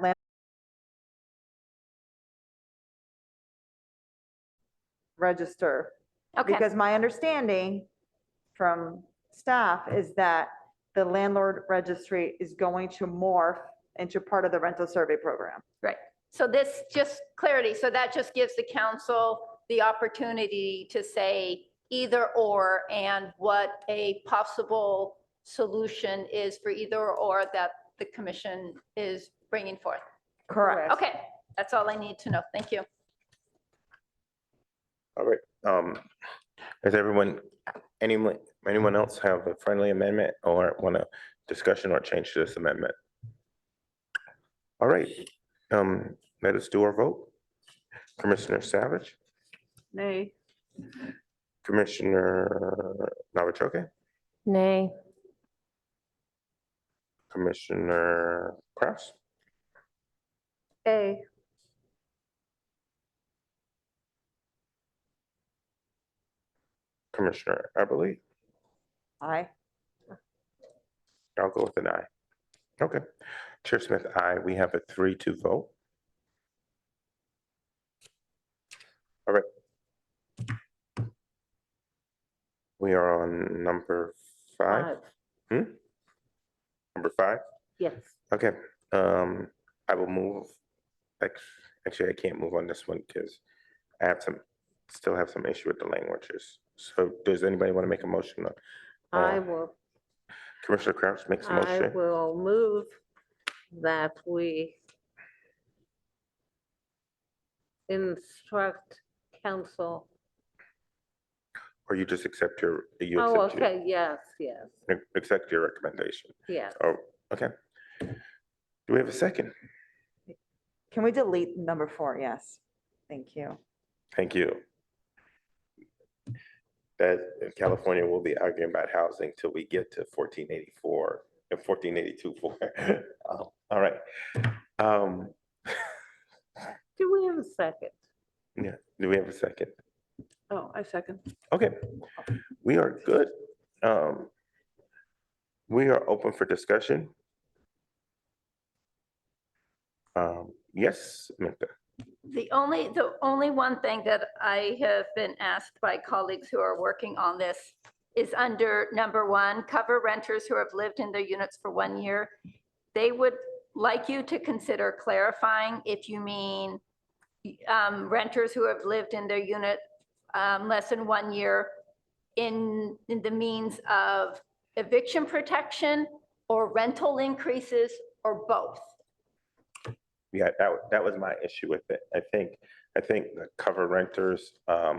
register. Okay. Because my understanding from staff is that the landlord registry is going to morph into part of the rental survey program. Right. So this just clarity. So that just gives the council the opportunity to say either or and what a possible solution is for either or that the commission is bringing forth. Correct. Okay, that's all I need to know. Thank you. All right. Does anyone else have a friendly amendment or want a discussion or change to this amendment? All right. Let us do our vote. Commissioner Savage, Nay. Commissioner Navachoke, Nay. Commissioner Kraus, A. Commissioner Eberly. Aye. I'll go with an aye. Okay. Chair Smith, aye. We have a 3-2 vote. All right. We are on number 5. Number 5? Yes. Okay. I will move. Actually, I can't move on this one because I have still have some issue with the languages. So does anybody want to make a motion on? I will. Commissioner Kraus makes a I motion. will move that we instruct council. Or you just accept your, Oh, okay, yes, yes, accept your recommendation. yes. Oh, okay. Do we have a second? Can we delete number 4? Yes. Thank you. Thank you. That in California, we'll be arguing about housing till we get to 1484 and 1482 for. All right. Do we have a second? Yeah. Do we have a second? Oh, I second. Okay. We are good. We are open for discussion. Yes, Minka. The only one thing that I have been asked by colleagues who are working on this is under number 1, cover renters who have lived in their units for 1 year. They would like you to consider clarifying if you mean renters who have lived in their unit less than 1 year in the means of eviction protection or rental increases or both. Yeah, that was my issue with it. I think the cover renters, I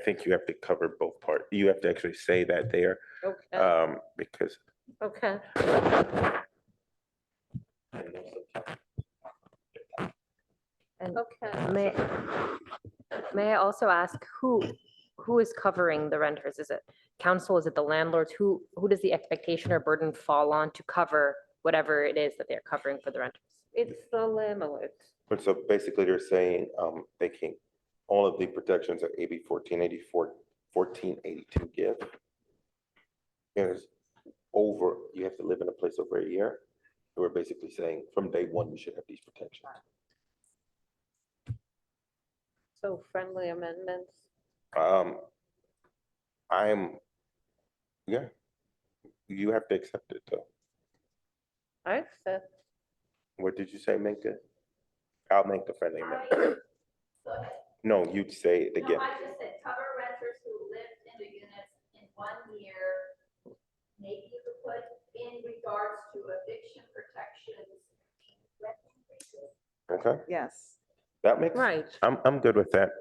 think you have to cover both parts. You have to actually say that there. Okay. Because. Okay. And Okay. may I also ask who is covering the renters? Is it council? Is it the landlords? Who does the expectation or burden fall on to cover whatever it is that they're covering for the renters? It's the landlords. But so basically they're saying, they can, all of the protections that AB 1484, 1482 give is over, you have to live in a place over a year. So we're basically saying from day 1, you should have these protections. So friendly amendments. Yeah, you have to accept it though. I accept. What did you say, Minka? I'll make the friendly amendment. No, you'd say it again. No, I just said cover renters who lived in the units in 1 year. Maybe you could put in regards to eviction protections. Okay. Yes. That makes, Right. I'm good with that.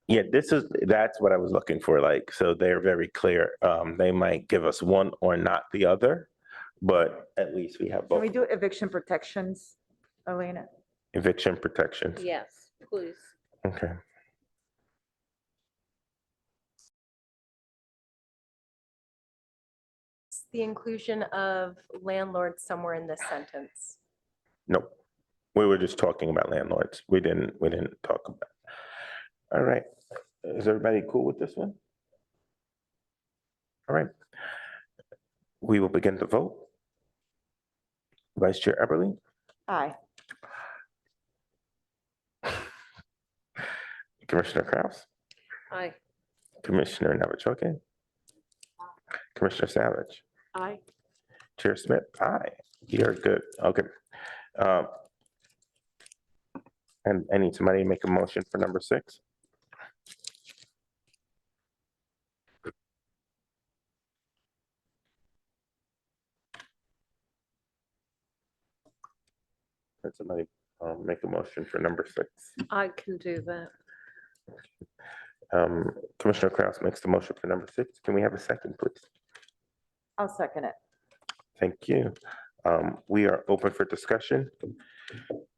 Yeah, that's what I was looking for, like, so they're very clear. They might give us one or not the other, but at least we have Can we both. do eviction protections, Elena? Eviction protections. Yes, please. Okay. The inclusion of landlords somewhere in this sentence. Nope. We were just talking about landlords. We didn't talk about. All right. Is everybody cool with this one? All right. We will begin to vote. Vice Chair Eberly, Aye. Commissioner Kraus, Aye. Commissioner Navachocke, Commissioner Savage, Aye. Chair Smith, aye. You're good. Okay. And I need somebody to make a motion for number 6. Can somebody make a motion for number 6? I can do that. Commissioner Kraus makes the motion for number 6. Can we have a second, please? I'll second it. Thank you. We are open for discussion.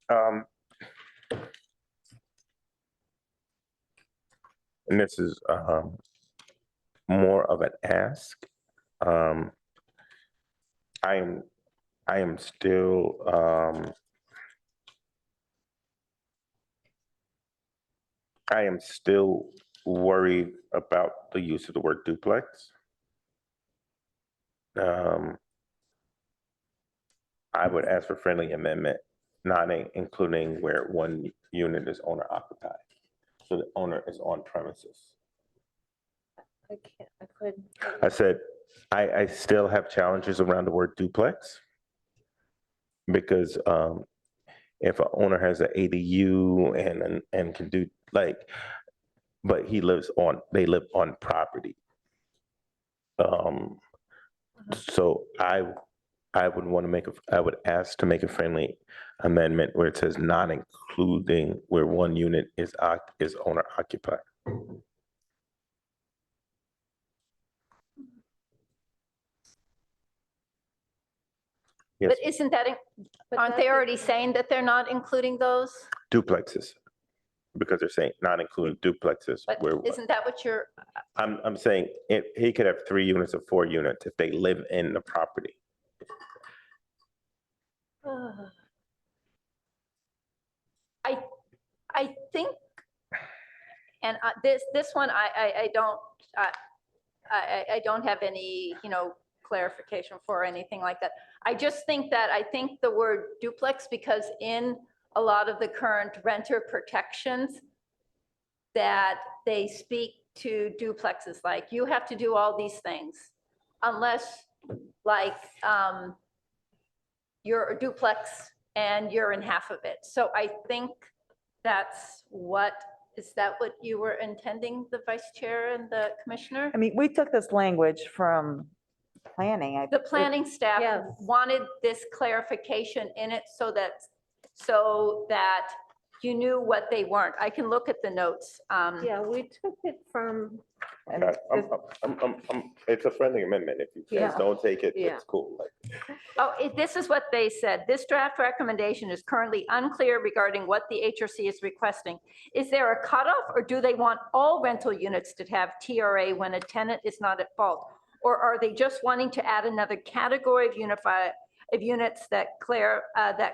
And this is more of an ask. I am still worried about the use of the word duplex. I would ask for friendly amendment, not including where one unit is owner occupied. So the owner is on premises. I said, I still have challenges around the word duplex. Because if an owner has an ADU and can do like, but they live on property. So I would ask to make a friendly amendment where it says not including where one unit is owner occupied. Yes, But isn't that, aren't they already saying that they're not including those? duplexes, because they're saying not including duplexes. But Where isn't that what you're, I'm saying he could have 3 units or 4 units if they live in the property. I think, and this one, I don't have any, clarification for or anything like that. I just think that, I think the word duplex, because in a lot of the current renter protections, that they speak to duplexes, like you have to do all these things unless like you're a duplex and you're in half of it. So I think is that what you were intending, the vice chair and the commissioner? I mean, we took this language from planning. The planning staff Yes. wanted this clarification in it so that you knew what they weren't. I can look at the notes. Yeah, we took it from, And It's a friendly amendment. If you guys Yeah. don't take it, Yeah. it's cool. This is what they said. This draft recommendation is currently unclear regarding what the HRC is requesting. Is there a cutoff, or do they want all rental units to have TRA when a tenant is not at fault? Or are they just wanting to add another category of units that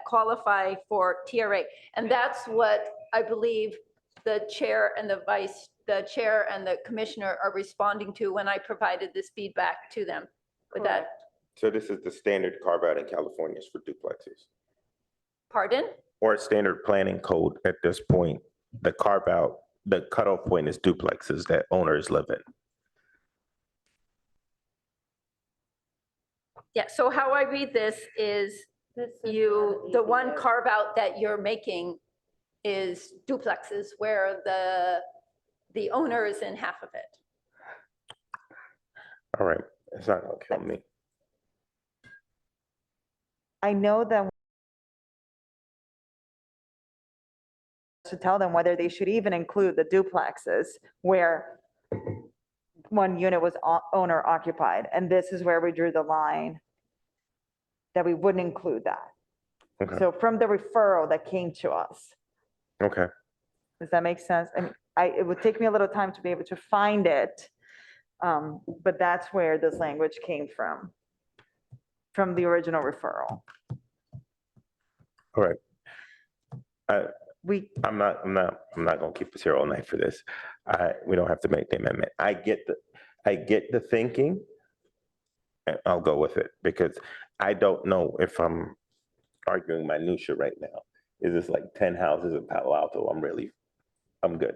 qualify for TRA? And that's what I believe the chair and the commissioner are responding to when I provided this feedback to them. With that, So this is the standard carve out in California for duplexes, pardon? or standard planning code at this point. The carve out, the cutoff point is duplexes that owners live in. Yeah, so how I read this is the one carve out that you're making is duplexes where the owner is in half of it. All right, it's not gonna kill me. I know that to tell them whether they should even include the duplexes where one unit was owner occupied. And this is where we drew the line that we wouldn't include that. Okay. So from the referral that came to us, Okay. does that make sense? I mean, it would take me a little time to be able to find it. But that's where this language came from the original referral. All right. We, I'm not gonna keep us here all night for this. We don't have to make the amendment. I get the thinking. And I'll go with it because I don't know if I'm arguing minutia right now. Is this like 10 houses in Palo Alto? I'm good.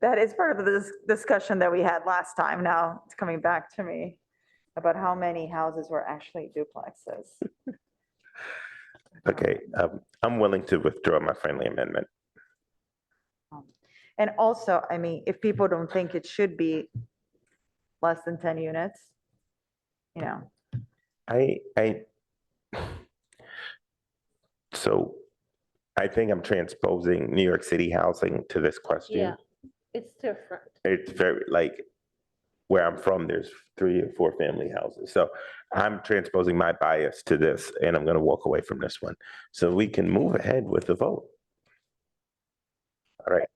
that is part of the discussion that we had last time. Now it's coming back to me about how many houses were actually duplexes. Okay, I'm willing to withdraw my friendly amendment. And also, I mean, if people don't think it should be less than 10 units, you know, So I think I'm transposing New York City housing to this question. Yeah, it's different. It's very like where I'm from, there's 3 or 4 family houses. So I'm transposing my bias to this and I'm going to walk away from this one. So we can move ahead with the vote. All right.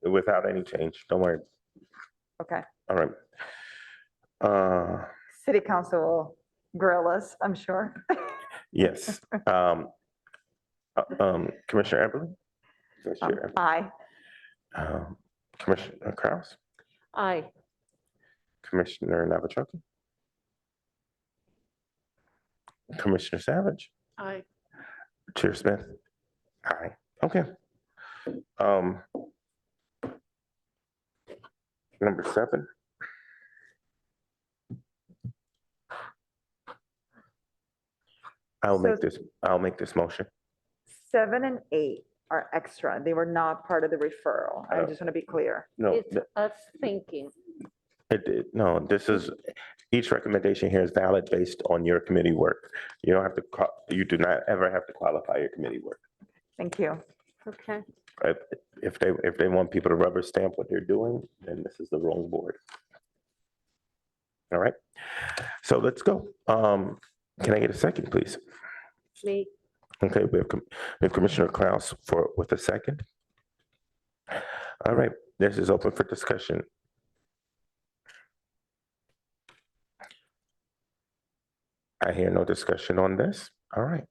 Without any change, don't worry. okay. All right. City council will grill us, I'm sure. Yes. Commissioner Eberly? Vice Chair Eberly? Aye. Commissioner Kraus? Aye. Commissioner Navachocki? Commissioner Savage? Aye. Chair Smith? Aye. Okay. Number 7. I'll make this motion. 7 and 8 are extra. They were not part of the referral. I just want to be clear. No, It's us thinking. no, this is, each recommendation here is valid based on your committee work. You don't have to, you do not ever have to qualify your committee work. Thank you. Okay. If they want people to rubber stamp what they're doing, then this is the wrong board. All right, so let's go. Can I get a second, please? Me. Okay, we have Commissioner Kraus with a second. All right, this is open for discussion. I hear no discussion on this. All right.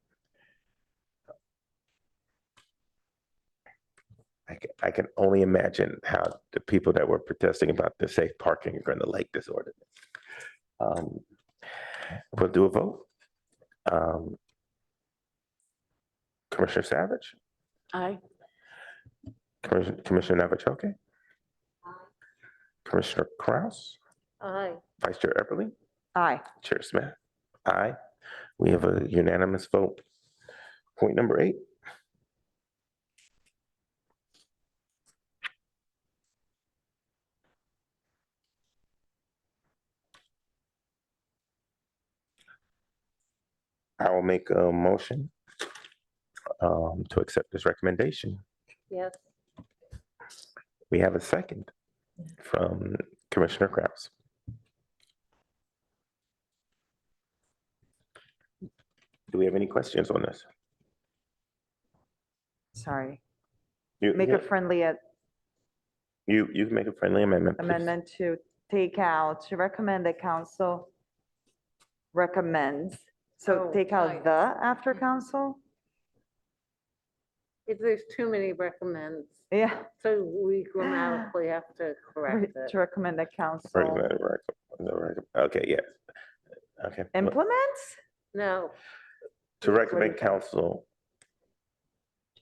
I can only imagine how the people that were protesting about the safe parking are going to like this ordinance. We'll do a vote. Commissioner Savage? Aye. Commissioner Navachocki? Commissioner Kraus? Aye. Vice Chair Eberly? Aye. Chair Smith? Aye. We have a unanimous vote. Point number 8. I will make a motion to accept this recommendation. Yes. We have a second from Commissioner Kraus. Do we have any questions on this? Sorry. You Make a friendly you can make a friendly amendment, please. amendment to take out, to recommend that council recommends. So Oh, take out right. the after council? If there's too many recommends, Yeah. so we grammatically have to correct it. To recommend that council Okay, yes. Okay. implements? No, To recommend council,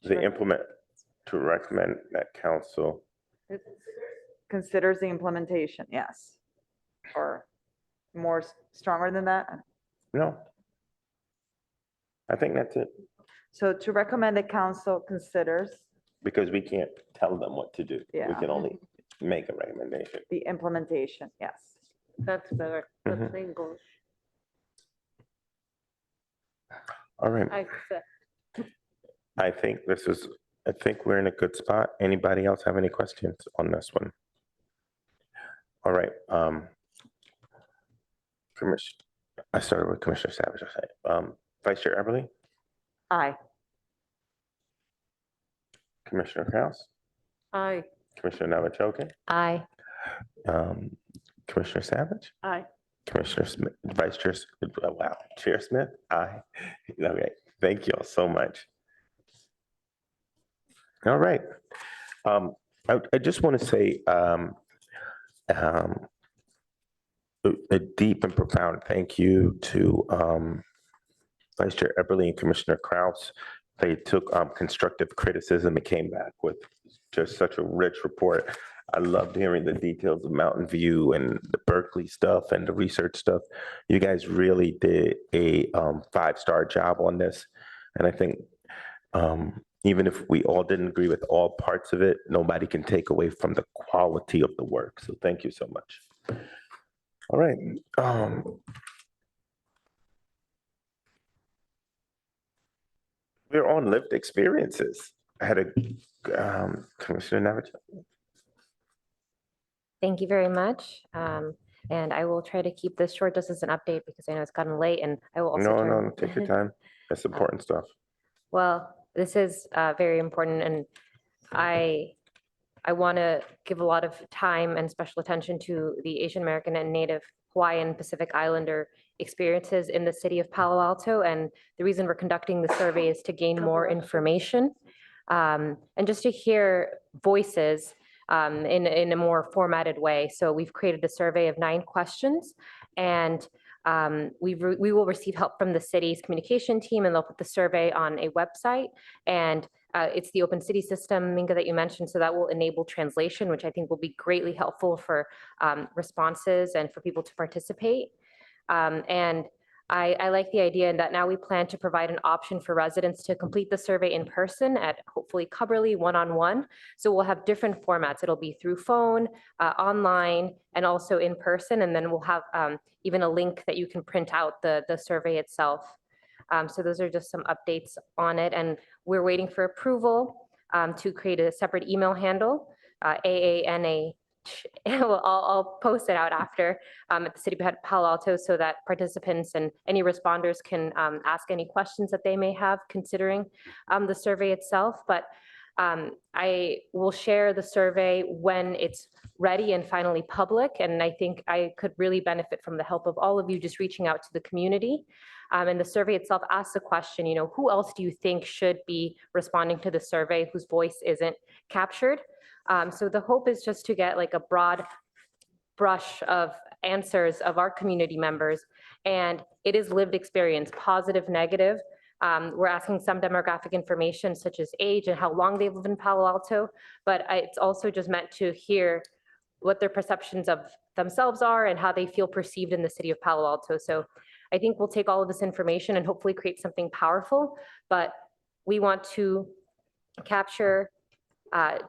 to recommend that council, Considers the implementation, yes. Or more stronger than that? no. I think that's it, So to recommend that council considers because we can't tell them what to do. We Yeah. can only make a recommendation. the implementation, yes. that's better. That's English. All right, I accept. I think this is I think we're in a good spot. Anybody else have any questions on this one? All right, I started with Commissioner Savage, I said. Vice Chair Eberly, Aye. Commissioner Kraus, Aye. Commissioner Navajokin, Aye. Commissioner Savage, Aye. Commissioner Smith, Vice Chair, wow, Chair Smith, aye. Okay, thank you all so much. All right. I just want to say a deep and profound thank you to Vice Chair Eberly and Commissioner Kraus. They took constructive criticism and came back with just such a rich report. I loved hearing the details of Mountain View and the Berkeley stuff and the research stuff. You guys really did a 5-star job on this. And I think even if we all didn't agree with all parts of it, nobody can take away from the quality of the work. So thank you so much. All right. We're on lived experiences. I had a Commissioner Navajo. Thank you very much. And I will try to keep this short just as an update because I know it's gotten late and I will also No, take your time. That's important stuff. Well, this is very important and I want to give a lot of time and special attention to the Asian American and Native Hawaiian Pacific Islander experiences in the city of Palo Alto. And the reason we're conducting the survey is to gain more information and just to hear voices in a more formatted way. So we've created a survey of 9 questions and we will receive help from the city's communication team and they'll put the survey on a website and it's the open city system, Minka, that you mentioned, so that will enable translation, which I think will be greatly helpful for responses and for people to participate. And I like the idea that now we plan to provide an option for residents to complete the survey in person at hopefully Cubberley one-on-one. So we'll have different formats. It'll be through phone, online, and also in person. And then we'll have even a link that you can print out the survey itself. So those are just some updates on it. And we're waiting for approval to create a separate email handle, AANA. I'll post it out after at the City of Palo Alto so that participants and any responders can ask any questions that they may have considering the survey itself. But I will share the survey when it's ready and finally public. And I think I could really benefit from the help of all of you just reaching out to the community. And the survey itself asks the question, who else do you think should be responding to the survey whose voice isn't captured? So the hope is just to get like a broad brush of answers of our community members. And it is lived experience, positive, negative. We're asking some demographic information such as age and how long they live in Palo Alto, but it's also just meant to hear what their perceptions of themselves are and how they feel perceived in the city of Palo Alto. So I think we'll take all of this information and hopefully create something powerful, but we want to capture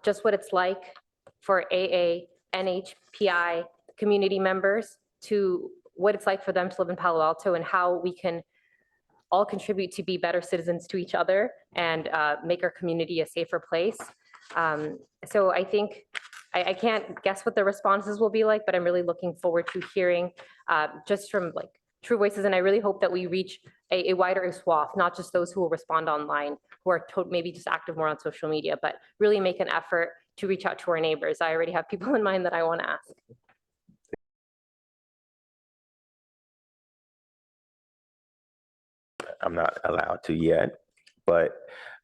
just what it's like for AA, NHPI community members, to what it's like for them to live in Palo Alto and how we can all contribute to be better citizens to each other and make our community a safer place. So I think I can't guess what the responses will be like, but I'm really looking forward to hearing just from like true voices. And I really hope that we reach a wider swath, not just those who will respond online, who are maybe just active more on social media, but really make an effort to reach out to our neighbors. I already have people in mind that I want to ask. I'm not allowed to yet, but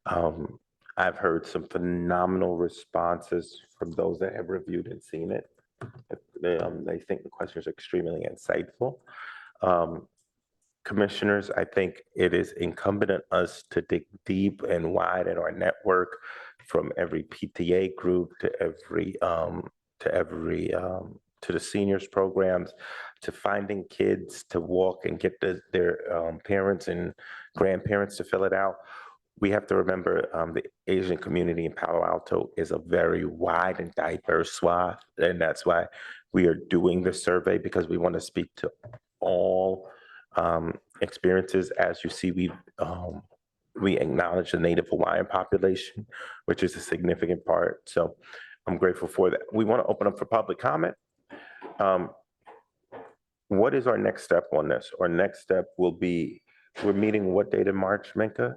I've heard some phenomenal responses from those that have reviewed and seen it. They think the questions are extremely insightful. Commissioners, I think it is incumbent on us to dig deep and wide in our network, from every PTA group to the seniors programs, to finding kids to walk and get their parents and grandparents to fill it out. We have to remember the Asian community in Palo Alto is a very wide and diverse swath, and that's why we are doing the survey, because we want to speak to all experiences. As you see, we've we acknowledge the Native Hawaiian population, which is a significant part. So I'm grateful for that. We want to open up for public comment. What is our next step on this? Our next step will be, we're meeting what date in March, Minka?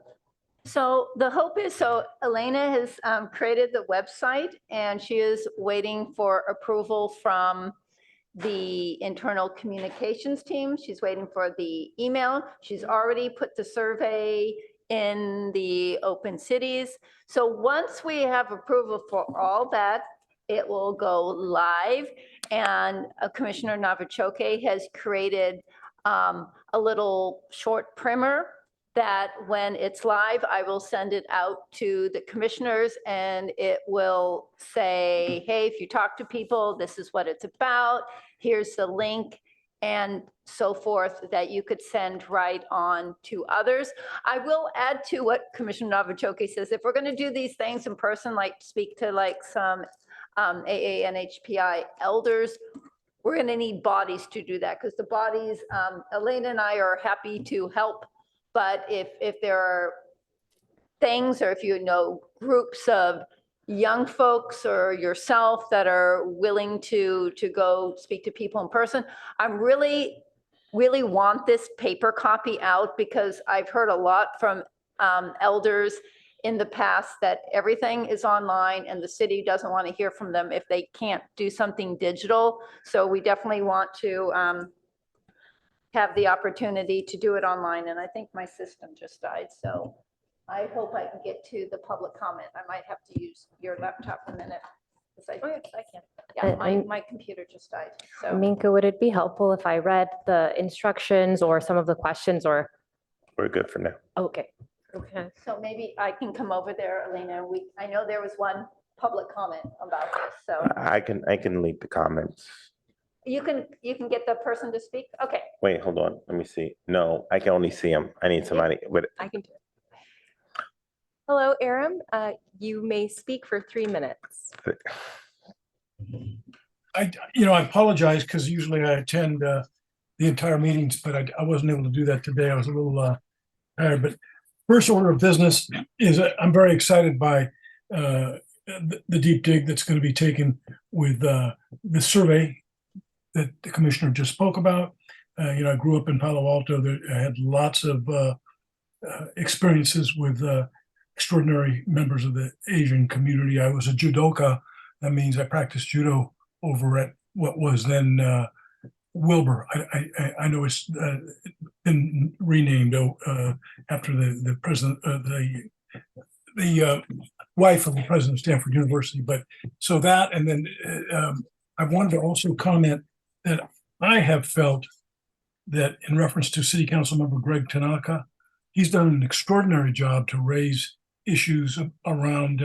So the hope is, so Elena has created the website and she is waiting for approval from the internal communications team. She's waiting for the email. She's already put the survey in the open cities. So once we have approval for all that, it will go live. And Commissioner Navachoke has created a little short primer that when it's live, I will send it out to the commissioners and it will say, hey, if you talk to people, this is what it's about. Here's the link and so forth that you could send right on to others. I will add to what Commissioner Navachoke says, if we're going to do these things in person, like speak to like some AA and HPI elders, we're going to need bodies to do that because the bodies, Elena and I are happy to help. But if there are things, or if you know groups of young folks or yourself that are willing to go speak to people in person, I'm really want this paper copy out because I've heard a lot from elders in the past that everything is online and the city doesn't want to hear from them if they can't do something digital. So we definitely want to have the opportunity to do it online. And I think my system just died. So I hope I can get to the public comment. I might have to use your laptop a minute. I can. Yeah, my computer just died. So Minka, would it be helpful if I read the instructions or some of the questions or? We're good for now. Okay. Okay. So maybe I can come over there, Elena. I know there was one public comment about this, so. I can lead the comments. You can get the person to speak? Okay. Wait, hold on. Let me see. No, I can only see him. I need somebody with. I can do it. Hello, Aram. You may speak for 3 minutes. I apologize because usually I attend the entire meetings, but I wasn't able to do that today. I was a little tired. But first order of business is I'm very excited by the deep dig that's going to be taken with the survey that the commissioner just spoke about. I grew up in Palo Alto. I had lots of experiences with extraordinary members of the Asian community. I was a judoka. That means I practiced judo over at what was then Wilbur. I know it's been renamed after the president, the wife of the president of Stanford University. But so that, and then I wanted to also comment that I have felt that in reference to City Council member Greg Tanaka, he's done an extraordinary job to raise issues around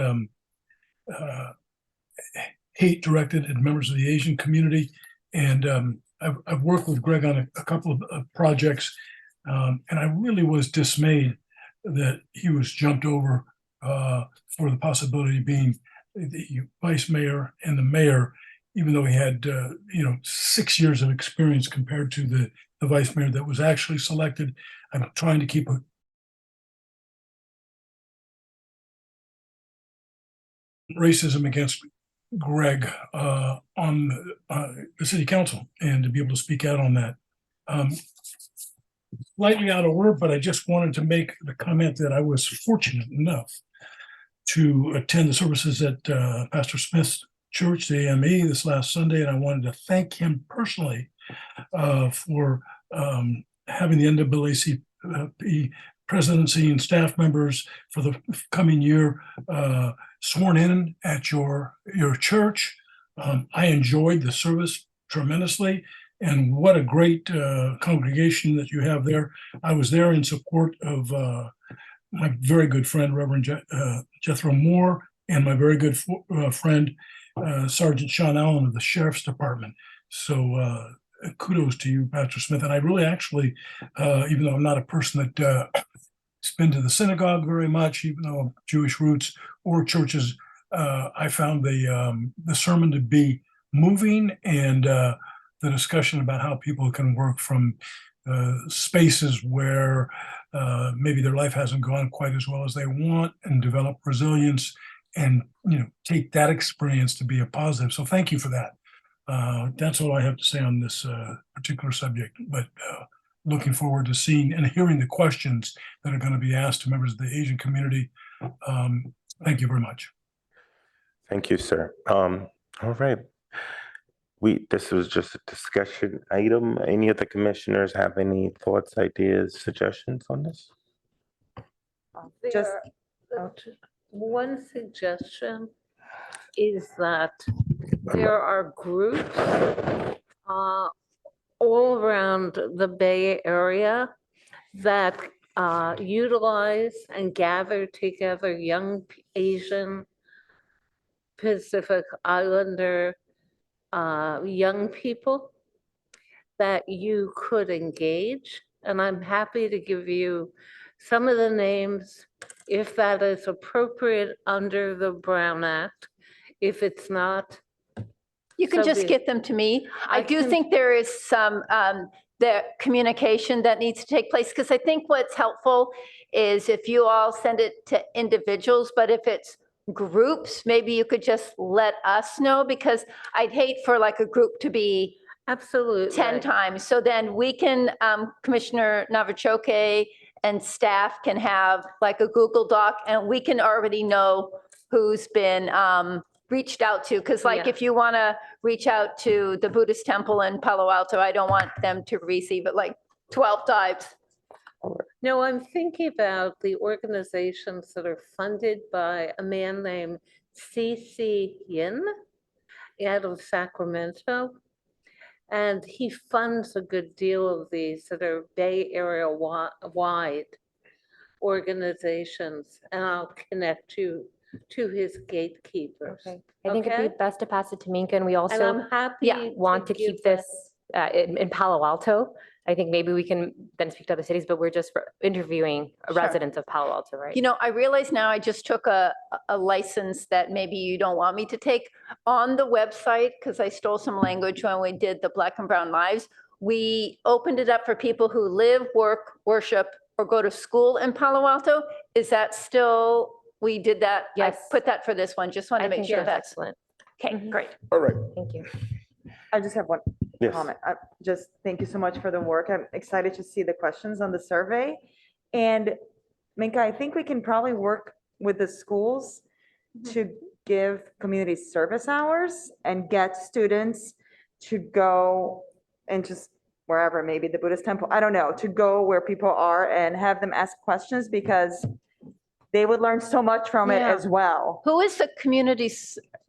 hate directed at members of the Asian community. And I've worked with Greg on a couple of projects, and I really was dismayed that he was jumped over for the possibility of being the vice mayor and the mayor, even though he had 6 years of experience compared to the vice mayor that was actually selected. I'm trying to keep racism against Greg on the city council and to be able to speak out on that. Slightly out of order, but I just wanted to make the comment that I was fortunate enough to attend the services at Pastor Smith's church, the AME, this last Sunday, and I wanted to thank him personally for having the NAACP presidency and staff members for the coming year sworn in at your church. I enjoyed the service tremendously, and what a great congregation that you have there. I was there in support of my very good friend, Reverend Jethro Moore, and my very good friend, Sergeant Sean Allen of the Sheriff's Department. So kudos to you, Pastor Smith. And I really actually, even though I'm not a person that has been to the synagogue very much, even though I'm Jewish roots or churches, I found the sermon to be moving, and the discussion about how people can work from spaces where maybe their life hasn't gone quite as well as they want, and develop resilience and, take that experience to be a positive. So thank you for that. That's all I have to say on this particular subject, but looking forward to seeing and hearing the questions that are going to be asked to members of the Asian community. Thank you very much. Thank you, sir. All right. This was just a discussion item. Any of the commissioners have any thoughts, ideas, suggestions on this? Just, One suggestion is that there are groups all around the Bay Area that utilize and gather together young Asian, Pacific Islander young people that you could engage. And I'm happy to give you some of the names if that is appropriate under the Brown Act. If it's not, You can so just be- get them to me. I do can- think there is some, the communication that needs to take place, because I think what's helpful is if you all send it to individuals, but if it's groups, maybe you could just let us know, because I'd hate for like a group to be absolutely 10 times. So then we can, Commissioner Navachoke and staff can have like a Google Doc, and we can already know who's been reached out to. Because like Yeah. if you want to reach out to the Buddhist temple in Palo Alto, I don't want them to receive it like 12 times. No, I'm thinking about the organizations that are funded by a man named C.C. Yin out of Sacramento. And he funds a good deal of these that are Bay Area wide organizations. And I'll connect you to his gatekeepers. Okay. I think it'd Okay? be best to pass it to Minka, and we And also I'm happy want to give keep this in Palo Alto. I think maybe we can then speak to other cities, but we're just interviewing residents of Palo Alto, right? You know, I realize now I just took a license that maybe you don't want me to take. On the website, because I stole some language when we did the Black and Brown Lives, we opened it up for people who live, work, worship, or go to school in Palo Alto. Is that still, we did that? Yes. I put that for this one, just want I to make think sure that's that's, excellent. okay, great. All right. Thank you. I just have one Yes. comment. Just thank you so much for the work. I'm excited to see the questions on the survey. And Minka, I think we can probably work with the schools to give community service hours and get students to go and just wherever, maybe the Buddhist temple, I don't know, to go where people are and have them ask questions, because they would learn so much from it Yeah. as well. Who is the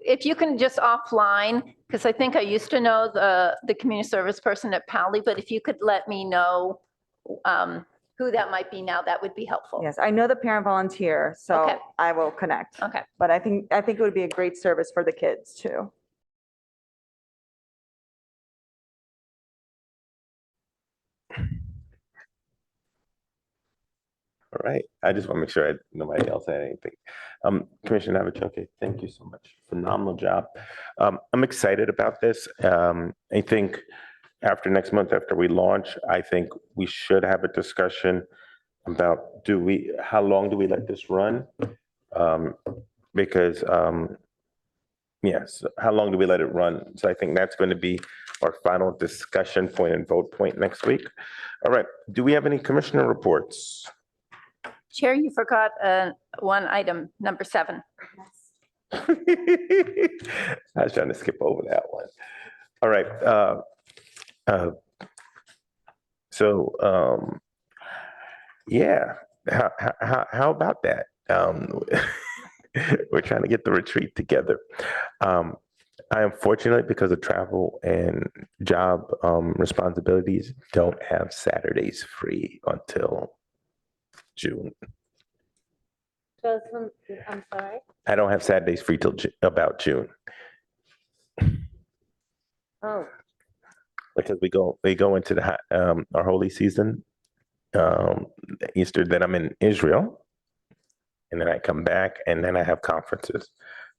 if you can just offline, because I think I used to know the community service person at Pali, but if you could let me know who that might be now, that would be helpful. Yes, I know the parent volunteer, so Okay. I will connect. Okay. But I think it would be a great service for the kids too. All right. I just want to make sure nobody else had anything. Commissioner Navachoke, thank you so much. Phenomenal job. I'm excited about this. I think after next month, after we launch, I think we should have a discussion about how long do we let this run? Because yes, how long do we let it run? So I think that's going to be our final discussion point and vote point next week. All right. Do we have any commissioner reports? Chair, you forgot one item, number 7. I was trying to skip over that one. All right. Yeah. How about that? We're trying to get the retreat together. I unfortunately, because of travel and job responsibilities, don't have Saturdays free until June. I'm sorry? I don't have Saturdays free till about June, Oh, because we go into the our holy season, Easter. Then I'm in Israel, and then I come back, and then I have conferences.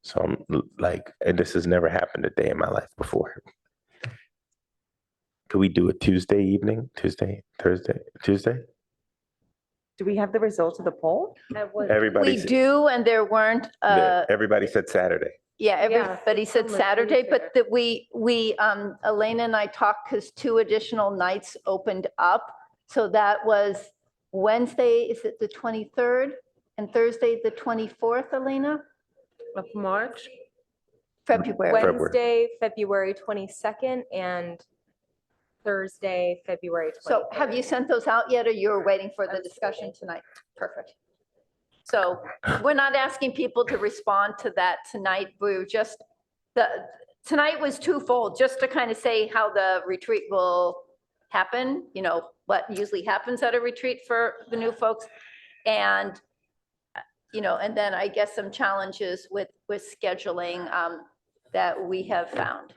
So I'm like, and this has never happened a day in my life before. Could we do a Tuesday evening? Tuesday? Do we have the results of the poll? Everybody, We do, and there weren't, everybody said Saturday. yeah, Yeah, everybody said some are Saturday, but Tuesday. that Elena and I talked because 2 additional nights opened up. So that was Wednesday, is it the 23rd? And Thursday, the 24th, Elena? Of March? February. Wednesday, February 22nd, and Thursday, February 23rd. So have you sent those out yet, or you're waiting for the discussion tonight? Perfect. So we're not asking people to respond to that tonight. We were just, tonight was twofold, just to kind of say how the retreat will happen, you know, what usually happens at a retreat for the new folks. And, you know, and then I guess some challenges with scheduling that we have found.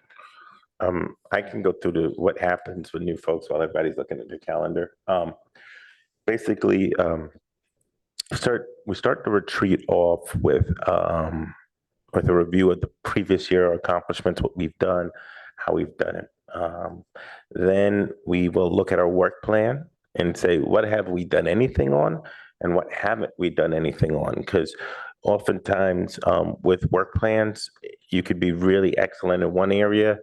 I can go through what happens with new folks while everybody's looking at their calendar. Basically, we start the retreat off with a review of the previous year accomplishments, what we've done, how we've done it. Then we will look at our work plan and say, what have we done anything on, and what haven't we done anything on? Because oftentimes with work plans, you could be really excellent in one area,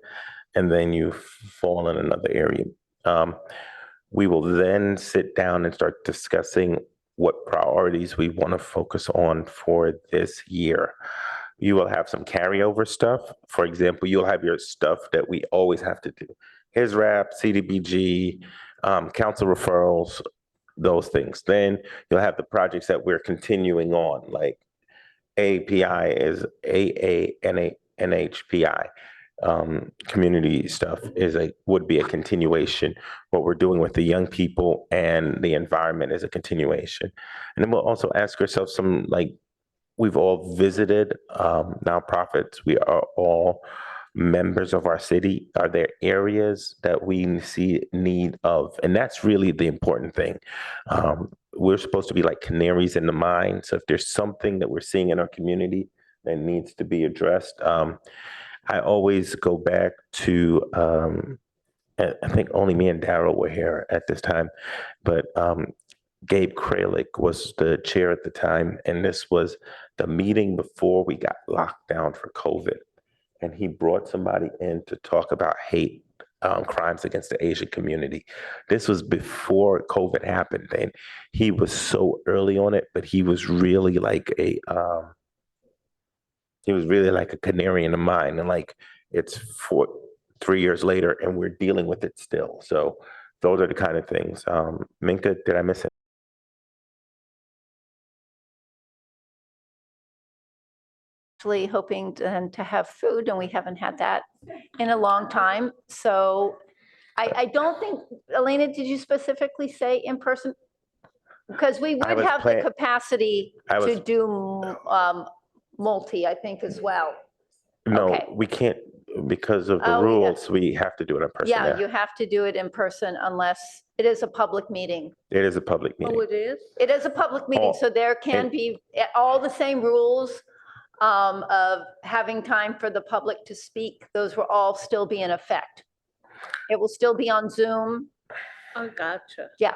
and then you fall in another area. We will then sit down and start discussing what priorities we want to focus on for this year. You will have some carryover stuff. For example, you'll have your stuff that we always have to do. HISRAP, CDBG, council referrals, those things. Then you'll have the projects that we're continuing on, like API is AANHPI. Community stuff would be a continuation. What we're doing with the young people and the environment is a continuation. And then we'll also ask ourselves some, like, we've all visited nonprofits. We are all members of our city. Are there areas that we see need of? And that's really the important thing. We're supposed to be like canaries in the mine. So if there's something that we're seeing in our community that needs to be addressed, I always go back to, I think only me and Daryl were here at this time, but Gabe Kralik was the chair at the time, and this was the meeting before we got locked down for COVID. And he brought somebody in to talk about hate crimes against the Asian community. This was before COVID happened, and he was so early on it, but he was really like a canary in the mine. And like, it's 3 years later and we're dealing with it still. So those are the kind of things. Minka, did I miss it? Actually hoping to have food, and we haven't had that in a long time. So I don't think, Elena, did you specifically say in person? Because we would have the capacity to do multi, I think, as well. No, Okay. we can't, because of the Oh, yeah. rules, we have to do it in person. Yeah, you have to do it in person unless it is a public meeting. It is a public meeting. Oh, it is? It is a public meeting, so there can be all the same rules of having time for the public to speak. Those will all still be in effect. It will still be on Zoom. Oh, gotcha. Yeah.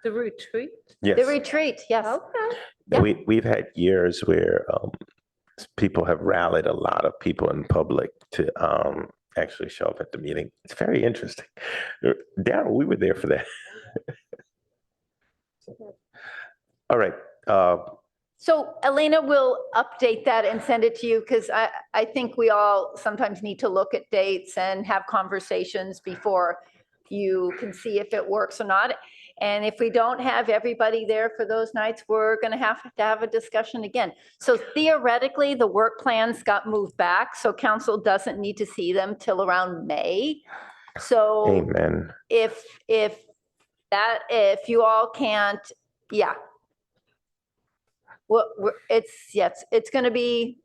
The retreat? Yes. The retreat, yes. Okay. Yeah. We've had years where people have rallied a lot of people in public to actually show up at the meeting. It's very interesting. Daryl, we were there for that. All right. So Elena will update that and send it to you, because I think we all sometimes need to look at dates and have conversations before you can see if it works or not. And if we don't have everybody there for those nights, we're going to have a discussion again. So theoretically, the work plans got moved back, so council doesn't need to see them till around May. So Amen. if you all can't, yeah. Well, it's going to be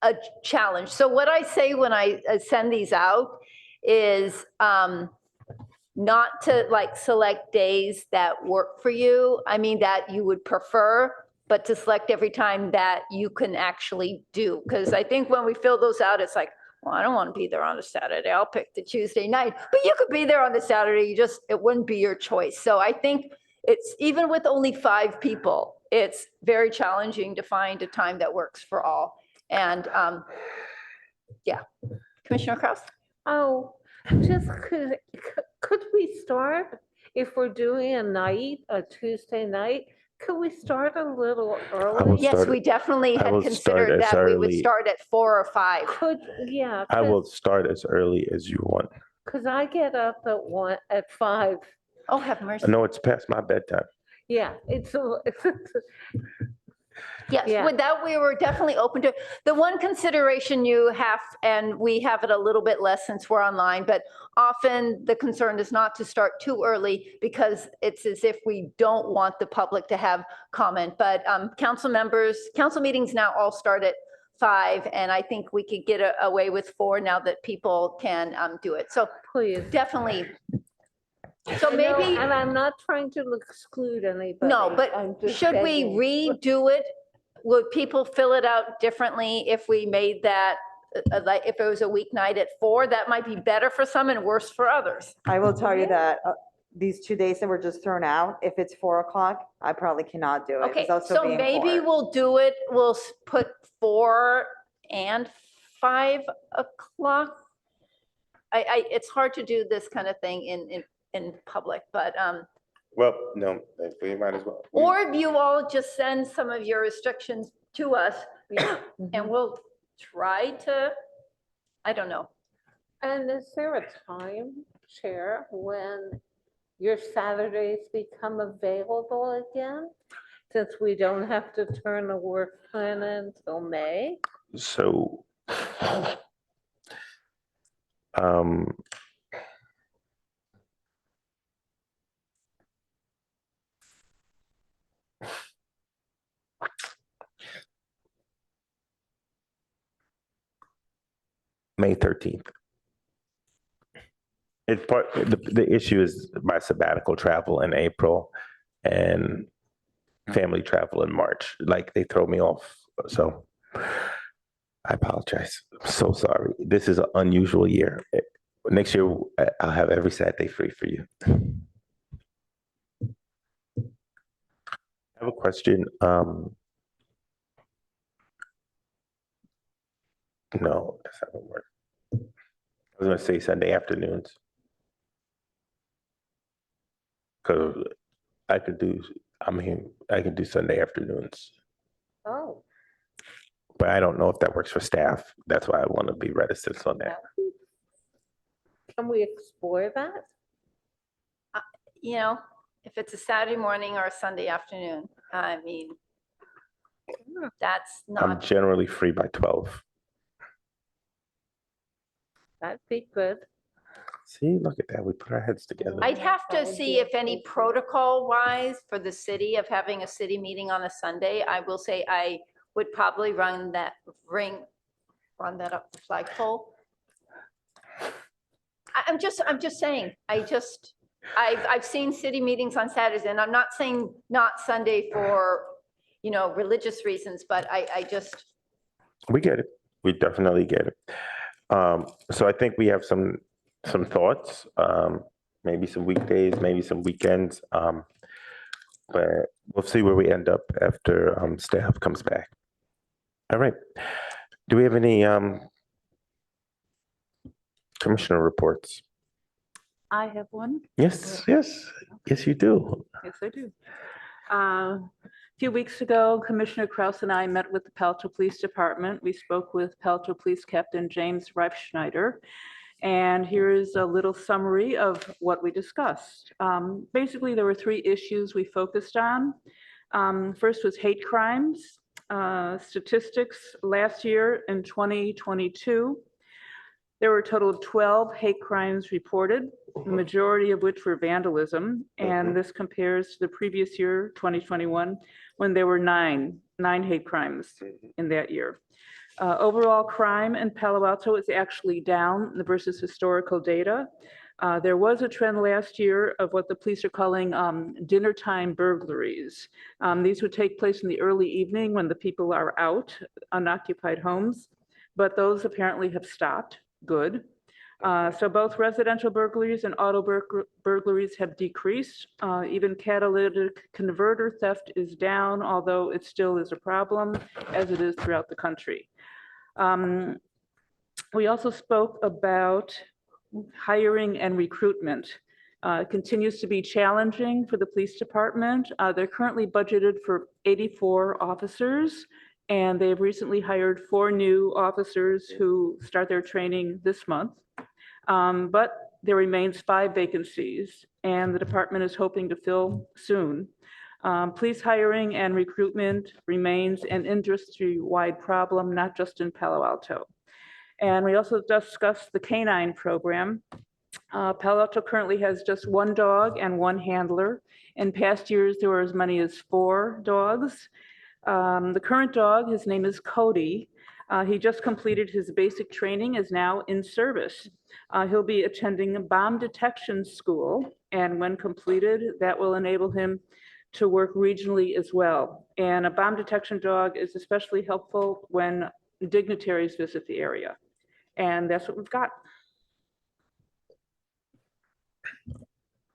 a challenge. So what I say when I send these out is not to like select days that work for you. I mean, that you would prefer, but to select every time that you can actually do. Because I think when we fill those out, it's like, well, I don't want to be there on a Saturday. I'll pick the Tuesday night. But you could be there on the Saturday. It wouldn't be your choice. So I think it's even with only 5 people, it's very challenging to find a time that works for all. And yeah, Commissioner Kraus? Oh, just could we start, if we're doing a Tuesday night, could we start a little early? Yes, we definitely I had will start considered as that we would early- start at 4 or 5. Yeah. I will start as early as you want. Cause I get up at 5. Oh, have mercy. No, it's past my bedtime. Yeah, it's Yes, Yeah. with that, we were definitely open to, the one consideration you have, and we have it a little bit less since we're online, but often the concern is not to start too early because it's as if we don't want the public to have comment. But council meetings now all start at 5, and I think we could get away with 4 now that people can do it. So please. Definitely. So No, maybe, and I'm not trying to exclude anybody. no, but I'm just should we saying- redo it? Would people fill it out differently if we made that, like, if it was a weeknight at 4? That might be better for some and worse for others. I will tell you that these 2 days that were just thrown out, if it's 4 o'clock, I probably cannot do it. 'cause Okay, I'll still so be in maybe court. we'll do it, we'll put 4 and 5 o'clock. It's hard to do this kind of thing in public, but, Well, no, we might as well. or if you all just send some of your restrictions to us and we'll try to, I don't know. And is there a time, Chair, when your Saturdays become available again? Since we don't have to turn the work plan in until May? So, May 13th. It's the issue is my sabbatical travel in April and family travel in March. Like, they throw me off. So I apologize. I'm so sorry. This is an unusual year. Next year, I'll have every Saturday free for you. I have a question. No, that's not gonna work. I was gonna say Sunday afternoons. Cause I can do Sunday afternoons, Oh. but I don't know if that works for staff. That's why I want to be reticent on that. Can we explore that? You know, if it's a Saturday morning or a Sunday afternoon, I mean, that's I'm not, generally free by 12. That'd be good. See, look at that. We put our heads together. I'd have to see if any protocol wise for the city of having a city meeting on a Sunday. I will say I would probably run that up the flagpole. I'm just saying, I've seen city meetings on Saturdays, and I'm not saying not Sunday for, religious reasons, but I just. We get it. We definitely get it. So I think we have some thoughts, maybe some weekdays, maybe some weekends. But we'll see where we end up after staff comes back. All right. Do we have any commissioner reports? I have one. Yes, you do. Yes, I do. A few weeks ago, Commissioner Kraus and I met with the Pahrc Police Department. We spoke with Pahrc Police Captain James Reifschneider, and here is a little summary of what we discussed. Basically, there were 3 issues we focused on. First was hate crimes. Statistics last year in 2022, there were a total of 12 hate crimes reported, the majority of which were vandalism. And this compares to the previous year, 2021, when there were nine hate crimes in that year. Overall crime in Palo Alto is actually down versus historical data. There was a trend last year of what the police are calling dinner time burglaries. These would take place in the early evening when the people are out, unoccupied homes, but those apparently have stopped. Good. So both residential burglaries and auto burglaries have decreased. Even catalytic converter theft is down, although it still is a problem, as it is throughout the country. We also spoke about hiring and recruitment. It continues to be challenging for the police department. They're currently budgeted for 84 officers, and they've recently hired 4 new officers who start their training this month. But there remains 5 vacancies, and the department is hoping to fill soon. Police hiring and recruitment remains an industry-wide problem, not just in Palo Alto. And we also discussed the canine program. Palo Alto currently has just 1 dog and 1 handler. In past years, there were as many as 4 dogs. The current dog, his name is Cody. He just completed his basic training, is now in service. He'll be attending a bomb detection school, and when completed, that will enable him to work regionally as well. And a bomb detection dog is especially helpful when dignitaries visit the area. And that's what we've got.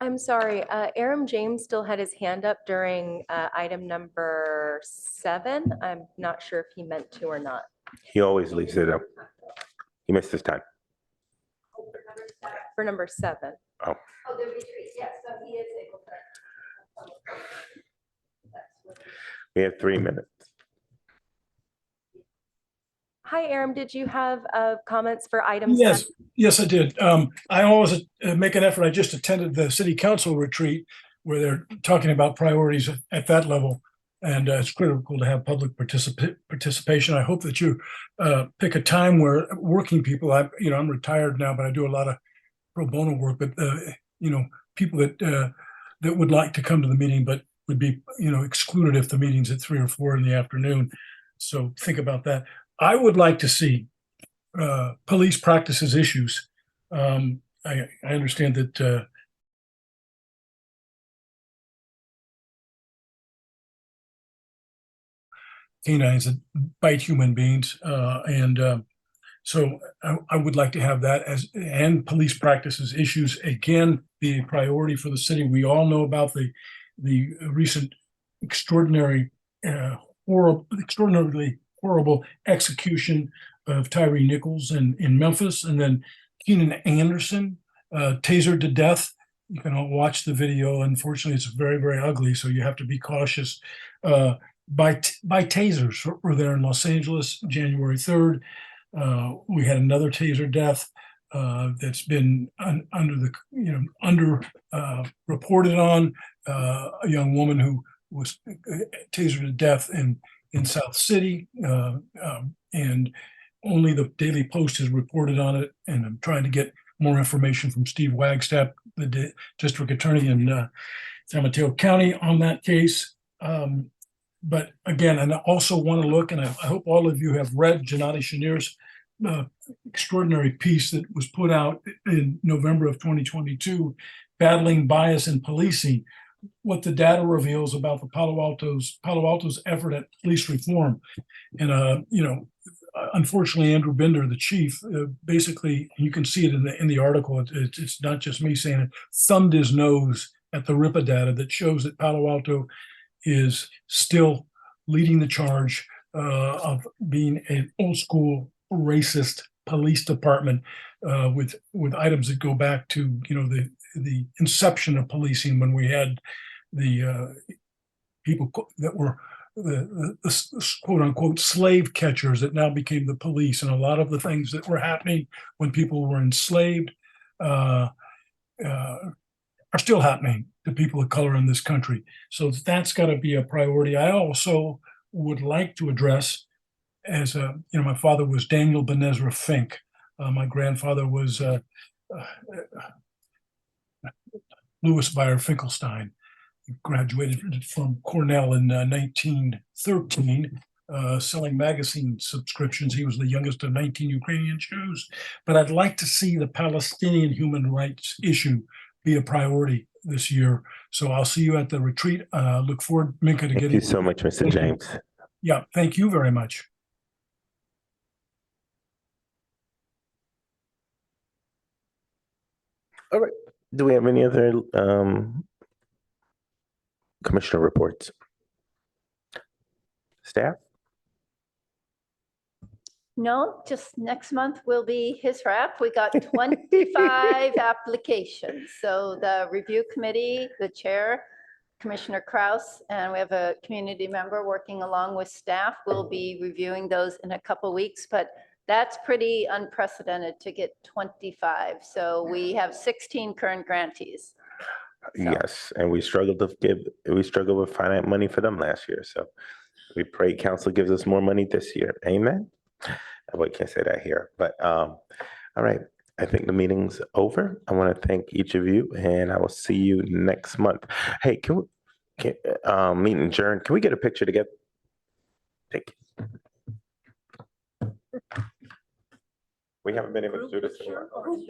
I'm sorry, Aram James still had his hand up during item number 7. I'm not sure if he meant to or not. He always leaves it up. He missed his time. For number 7. Oh. Oh, the retreat, yes, so he is able to. We have 3 minutes. Hi, Aram, did you have comments for item 7? Yes, yes, I did. I always make an effort. I just attended the city council retreat where they're talking about priorities at that level. And it's critical to have public participation. I hope that you pick a time where working people, I'm retired now, but I do a lot of pro bono work, but people that would like to come to the meeting, but would be, excluded if the meeting's at 3 or 4 in the afternoon. So think about that. I would like to see police practices issues. I understand that canines that bite human beings, so I would like to have that and police practices issues again be a priority for the city. We all know about the recent extraordinarily horrible execution of Tyree Nichols in Memphis, and then Keenan Anderson tasered to death. You can all watch the video. Unfortunately, it's very, very ugly, so you have to be cautious. By tasers were there in Los Angeles, January 3rd. We had another taser death that's been under reported on, a young woman who was tasered to death in South City, and only the Daily Post has reported on it. And I'm trying to get more information from Steve Wagstaff, the district attorney in San Mateo County, on that case. But again, and I also want to look, and I hope all of you have read Janati Shanir's extraordinary piece that was put out in November of 2022, Battling Bias in Policing, what the data reveals about the Palo Alto's effort at police reform. And unfortunately, Andrew Binder, the chief, basically, you can see it in the article. It's not just me saying it. Thumbed his nose at the RIPA data that shows that Palo Alto is still leading the charge of being an old school racist police department with items that go back to the inception of policing, when we had the people that were the quote unquote slave catchers that now became the police, and a lot of the things that were happening when people were enslaved are still happening to people of color in this country. So that's got to be a priority. I also would like to address, as my father was Daniel Ben-Ezra Fink. My grandfather was Louis Beyer Finkelstein. He graduated from Cornell in 1913, selling magazine subscriptions. He was the youngest of 19 Ukrainian Jews. But I'd like to see the Palestinian human rights issue be a priority this year. So I'll see you at the retreat. Look forward, Minka, to getting. Thank you so much, Mr. James. Yeah, thank you very much. All right. Do we have any other commissioner reports? Staff? No, just next month will be his wrap. We got 25 applications. So the review committee, the chair, Commissioner Kraus, and we have a community member working along with staff. We'll be reviewing those in a couple weeks, but that's pretty unprecedented to get 25. So we have 16 current grantees. Yes, and we struggled with finite money for them last year. So we pray council gives us more money this year. Amen. I can't say that here, but all right. I think the meeting's over. I want to thank each of you, and I will see you next month. Hey, can meeting adjourned? Can we get a picture together? Thank you. We haven't been able to do this in a while.